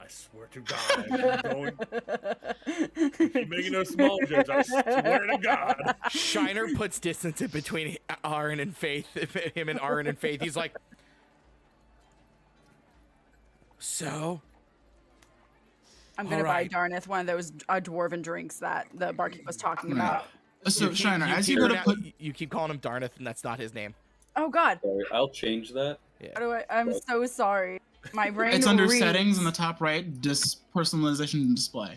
I swear to God, I'm going. Keep making those small jokes. I swear to God. Shiner puts distance in between Aaron and Faith. Him and Aaron and Faith. He's like, so. I'm gonna Alright. buy Darnith one of those dwarven drinks that the barkeep was talking about. So Shiner, as you keep go to pronoun- put, you keep calling him Darnith, and that's not his name. Oh God, Sorry, I'll change that. I'm so sorry. My brain. it's under reads. settings in the top right, personalization and display.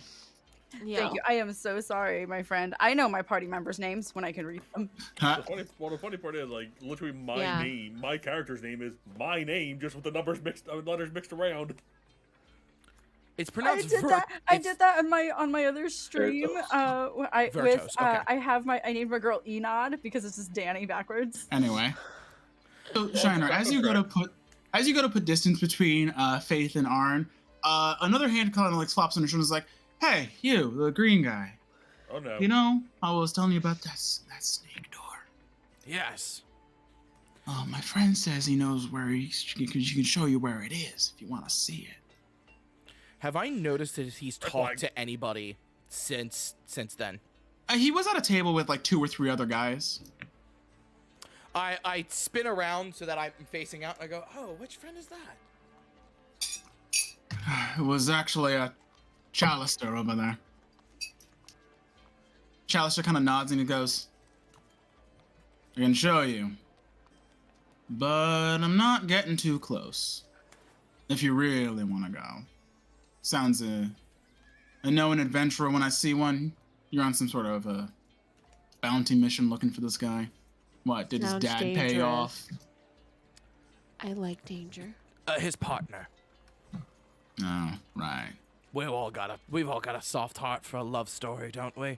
Yeah. Thank you. I am so sorry, my friend. I know my party members' names when I can read them. Huh? The funny part is, literally my Yeah. name, my character's name is my name, just with the letters mixed around. It's pronounced I did that on my other stream. Vertos, okay. I named my girl Enod because it's just Danny backwards. Anyway, so Shiner, as you go to put distance between Faith and Arn, another hand kind of flops on her shoulder, and is like, "Hey, you, the green guy. Oh no. You know, I was telling you about that snake door. Yes. My friend says he knows where she can show you where it is if you want to see it." Have I noticed that he's That's talked like- to anybody since then? He was at a table with 2 or 3 other guys. I spin around so that I'm facing out, and I go, oh, which friend is that? It was actually a Chalister over there. Chalister kind of nods and he goes, "I can show you, but I'm not getting too close. If you really want to go." Sounds I know an adventurer when I see one. You're on some sort of a bounty mission looking for this guy. What, did Sounds his dad pay dangerous. off? I like danger. His partner. Oh, right. We've all got a soft heart for a love story, don't we?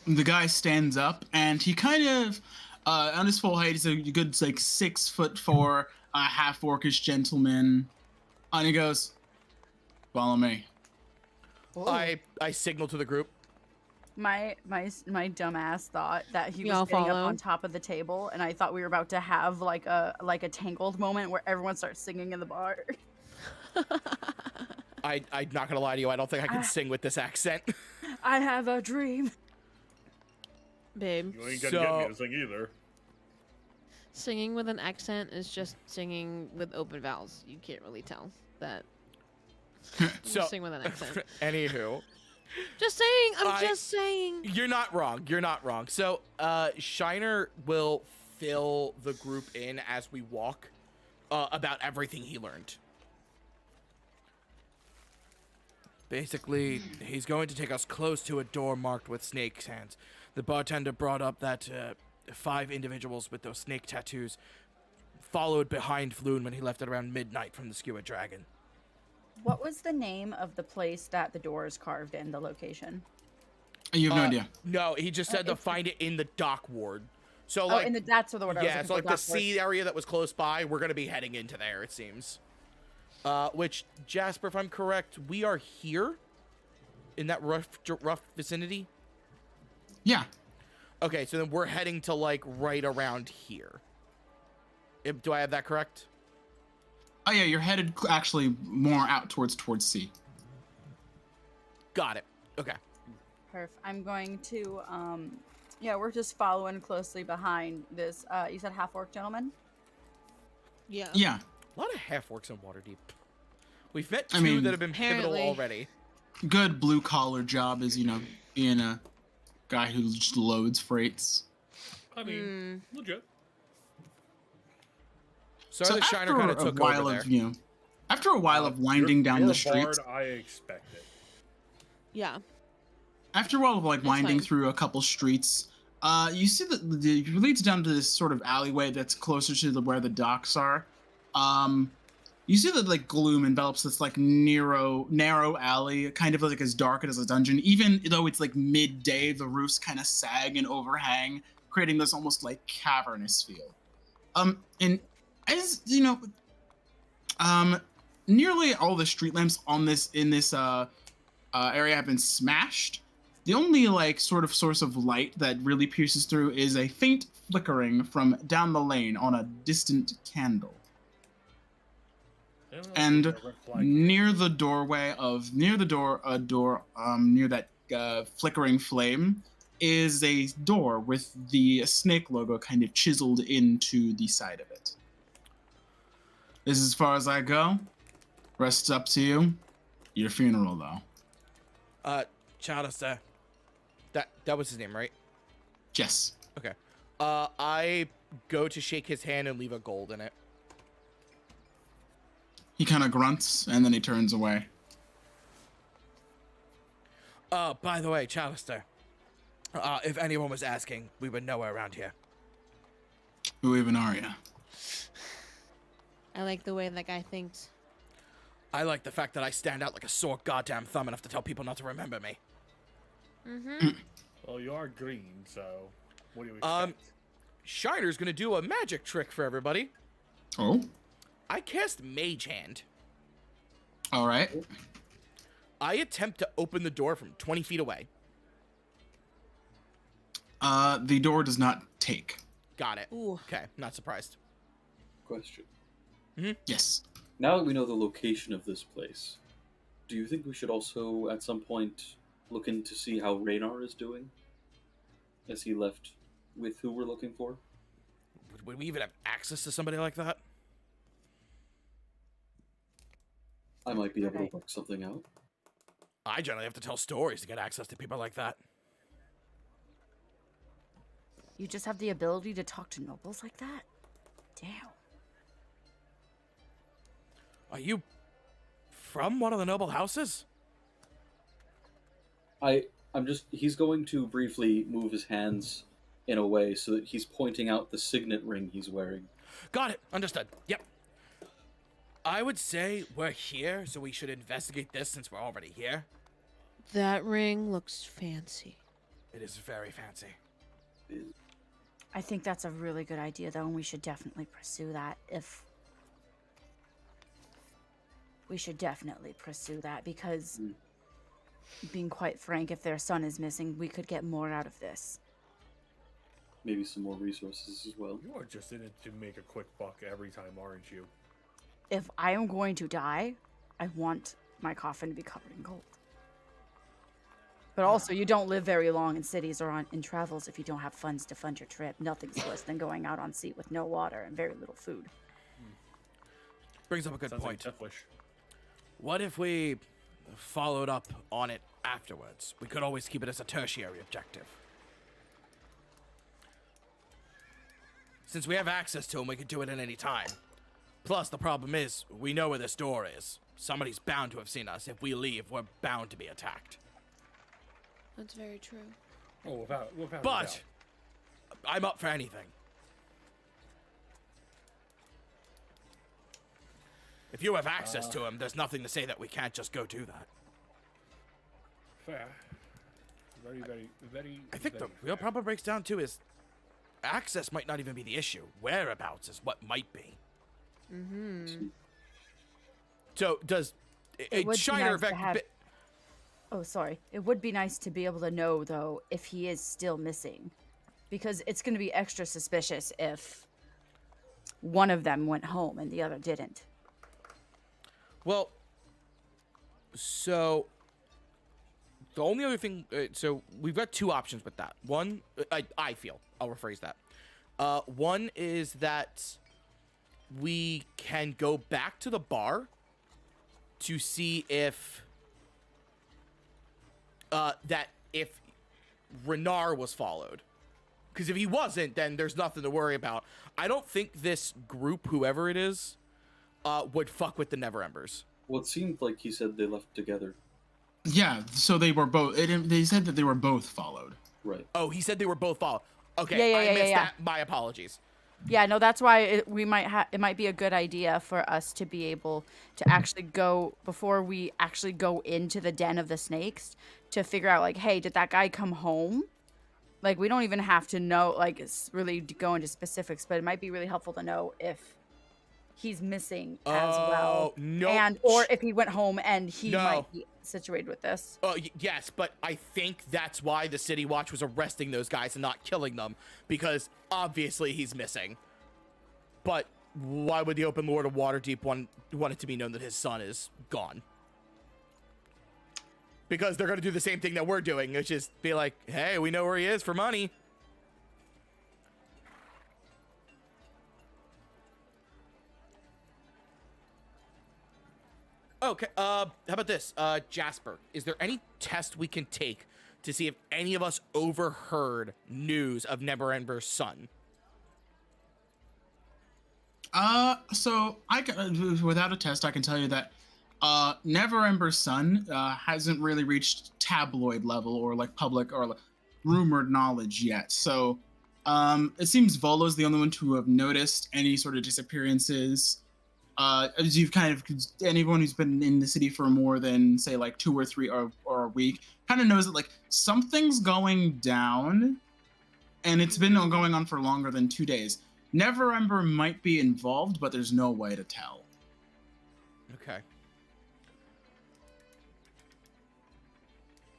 The guy stands up and he kind of, on his full height, he's a good 6'4", half orcish gentleman. And he goes, "Follow me." I signal to the group. My dumbass thought that he was Y'all getting up follow? on top of the table, and I thought we were about to have like a Tangled moment where everyone starts singing in the bar. I'm not gonna lie to you. I don't think I can sing with this accent. I have a dream. Babe, You ain't gonna get me to sing either. singing with an accent is just singing with open vowels. You can't really tell that. So, Sing with an accent. anywho, Just saying. I'm just saying. you're not wrong. You're not wrong. So, Shiner will fill the group in as we walk about everything he learned. Basically, he's going to take us close to a door marked with snake hands. The bartender brought up that 5 individuals with those snake tattoos followed behind Floon when he left at around midnight from the Skewered Dragon. What was the name of the place that the door is carved in? The location? You have no idea. No, he just said to it's- find it in the dock ward. So, Oh, like, in the that's the word. I was yeah, looking so like for, the dock ward. sea area that was close by, we're gonna be heading into there, it seems. Which, Jasper, if I'm correct, we are here in that rough vicinity. Yeah. Okay, so then we're heading to like right around here. Do I have that correct? Oh yeah, you're headed actually more out towards C. Got it. Okay. Perf. I'm going to yeah, we're just following closely behind this. You said half-orc gentleman? Yeah. Yeah. A lot of half-orcs in Waterdeep. We've met I two mean, that have been pivotal apparently. already. Good blue collar job is, being a guy who just loads freights. I mean, legit. Sorry that Shiner kind of took while over of, there. after a while of winding down you're the a streets, bard, I expect it. Yeah. after a while of like winding fine. through a couple streets, you see that it leads down to this sort of alleyway that's closer to where the docks are. You see that like gloom envelops this like narrow alley, kind of like as dark as a dungeon. Even though it's like midday, the roofs kind of sag and overhang, creating this almost like cavernous feel. And as you know, nearly all the street lamps in this area have been smashed. The only like sort of source of light that really pierces through is a faint flickering from down the lane on a distant candle. And near the near that flickering flame is a door with the snake logo kind of chiseled into the side of it. This is as far as I go. Rest up to you. Your funeral, though. Chalister. That was his name, right? Yes. Okay. I go to shake his hand and leave a gold in it. He kind of grunts and then he turns away. By the way, Chalister. If anyone was asking, we were nowhere around here. Who even are you? I like the way that guy thinks. I like the fact that I stand out like a sore goddamn thumb enough to tell people not to remember me. Well, you are green, so what do you expect? Shiner's gonna do a magic trick for everybody. Oh? I cast Mage Hand. All right. I attempt to open the door from 20 feet away. The door does not take. Got it. Ooh. Okay, not surprised. Question. Yes. Now that we know the location of this place, do you think we should also, at some point, look in to see how Raynar is doing? As he left with who we're looking for? Would we even have access to somebody like that? I might be able Okay. to work something out. I generally have to tell stories to get access to people like that. You just have the ability to talk to nobles like that? Damn. Are you from one of the noble houses? He's going to briefly move his hands in a way so that he's pointing out the signet ring he's wearing. Got it. Understood. Yep. I would say we're here, so we should investigate this since we're already here. That ring looks fancy. It is very fancy. I think that's a really good idea, though, and we should definitely pursue that because being quite frank, if their son is missing, we could get more out of this. Maybe some more resources as well. You are just in it to make a quick buck every time, aren't you? If I am going to die, I want my coffin to be covered in gold. But also, you don't live very long in cities or in travels if you don't have funds to fund your trip. Nothing's worse than going out on sea with no water and very little food. Brings up a good Sounds point. like Deathwish. What if we followed up on it afterwards? We could always keep it as a tertiary objective. Since we have access to them, we could do it at any time. Plus, the problem is, we know where this door is. Somebody's bound to have seen us. If we leave, we're bound to be attacked. That's very true. Oh, without a But doubt. I'm up for anything. If you have access to him, there's nothing to say that we can't just go do that. Fair. Very. I think the very real fair. problem breaks down to is access might not even be the issue. Whereabouts is what might be. Mm-hmm. So does It would be Shiner nice to effect? have- Oh, sorry. It would be nice to be able to know, though, if he is still missing. Because it's going to be extra suspicious if one of them went home and the other didn't. Well, so the only other thing, so we've got two options with that. One, I feel, I'll rephrase that. One is that we can go back to the bar to see if that if Renar was followed. Because if he wasn't, then there's nothing to worry about. I don't think this group, whoever it is, would fuck with the Never Embers. Well, it seemed like he said they left together. Yeah, so they were both. They said that they were both followed. Right. Oh, he said they were both followed. Okay, I missed that. My apologies. Yeah, no, that's why it might be a good idea for us to be able to actually go, before we actually go into the den of the snakes, to figure out, like, hey, did that guy come home? Like, we don't even have to know, like, really go into specifics, but it might be really helpful to know if he's missing as well. No. And, or if he went home and he No. might be situated with this. Oh, yes, but I think that's why the City Watch was arresting those guys and not killing them, because obviously he's missing. But why would the Open Lord of Waterdeep want it to be known that his son is gone? Because they're going to do the same thing that we're doing, which is be like, hey, we know where he is for money. Okay, how about this? Jasper, is there any test we can take to see if any of us overheard news of Never Ember's son? So without a test, I can tell you that Never Ember's son hasn't really reached tabloid level or like public or like, rumored knowledge yet. So it seems Volo's the only one to have noticed any sort of disappearances. As you've kind of, anyone who's been in the city for more than say like 2 or 3 or a week kind of knows that like something's going down, and it's been going on for longer than 2 days. Never Ember might be involved, but there's no way to tell. Okay.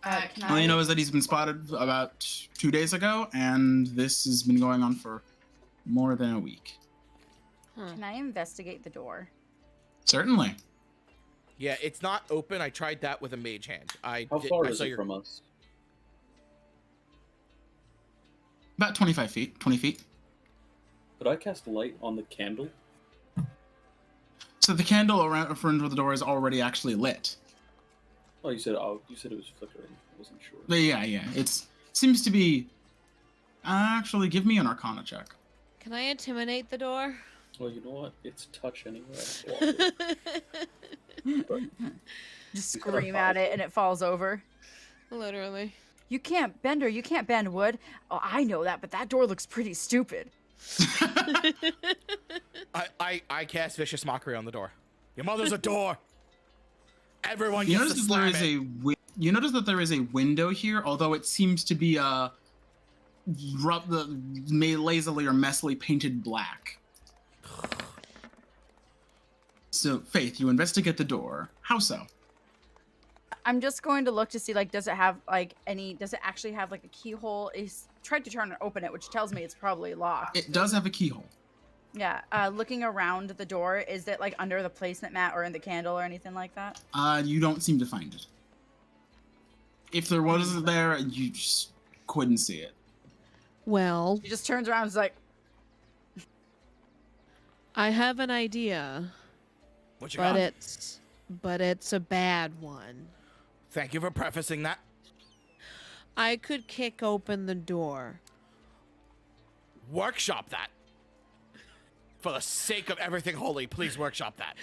Can All I you know is that he's been spotted about 2 days ago, and this has been going on for more than a week. Can I investigate the door? Certainly. Yeah, it's not open. I tried that with a mage hand. How far I is saw it your- from us? About 25 feet, 20 feet. Could I cast light on the candle? So the candle around in front of the door is already actually lit. Oh, you said it was flickering. I wasn't sure. But yeah. It seems to be... Actually, give me an Arcana check. Can I intimidate the door? Well, you know what? It's touch anyway. Just He's got a scream at it 5. and it falls over. Literally. You can't bend wood. Oh, I know that, but that door looks pretty stupid. I cast Vicious Mockery on the door. Your mother's a door. Everyone You gets notice to that there slam is it. you notice that there is a window here, although it seems to be lazily or messily painted black. So, Faith, you investigate the door. How so? I'm just going to look to see, like, does it have, like, does it actually have, like, a keyhole? He's tried to turn and open it, which tells me it's probably locked. It does have a keyhole. Yeah, looking around the door, is it, like, under the placement mat or in the candle or anything like that? You don't seem to find it. If there was there, you just couldn't see it. Well, He just turns around and is like, I have an idea, What you but got? it's a bad one. Thank you for prefacing that. I could kick open the door. Workshop that. For the sake of everything holy, please workshop that.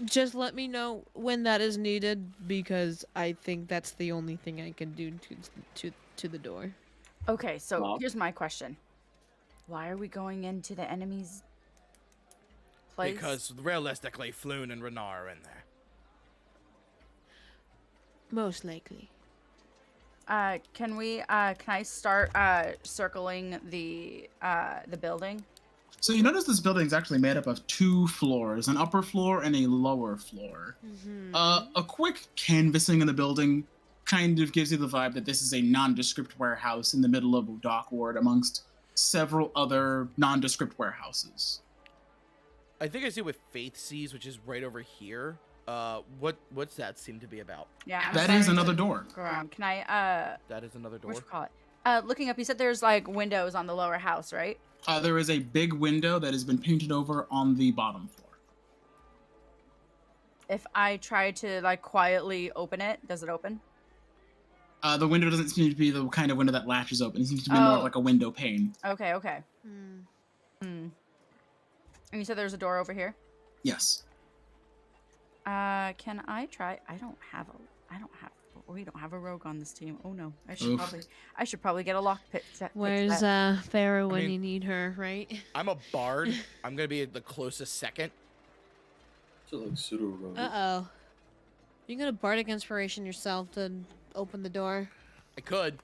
Just let me know when that is needed, because I think that's the only thing I can do to the door. okay, so Lock. here's my question. Why are we going into the enemy's place? Because realistically, Floon and Renar are in there. Most likely. Can I start circling the building? So you notice this building is actually made up of 2 floors, an upper floor and a lower floor. A quick canvassing of the building kind of gives you the vibe that this is a nondescript warehouse in the middle of a dock ward amongst several other nondescript warehouses. I think I see what Faith sees, which is right over here. What's that seem to be about? Yeah, I'm That is starting to another door. go around. Can I That is another door. what you call it? Looking up, you said there's like windows on the lower house, right? There is a big window that has been painted over on the bottom floor. If I try to like quietly open it, does it open? The window doesn't seem to be the kind of window that latches open. It seems to be more Oh. like a window pane. Okay, okay. And you said there's a door over here? Yes. Can I try? We don't have a rogue on this team. Oh no. Oof. I should probably get a lockpick set. Where's Farah when mean- you need her, right? I'm a bard. I'm gonna be the closest second. So like pseudo rogue. Uh-oh. You gonna bardic inspiration yourself to open the door? I could.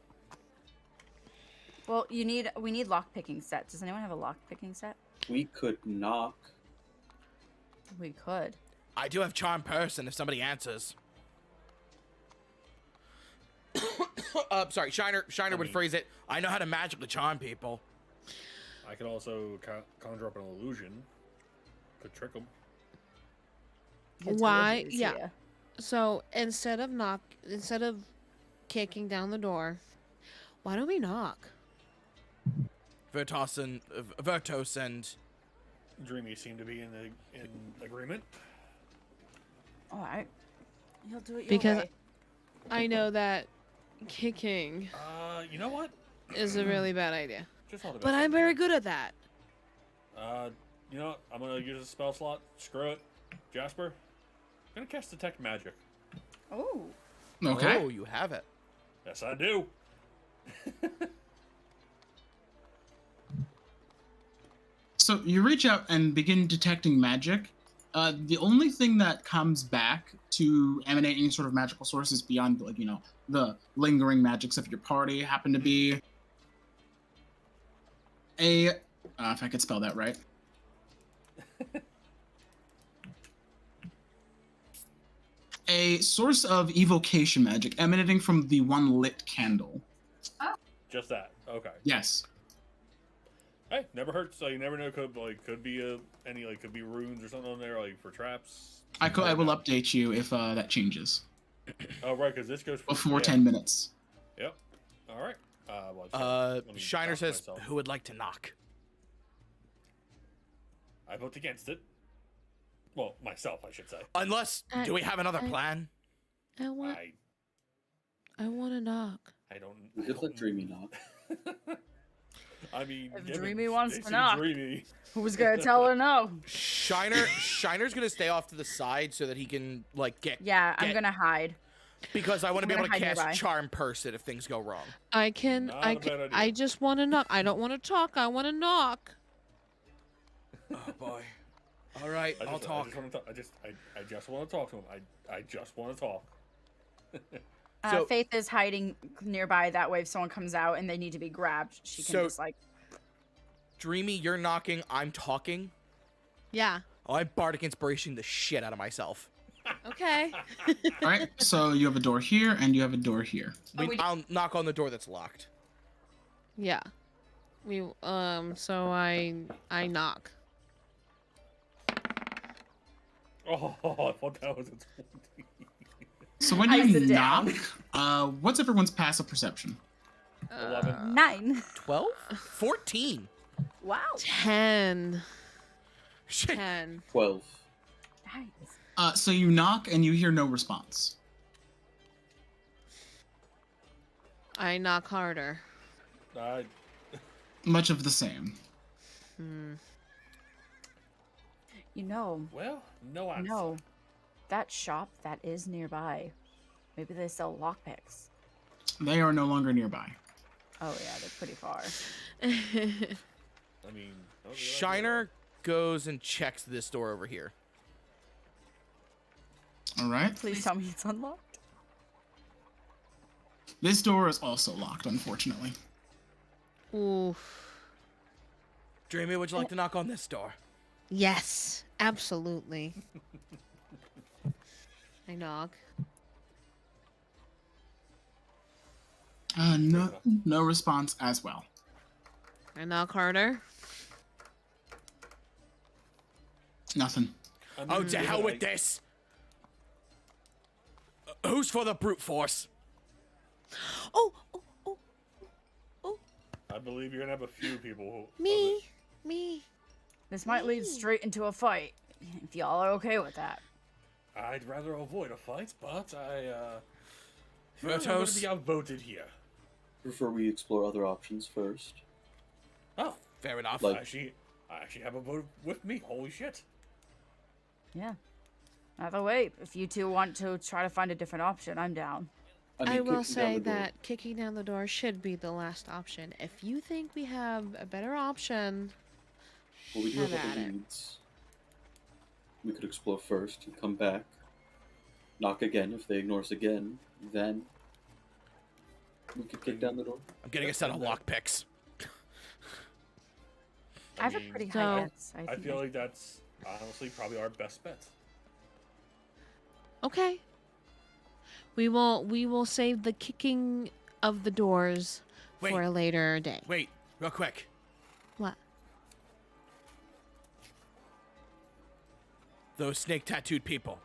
Well, we need lockpicking sets. Does anyone have a lockpicking set? We could knock. We could. I do have charm person if somebody answers. Sorry, Shiner would mean- phrase it. I know how to magically charm people. I could also conjure up an illusion. Could trick them. Why? Yeah. So instead of kicking down the door, why don't we knock? Vertos and Dreamy seem to be in agreement. All right. You'll do it your Because way. I know that kicking You know what? is a really bad idea, Just thought about but I'm something. very good at that. You know what? I'm gonna use a spell slot. Screw it. Jasper, I'm gonna cast Detect Magic. Oh. Okay. Oh, you have it. Yes, I do. So you reach out and begin detecting magic. The only thing that comes back to emanate any sort of magical sources beyond, like, the lingering magics of your party happen to be if I could spell that right. A source of evocation magic emanating from the one lit candle. Just that. Okay. Yes. Hey, never hurts. So you never know. Could be could be runes or something on there, like for traps. I will update you if that changes Oh right, because this goes for before 10 minutes. Yep. All right. Let me Shiner talk says, myself. who would like to knock? I vote against it. Well, myself, I should say. Unless, do we have another plan? I want to knock. I don't. We could let Dreamy knock. I mean, If given Dreamy wants they to seem knock. Dreamy. Who's gonna tell her no? Shiner's gonna stay off to the side so that he can get. Yeah, I'm get- gonna hide. Because I want to be I'm able to gonna hide cast nearby. charm person if things go wrong. I can. Not I a bad can. idea. I just want to knock. I don't want to talk. I want to knock. Oh boy. All right, I'll talk. I just want to talk to him. I just want to talk. So- Faith is hiding nearby. That way, if someone comes out and they need to be grabbed, she can So- just like. Dreamy, you're knocking. I'm talking. Yeah. Oh, I'm bardic inspiration the shit out of myself. Okay. All right, so you have a door here and you have a door here. I'll knock on the door that's locked. Yeah. So I knock. Oh, I thought that was a 20. So when I you sit down. knock, what's everyone's passive perception? 11. 9. 12? 14. Wow. 10. Shit. 10. 12. Nice. So you knock and you hear no response. I knock harder. Much of the same. You know, Well, no answer. no. That shop that is nearby. Maybe they sell lockpicks. They are no longer nearby. Oh yeah, they're pretty far. I mean, that would be like Shiner goes and checks this door over here. All right. Please tell me it's unlocked. This door is also locked, unfortunately. Oof. Dreamy, would you like to knock on this door? Yes, absolutely. I knock. No response as well. I knock harder. Nothing. I mean, Oh, to hell with like, this! Who's for the brute force? Oh, I believe you're gonna have a few people who. me. This might lead straight into a fight. If y'all are okay with that. I'd rather avoid a fight, but I feel like I'm gonna Vertos? be outvoted here. Prefer we explore other options first. Oh, Fair enough. Like- I actually have a vote with me. Holy shit! Yeah. Either way, if you two want to try to find a different option, I'm down. I will kicking down say the door- that kicking down the door should be the last option. If you think we have a better option, Well, we do have have at other it. leads. We could explore first and come back. Knock again. If they ignore us again, then we could kick down the door. I'm getting a set of lockpicks. I have mean, a pretty So- high hits. I think feel like that's honestly probably our best bet. okay. We will save the kicking of the doors Wait. for a later day. Wait, real quick. What? Those snake tattooed people.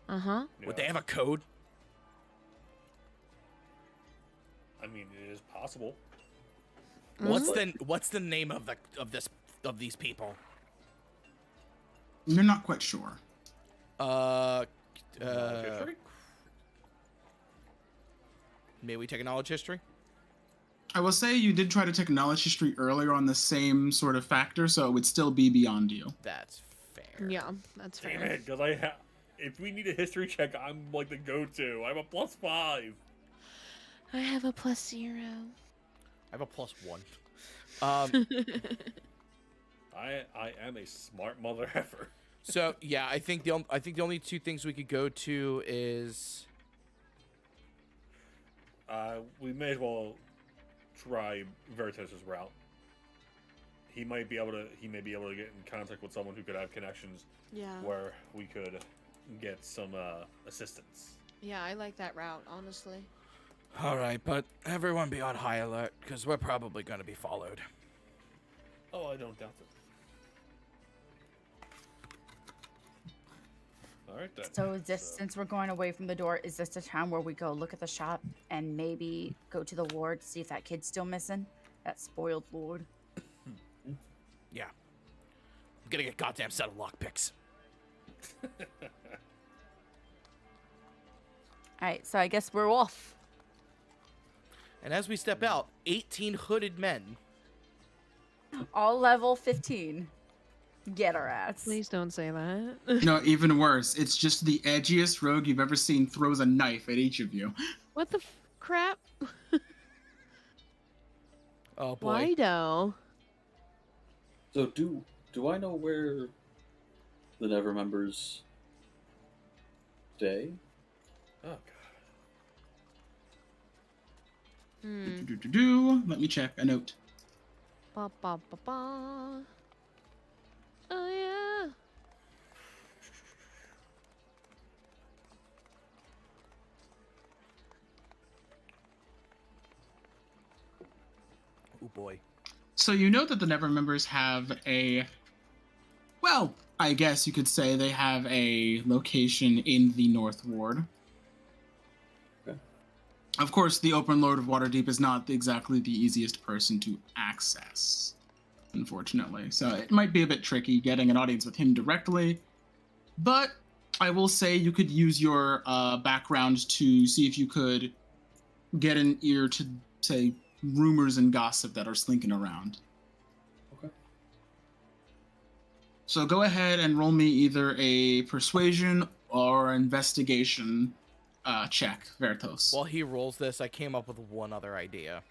Uh-huh. Would they have a code? I mean, it is possible. What's the name of these people? You're not quite sure. History? May we take a knowledge history? I will say you did try to take knowledge history earlier on the same sort of factor, so it would still be beyond you. That's fair. Yeah, that's Damn fair. it, because if we need a history check, I'm like the go-to. I'm a +5. I have a +0. I have a +1. I am a smart mother effer. So yeah, I think the only two things we could go to is We may as well try Veritas' route. He may be able to get in contact with someone who could have connections Yeah. where we could get some assistance. Yeah, I like that route, honestly. all right, but everyone be on high alert because we're probably going to be followed. Oh, I don't doubt it. All right then. So is this, since we're going away from the door, is this the time where we go look at the shop and maybe go to the ward to see if that kid's still missing? That spoiled lord. Yeah, I'm getting a goddamn set of lockpicks. Alright, so I guess we're off. And as we step out, 18 hooded men. All level 15. Get our ass. Please don't say that. No, even worse. It's just the edgiest rogue you've ever seen throws a knife at each of you. What the crap? Oh boy. Why though? So do I know where the Never members stay? Oh god. Let me check a note. Ba ba ba ba. Oh yeah. boy. So you know that the Never Members have well, I guess you could say they have a location in the North Ward. Okay. Of course, the Open Lord of Waterdeep is not exactly the easiest person to access, unfortunately. So it might be a bit tricky getting an audience with him directly, but I will say you could use your background to see if you could get an ear to, say, rumors and gossip that are slinking around. Okay. So go ahead and roll me either a persuasion or investigation check, Veritos. While he rolls this, I came up with one other idea.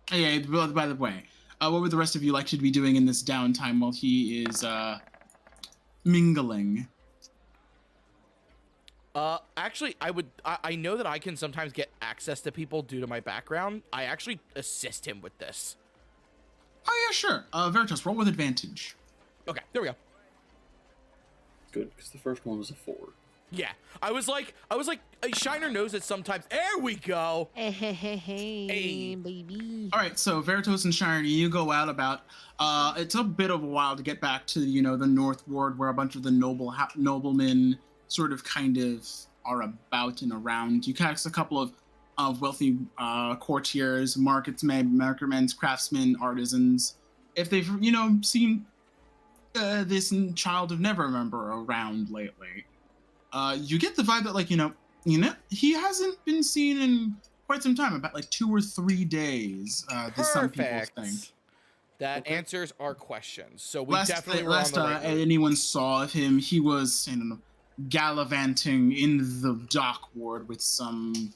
Hey, by the way, what would the rest of you like to be doing in this downtime while he is mingling? Actually, I know that I can sometimes get access to people due to my background. I actually assist him with this. Oh yeah, sure. Veritas, roll with advantage. Okay, there we go. Good, because the first one was a 4. Yeah, I was like, Shiner knows that sometimes. There we go. Hey, baby. All right, so Veritas and Shiny, you go out about. It's a bit of a while to get back to the North Ward, where a bunch of the noblemen sort of kind of are about and around. You catch a couple of wealthy courtiers, marketmen, craftsmen, artisans. If they've seen this child of Never Remember around lately, you get the vibe that he hasn't been seen in quite some time, about 2 or 3 days. Some people think. That answers our questions. So we last definitely were on the right road. anyone saw of him, he was gallivanting in the dock ward with some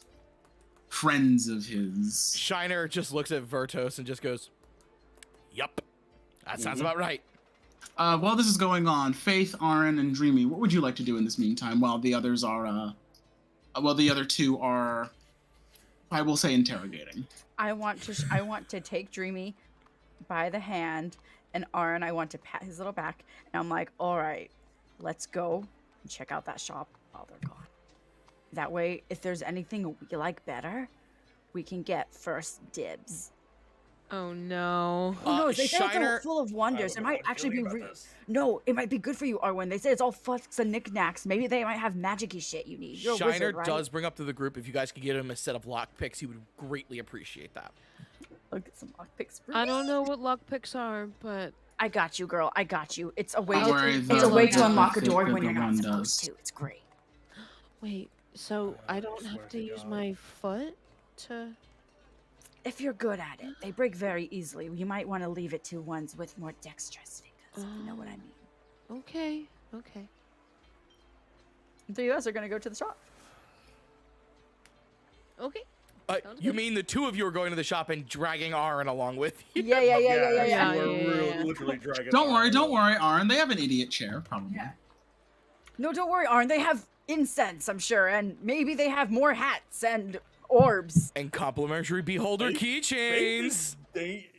friends of his. Shiner just looks at Vertos and just goes, "Yup, that sounds about right." While this is going on, Faith, Aaron, and Dreamy, what would you like to do in this meantime while the others are, the other two are, I will say, interrogating? I want to take Dreamy by the hand, and Aaron, I want to pat his little back, and I'm like, all right, let's go and check out that shop while they're gone. That way, if there's anything we like better, we can get first dibs. Oh no. Who knows? They say it's all Shiner- full of wonders. I It don't know might how I'm actually be feeling about this. No, it might be good for you, Arwen. They say it's all fucks and knickknacks. Maybe they might have magic-y shit you need. You're a Shiner wizard, right? does bring up to the group, if you guys could get him a set of lockpicks, he would greatly appreciate that. I'll get some lockpicks for I you. don't know what lockpicks are, but I got you, girl. I got you. It's a way Don't worry, to it's a way to the unlock a bigger door when you're one not supposed does. to. It's great. wait. So I don't swear have to to use God. my foot to. If you're good at it, they break very easily. You might want to leave it to ones with more dexterous fingers. If you know what I mean. Okay. Okay. The US are gonna go to the shop. Okay. Sounds You good. mean the two of you are going to the shop and dragging Aaron along with you? Yeah. Yeah, Yeah. you were yeah, really yeah. literally dragging. Don't worry, Aaron. They have an idiot chair, probably. Yeah. No, don't worry, Arn. They have incense, I'm sure, and maybe they have more hats and orbs. And complimentary beholder keychains.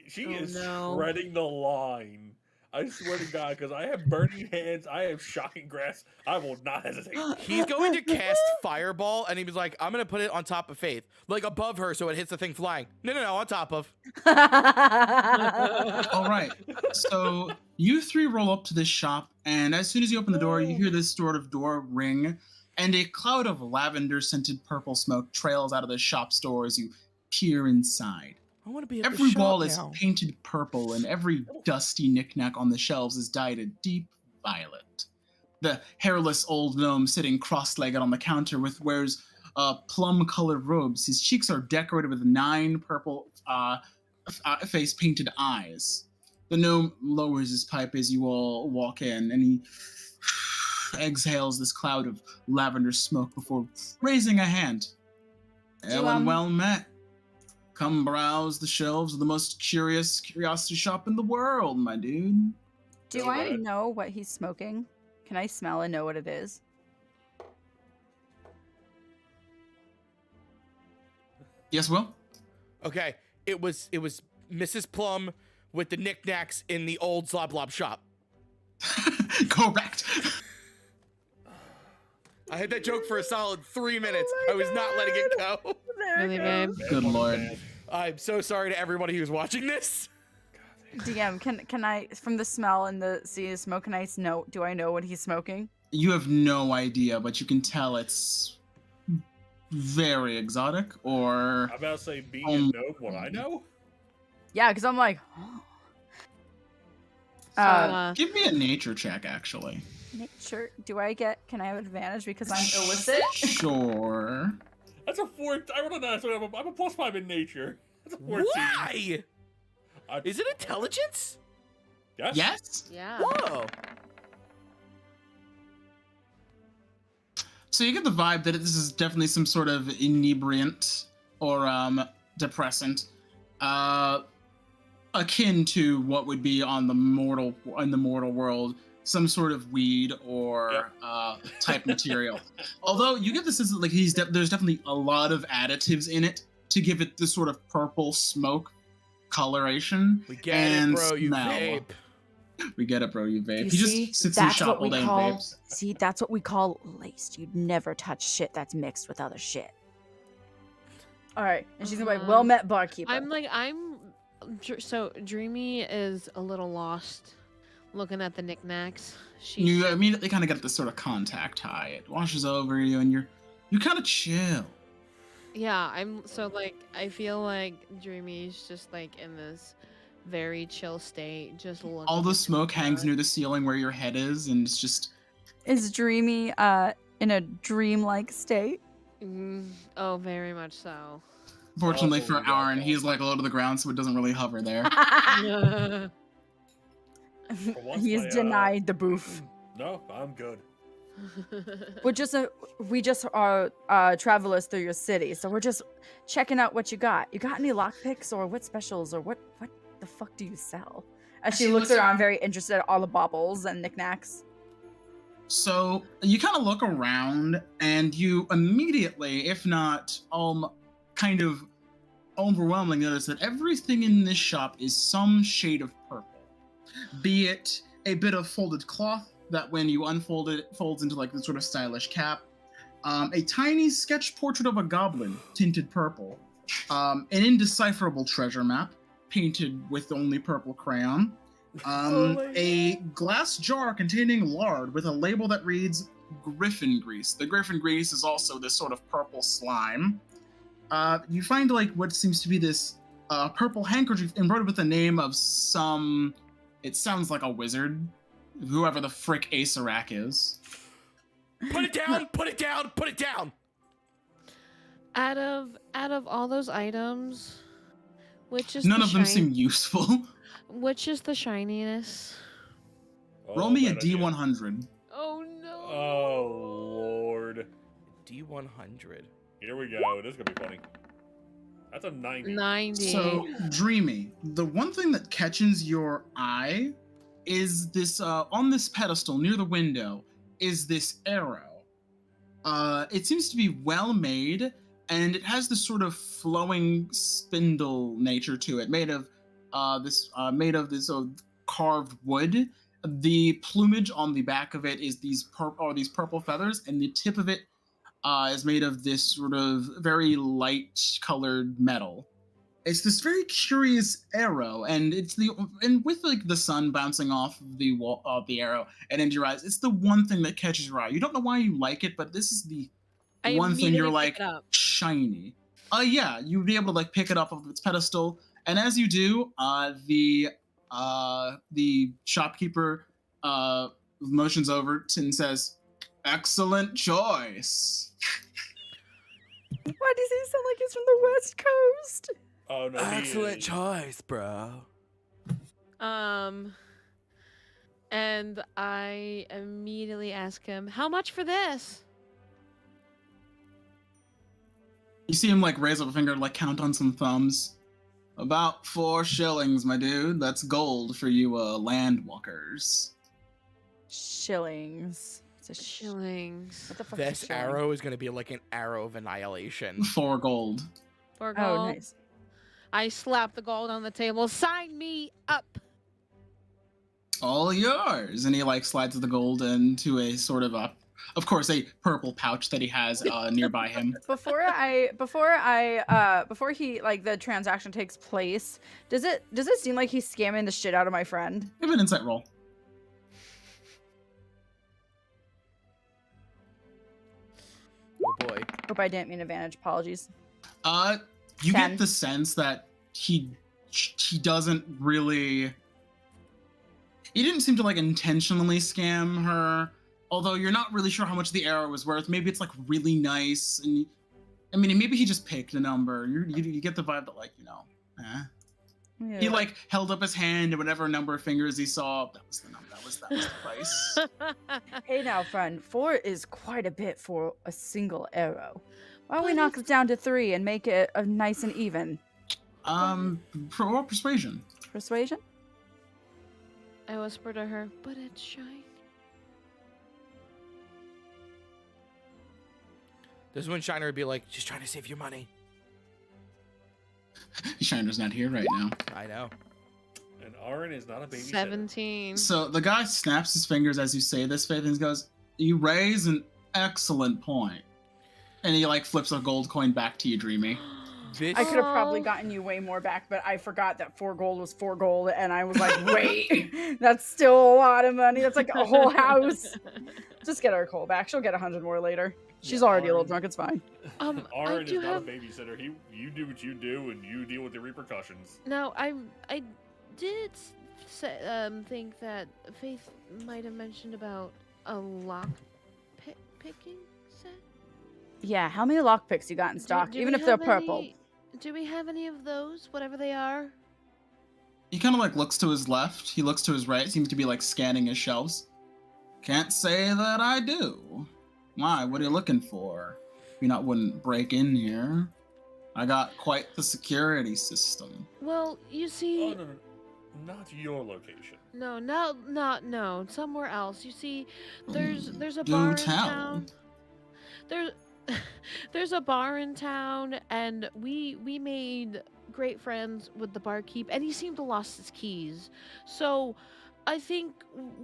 She Oh, is no. shredding the line. I swear to God, because I have burning hands, I have shocking grass. I will not hesitate. He's going to cast Fireball, and he was like, I'm going to put it on top of Faith. Like, above her, so it hits the thing flying. No, on top of. All right. So you three roll up to this shop, and as soon as you open the door, you hear this sort of door ring, and a cloud of lavender-scented purple smoke trails out of the shop's door as you peer inside. I want to be at Every the shop wall now. is painted purple, and every dusty knickknack on the shelves is dyed a deep violet. The hairless old gnome sitting cross-legged on the counter wears plum-colored robes. His cheeks are decorated with 9 purple face-painted eyes. The gnome lowers his pipe as you all walk in, and he exhales this cloud of lavender smoke before raising a hand. Ellen, well met. Come browse the shelves of the most curiosity shop in the world, my dude. Do I know what he's smoking? Can I smell and know what it is? Yes, Will? Okay, it was Mrs. Plum with the knickknacks in the old Slob Blob shop. Correct. I had that joke for a solid 3 minutes. I was not letting it go. Really, babe? Good lord. I'm so sorry to everybody who's watching this. DM, can I, from the smell and the smoke, can I know? Do I know what he's smoking? You have no idea, but you can tell it's very exotic, or I'm about to say, being a gnome, what I know? Yeah, because I'm like, So, give me a nature check, actually. nature. Can I have advantage because I'm illicit? Sure. That's a 4. I rolled a 9, so I'm a +5 in nature. That's a 14. Why? Is it intelligence? Yes? Yes? yeah. Whoa. So you get the vibe that this is definitely some sort of inebriant or depressant, akin to what would be in the mortal world, some sort of weed or type material. Although you get the sense that like there's definitely a lot of additives in it to give it this sort of purple smoke coloration. We get and it, bro. You smell. vape. We get it, bro. You vape. You He see? just sits in That's shop what all we day and call. vapes. See, that's what we call laced. You'd never touch shit that's mixed with other shit. All right, and she's gonna be like, "Well met, barkeeper." So Dreamy is a little lost, looking at the knickknacks. You immediately kind of get this sort of contact high. It washes over you, and you're kind of chill. Yeah, I feel like Dreamy's just like in this very chill state, just looking. All the into smoke hangs floor. near the ceiling where your head is, and it's just Is Dreamy in a dreamlike state? Oh, very much so. fortunately Oh, for yeah. Aaron, he's like low to the ground, so it doesn't really hover there. once He's my, denied the booth. No, I'm good. We just are travelers through your city, so we're just checking out what you got. You got any lockpicks or what specials or what the fuck do you sell? As she looks around, very interested at all the baubles and knickknacks. So you kind of look around, and you immediately, if not kind of overwhelmingly, notice that everything in this shop is some shade of purple. Be it a bit of folded cloth that when you unfold it, folds into like this sort of stylish cap. A tiny sketch portrait of a goblin tinted purple. An indecipherable treasure map painted with only purple crayon. A glass jar containing lard with a label that reads griffin grease. The griffin grease is also this sort of purple slime. You find like what seems to be this purple handkerchief embroidered with the name of some, it sounds like a wizard, whoever the frick Acerak is. Put it down! Put it down! Put it down! Out of all those items, which is None the of them seem useful. Which is the shininess? Roll me a bad idea. D100. Oh no! Oh lord. D100. Here we go. This is gonna be funny. That's a 90. 90. So, Dreamy, the one thing that catches your eye is this, on this pedestal near the window, is this arrow. It seems to be well made, and it has this sort of flowing spindle nature to it, made of this carved wood. The plumage on the back of it is these purple feathers, and the tip of it is made of this sort of very light colored metal. It's this very curious arrow, and with like the sun bouncing off the wall of the arrow and into your eyes, it's the one thing that catches your eye. You don't know why you like it, but this is the I one thing you're immediately like pick it up. shiny. Yeah, you'd be able to like pick it up off its pedestal, and as you do, the shopkeeper motions over and says, "Excellent choice." Why does he sound like he's from the West Coast? Oh no. Excellent choice, bro. And I immediately ask him, "How much for this?" You see him like raise up a finger, like count on some thumbs. About 4 shillings, my dude. That's gold for you landwalkers. Shillings. It's a Shillings. What the fuck is This a shilling? arrow is going to be like an arrow of annihilation. 4 gold. For gold. Oh, nice. I slap the gold on the table. Sign me up. All yours. And he like slides the gold into a sort of a of course, a purple pouch that he has nearby him. Before he like the transaction takes place, does it seem like he's scamming the shit out of my friend? Give an insight roll. Oh boy. Hope I didn't mean advantage. Apologies. You 10. get the sense that he doesn't really. He didn't seem to like intentionally scam her. Although you're not really sure how much the arrow was worth. Maybe it's like really nice, and I mean, maybe he just picked a number. You get the vibe that like, you know, Yeah. he like held up his hand and whatever number of fingers he saw, that was the number. That was the price. Hey now, friend. 4 is quite a bit for a single arrow. Why don't we But knock it down to 3 and make it nice and even? Roll persuasion. Persuasion? I whisper to her, but it's shiny. This is when Shiner would be like, she's trying to save you money. Shiner's not here right now. I know. And Aaron is not a baby. 17. So the guy snaps his fingers as you say this, Faith, and goes, "You raise an excellent point." And he like flips a gold coin back to you, Dreamy. This, I could have probably Oh. gotten you way more back, but I forgot that 4 gold was 4 gold, and I was like, wait, that's still a lot of money. That's like a whole house. Just get her coal back. She'll get 100 more later. She's Yeah, already a little Aaron- drunk. It's fine. I Aaron is do not have. a babysitter. You do what you do, and you deal with the repercussions. No, I did think that Faith might have mentioned about a lock picking set. Yeah, how many lockpicks you got in stock? Do Even we if they're have purple. any- do we have any of those, whatever they are? He kind of like looks to his left. He looks to his right. Seems to be like scanning his shelves. Can't say that I do. Why? What are you looking for? You not wouldn't break in here. I got quite the security system. Well, you Oh see, no, not your location. no, somewhere else. You see, there's a Do bar in tell. town. There's a bar in town, and we made great friends with the barkeep, and he seemed to lost his keys. So, I think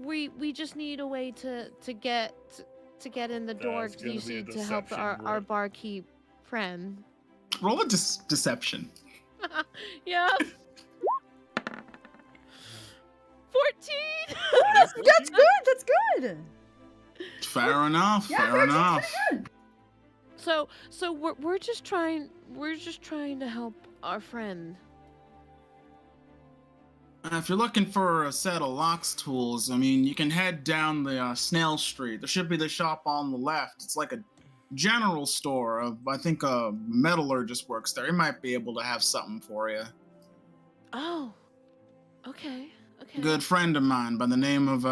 we just need a way to get in the door. That's gonna You be see, a to help deception, our right? barkeep friend. Roll a deception. Yep. 14. That's good. That's good. Fair enough. Yeah, fair 13's enough. pretty good. So we're just trying to help our friend. If you're looking for a set of locks tools, I mean, you can head down the Snail Street. There should be the shop on the left. It's like a general store. I think a metallurgist works there. He might be able to have something for you. Oh. Okay. Good friend of mine by the name of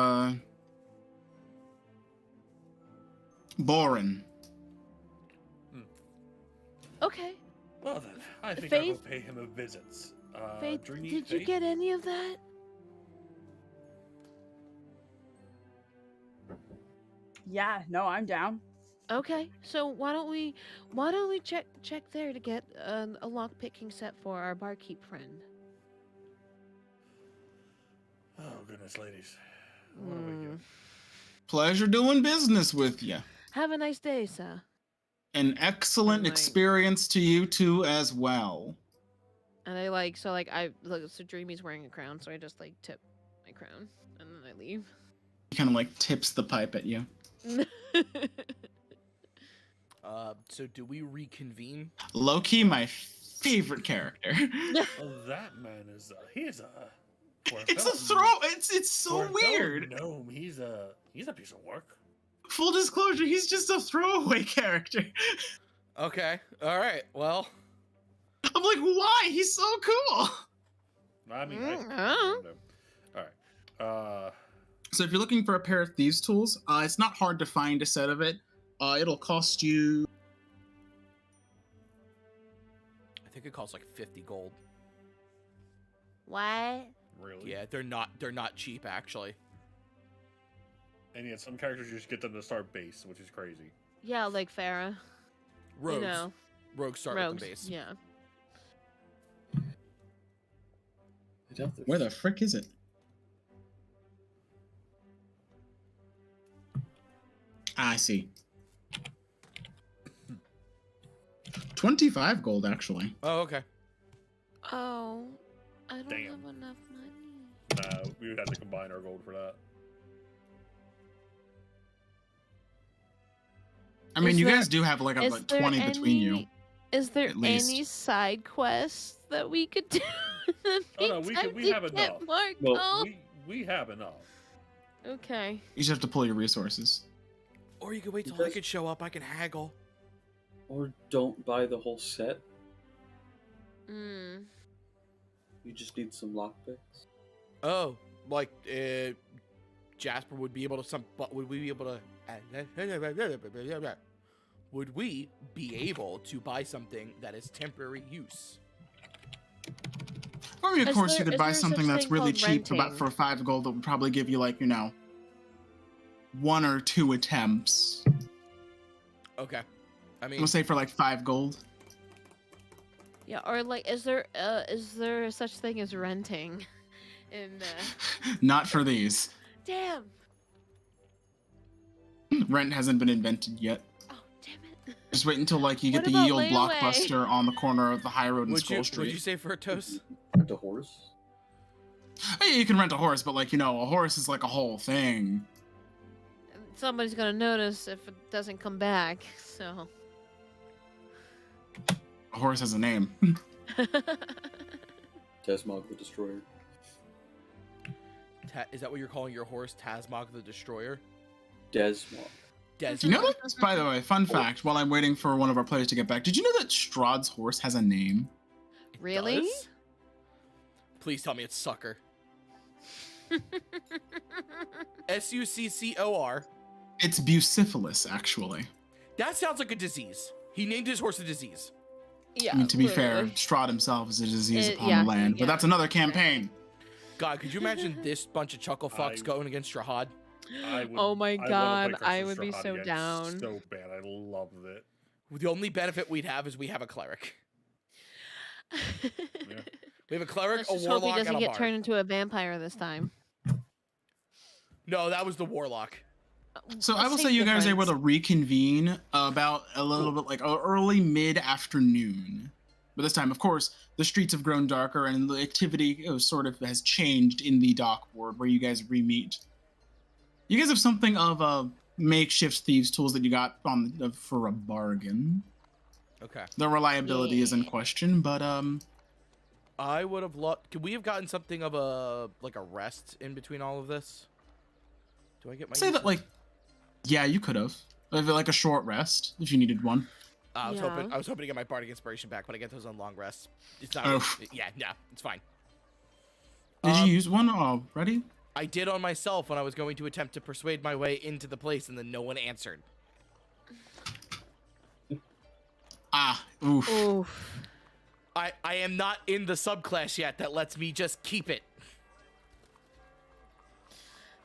Boren. Okay. Well then, I think I will Faith? pay him a visit. Faith, Dreamy did you Faith? get any of that? Yeah, no, I'm down. Okay. So why don't we check there to get a lock picking set for our barkeep friend? Oh goodness, ladies. What do we do? Pleasure doing business with you. Have a nice day, sir. An excellent Right. experience to you two as well. And I look. So Dreamy's wearing a crown, so I just like tip my crown, and then I leave. He kind of like tips the pipe at you. So do we reconvene? Loki, my favorite character. Oh, that man is he is a. for It's a fellow- throw. It's for so a fellow weird. gnome, he's a piece of work. Full disclosure, he's just a throwaway character. Okay. All right. Well, I'm like, why? He's so cool. I mean, Oh. all right. So if you're looking for a pair of thieves tools, it's not hard to find a set of it. It'll cost you. I think it costs like 50 gold. What? Really? Yeah, they're not cheap actually. And yet some characters you just get them to start base, which is crazy. Yeah, like Farah. Rogues. You know, Rogues start rogues. with the base. Yeah. I doubt there's- Where the frick is it? I see. 25 gold, actually. Oh, okay. Oh, I don't Damn. have enough money. We would have to combine our gold for that. I mean, Is you there- guys do have like is like there 20 between you. Is there at least. any side quests that we could do? Oh, no, we have enough. Well, We have enough. Okay. You just have to pull your resources. Or you could wait till I Because- could show up. I can haggle. Or don't buy the whole set. Mm. You just need some lockpicks. Oh, like Jasper would be able to would we be able to would we be able to buy something that is temporary use? I mean, of Is course, there- you could is buy there such something that's thing really called cheap about renting? for 5 gold that would probably give you like, 1 or 2 attempts. Okay. I I'm mean, gonna say for like 5 gold. Yeah, or like, is there such thing as renting? In Not for these. damn. Rent hasn't been invented yet. Oh, damn it. Just wait until like you get What the about yield layaway? blockbuster on the corner of the High Road and would Skull you Street. say for a toast? Rent a horse. Oh, yeah, you can rent a horse, but like a horse is like a whole thing. Somebody's gonna notice if it doesn't come back. So. A horse has a name. Tesmog the Destroyer. Is that what you're calling your horse, Tasmog the Destroyer? Desmog. Des. You know that? By the way, fun fact. While I'm waiting for one of our players to get back, did you know that Strahd's horse has a name? Really? Does? Please tell me it's Sucker. Succor. It's Bucephalus, actually. That sounds like a disease. He named his horse a disease. Yeah. I mean, to be fair, literally. Strahd himself is a disease upon yeah, the land, yeah. but that's another campaign. God, could you imagine this bunch of chuckle fucks going against Strahd? I would, Oh my I wanna god, play I Christmas would be Strahd so again down. So bad, I loved it. The only benefit we'd have is we have a cleric. Yeah. We have a cleric, Let's a just hope he warlock, doesn't and a get bard. turned into a vampire this time. No, that was the warlock. So I will Same say you guys are able difference. to reconvene about a little bit like early mid-afternoon. But this time, of course, the streets have grown darker and the activity sort of has changed in the dock ward where you guys re-meet. You guys have something of a makeshift thieves tools that you got on for a bargain. Okay. The reliability is in Yeah. question, but I would have loved. Could we have gotten something of a rest in between all of this? Do I get my? say that like, yeah, you could have like a short rest if you needed one. I was Yeah. hoping to get my bardic inspiration back, but I get those on long rests. It's not. Oh. Yeah, it's fine. Did Um, you use one already? I did on myself when I was going to attempt to persuade my way into the place, and then no one answered. Ah, oof. Oof. I am not in the subclass yet that lets me just keep it.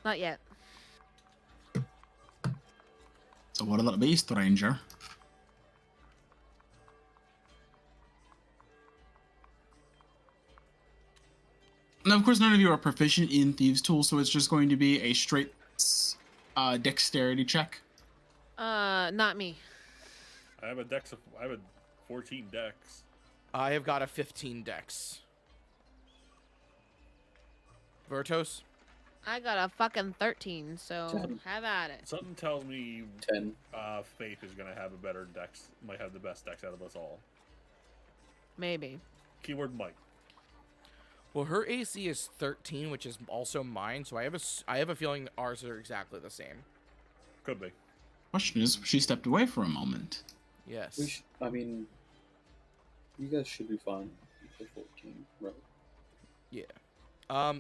Not yet. So what'll it be, stranger? Now, of course, none of you are proficient in Thieves' Tools, so it's just going to be a straight dexterity check. Not me. I have a 14 dex. I have got a 15 dex. Vertos? I got a fucking 13, so 10. have at it. Something tells me 10. Faith is gonna have a better dex, might have the best dex out of us all. Maybe. Keyword might. Well, her AC is 13, which is also mine, so I have a feeling ours are exactly the same. Could be. Question is, she stepped away for a moment. Yes. I mean, you guys should be fine for 14, right? Yeah.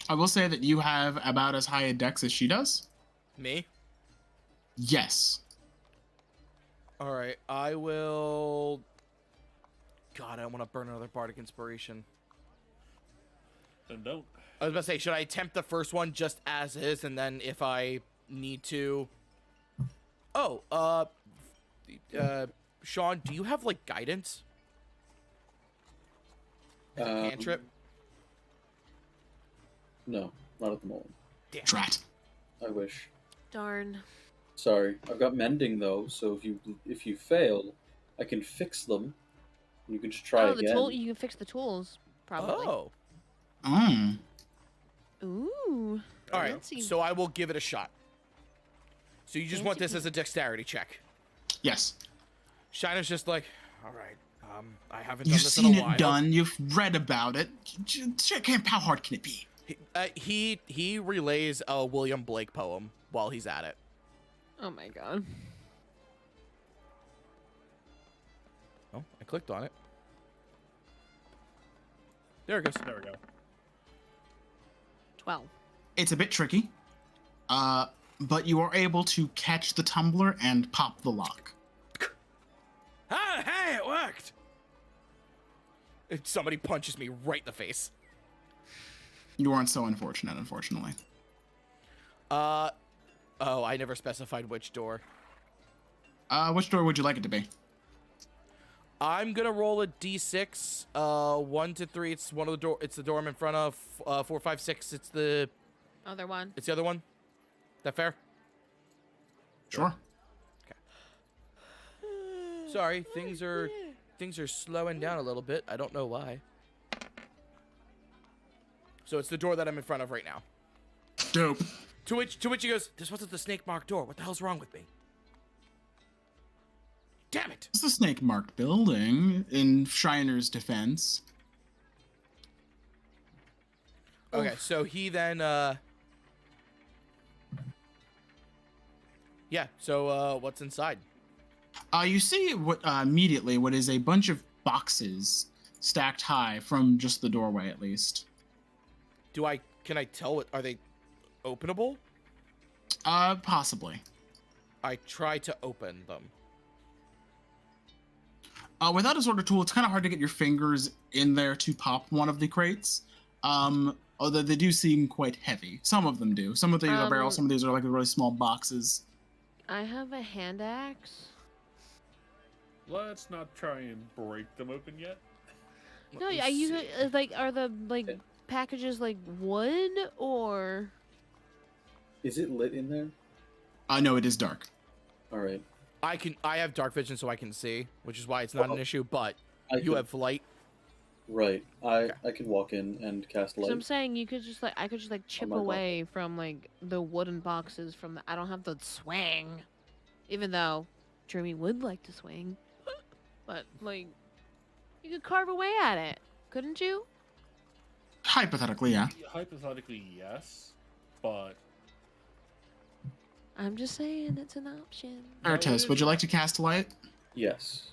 I will say that you have about as high a dex as she does. Me? Yes. All right. I will. God, I don't want to burn another bardic inspiration. Then don't. I was about to say, should I attempt the first one just as is, and then if I need to? Oh, Sean, do you have like guidance? As a cantrip? No, not at the moment. Damn. Drat. I wish. Darn. Sorry, I've got mending though, so if you fail, I can fix them. You can just try Oh, the again. tool. You can fix the tools, probably. Oh. Mm. Ooh. All right. Fancy. So I will give it a shot. So you just want Fancy this as a dexterity check. Yes. Shiner's just like, all right. I haven't done You've this seen in a while. it done. You've read about it. How hard can it be? He relays a William Blake poem while he's at it. Oh my god. Oh, I clicked on it. There it goes. There we go. 12. It's a bit tricky, but you are able to catch the tumbler and pop the lock. Ah, hey, it worked! Somebody punches me right in the face. You aren't so unfortunate, unfortunately. Oh, I never specified which door. Which door would you like it to be? I'm gonna roll a d6. 1 to 3. It's one of the door. It's the door I'm in front of. 4, 5, 6. It's the Other one. It's the other one. That fair? Sure. Sorry, things are slowing down a little bit. I don't know why. So it's the door that I'm in front of right now. Dope. To which he goes, "This wasn't the snake marked door. What the hell's wrong with me?" Damn it! It's the snake-marked building, in Shiner's defense. Okay, so he then yeah, so what's inside? You see what immediately what is a bunch of boxes stacked high from just the doorway, at least. Can I tell what are they openable? Possibly. I try to open them. Without a sorter tool, it's kind of hard to get your fingers in there to pop one of the crates. Although they do seem quite heavy. Some of them do. Some of these are barrels. Some of these are like really small boxes. I have a hand axe. Let's not try and break them open yet. No, Let me I use see. it like are the packages like wood or? Is it lit in there? No, it is dark. All right. I have dark vision, so I can see, which is why it's not an issue. But you can- have light. Right. I can walk in and cast So light. I'm saying you could just I could just chip my God. away from like the wooden boxes from the. I don't have to swing, even though Jeremy would like to swing, but like you could carve away at it, couldn't you? Hypothetically, yeah. Hypothetically, yes, but I'm just saying it's an option. Artes, would you like to cast light? Yes.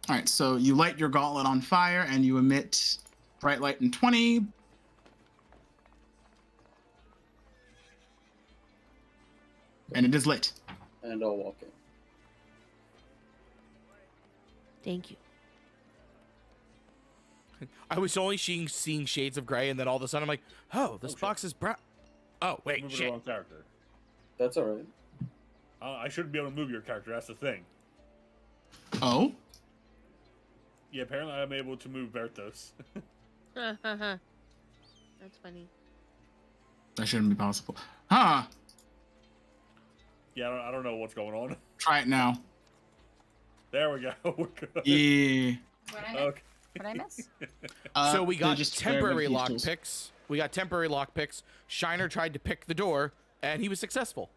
All right, so you light your gauntlet on fire and you emit bright light in 20. And it is lit. And I'll walk in. Thank you. I was only seeing shades of gray, and then all of a sudden I'm like, "Oh, this box is brown." Oh, wait, moving the shit. wrong character. That's all right. I shouldn't be able to move your character. That's the thing. Oh? Yeah, apparently I'm able to move Bertos. That's funny. That shouldn't be possible. Huh. Yeah, I don't know what's going on. Try it now. There we go. We're good. Yeah. What I miss? Okay. What I miss? So we they got just temporary very lock tools. picks. We got temporary lock picks. Shiner tried to pick the door, and he was successful.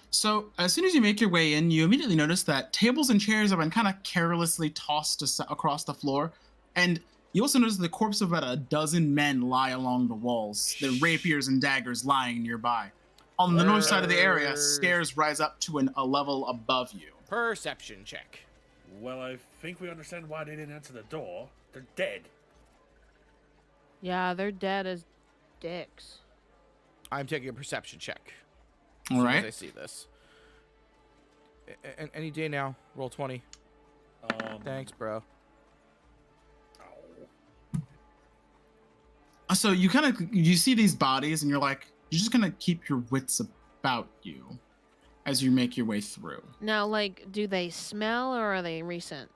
So as soon as you make your way in, you immediately notice that tables and chairs have been kind of carelessly tossed across the floor, and you also notice the corpse of about a dozen men lie along the walls, their rapiers and daggers lying nearby. On the north side of the area, stairs rise up to a level above you. Perception check. Well, I think we understand why they didn't answer the door. They're dead. Yeah, they're dead as dicks. I'm taking a perception check. All As right. I see this. Any day now. Roll 20. Thanks, bro. So you see these bodies, and you're like, you're just gonna keep your wits about you as you make your way through. Now, like, do they smell or are they recent?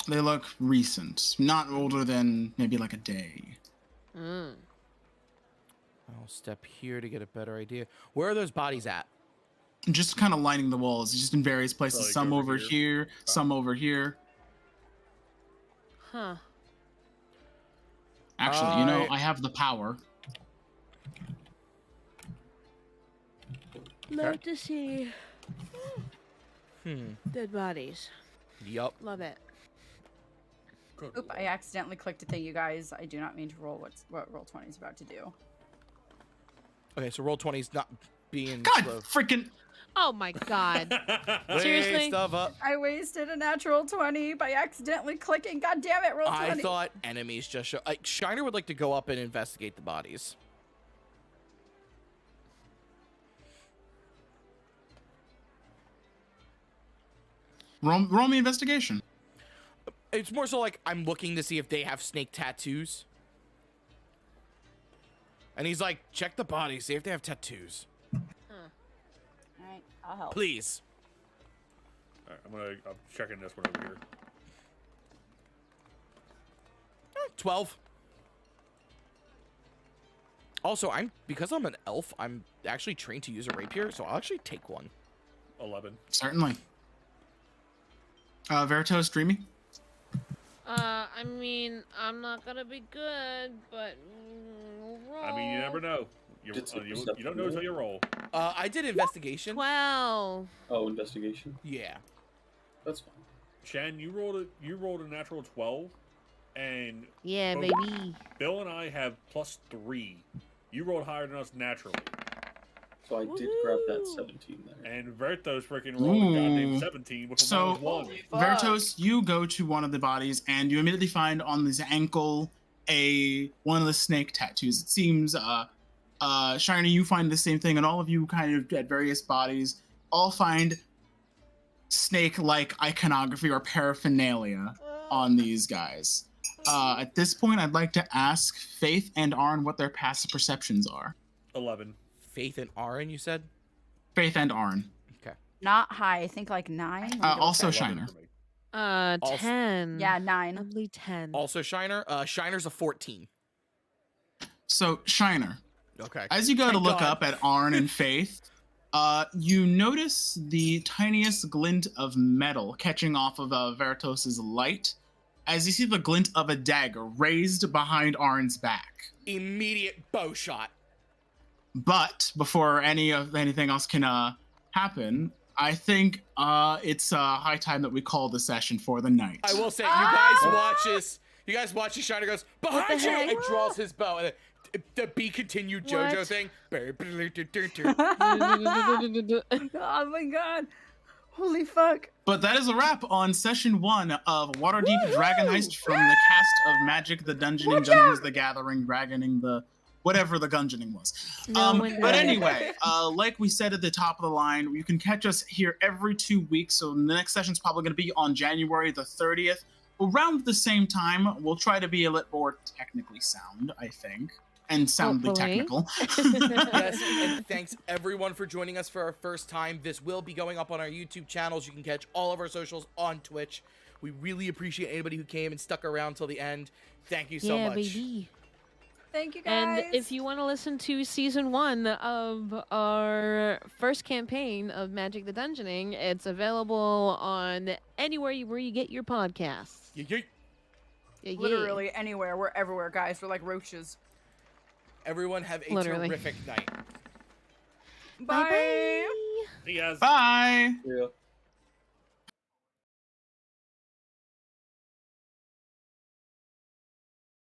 They look recent, not older than maybe like a day. Mm. I'll step here to get a better idea. Where are those bodies at? Just kind of lining the walls, just in various places. Like Some over over here, some over here. Huh. Actually, you know, I have the power. Love to see Hmm. dead bodies. Yup. Love it. Good Oop, I lord. accidentally clicked a thing, you guys. I do not mean to roll what roll 20 is about to do. Okay, so roll 20's not being God slow. freaking! Oh my god. Wait, Seriously? stuff up. I wasted a natural 20 by accidentally clicking. God damn it, roll 20. I thought enemies just show. Like, Shiner would like to go up and investigate the bodies. Roll me investigation. It's more so like I'm looking to see if they have snake tattoos. And he's like, check the bodies, see if they have tattoos. Alright, I'll help. Please. Alright, I'm checking this one over here. 12. Also, because I'm an elf, I'm actually trained to use a rapier, so I'll actually take one. 11. Certainly. Veritas, Dreamy? I mean, I'm not gonna be good, but roll. I mean, you never know. You don't know until you roll. I did investigation. 12. Oh, investigation. Yeah. That's fine. Shan, you rolled a natural 12, and Yeah, both baby. Bill and I have +3. You rolled higher than us naturally, So I did grab that 17 there. and Vertos freaking rolled a goddamn Ooh. 17 with a So- -1. Fuck. Veritas, you go to one of the bodies and you immediately find on his ankle one of the snake tattoos. It seems Shiny, you find the same thing, and all of you kind of at various bodies all find snake-like iconography or paraphernalia on these guys. At this point, I'd like to ask Faith and Arn what their passive perceptions are. 11. Faith and Aaron, you said? Faith and Arn. Not high, I think like 9. Also 11 Shiner. for me. Also- 10. Yeah, 9. Lovely 10. Also Shiner? Shiner's a 14. So, Shiner, Okay. as you go to Thank look God. up at Arn and Faith, you notice the tiniest glint of metal catching off of Veritos's light as you see the glint of a dagger raised behind Arn's back. Immediate bow shot. But before anything else can happen, I think it's high time that we call the session for the night. I will say, you guys watch this. You guys watch this. Shiner goes, behind the you! heck? And draws his bow. And the be continued JoJo What? thing. Oh my god. Holy fuck. But that is a wrap on session 1 of Waterdeep Dragon Heist from the cast of Magic the Dungeoning, Dungeons the Gathering, Dragoning the whatever the Gungeoning was. No one But knows. anyway, like we said at the top of the line, you can catch us here every 2 weeks. So the next session's probably going to be on January the 30th. Around the same time, we'll try to be a little more technically sound, I think. And soundly Hopefully. technical. Yes, and thanks everyone for joining us for our first time. This will be going up on our YouTube channels. You can catch all of our socials on Twitch. We really appreciate anybody who came and stuck around till the end. Thank you so yeah, much. baby. Thank you guys. And if you want to listen to season 1 of our first campaign of Magic the Dungeoning, it's available on anywhere where you get your podcasts. Yeah. Yeah, yeah. Literally anywhere, we're everywhere, guys. We're like roaches. Everyone have a Literally. terrific night. Bye. See you guys. Bye! Yeah.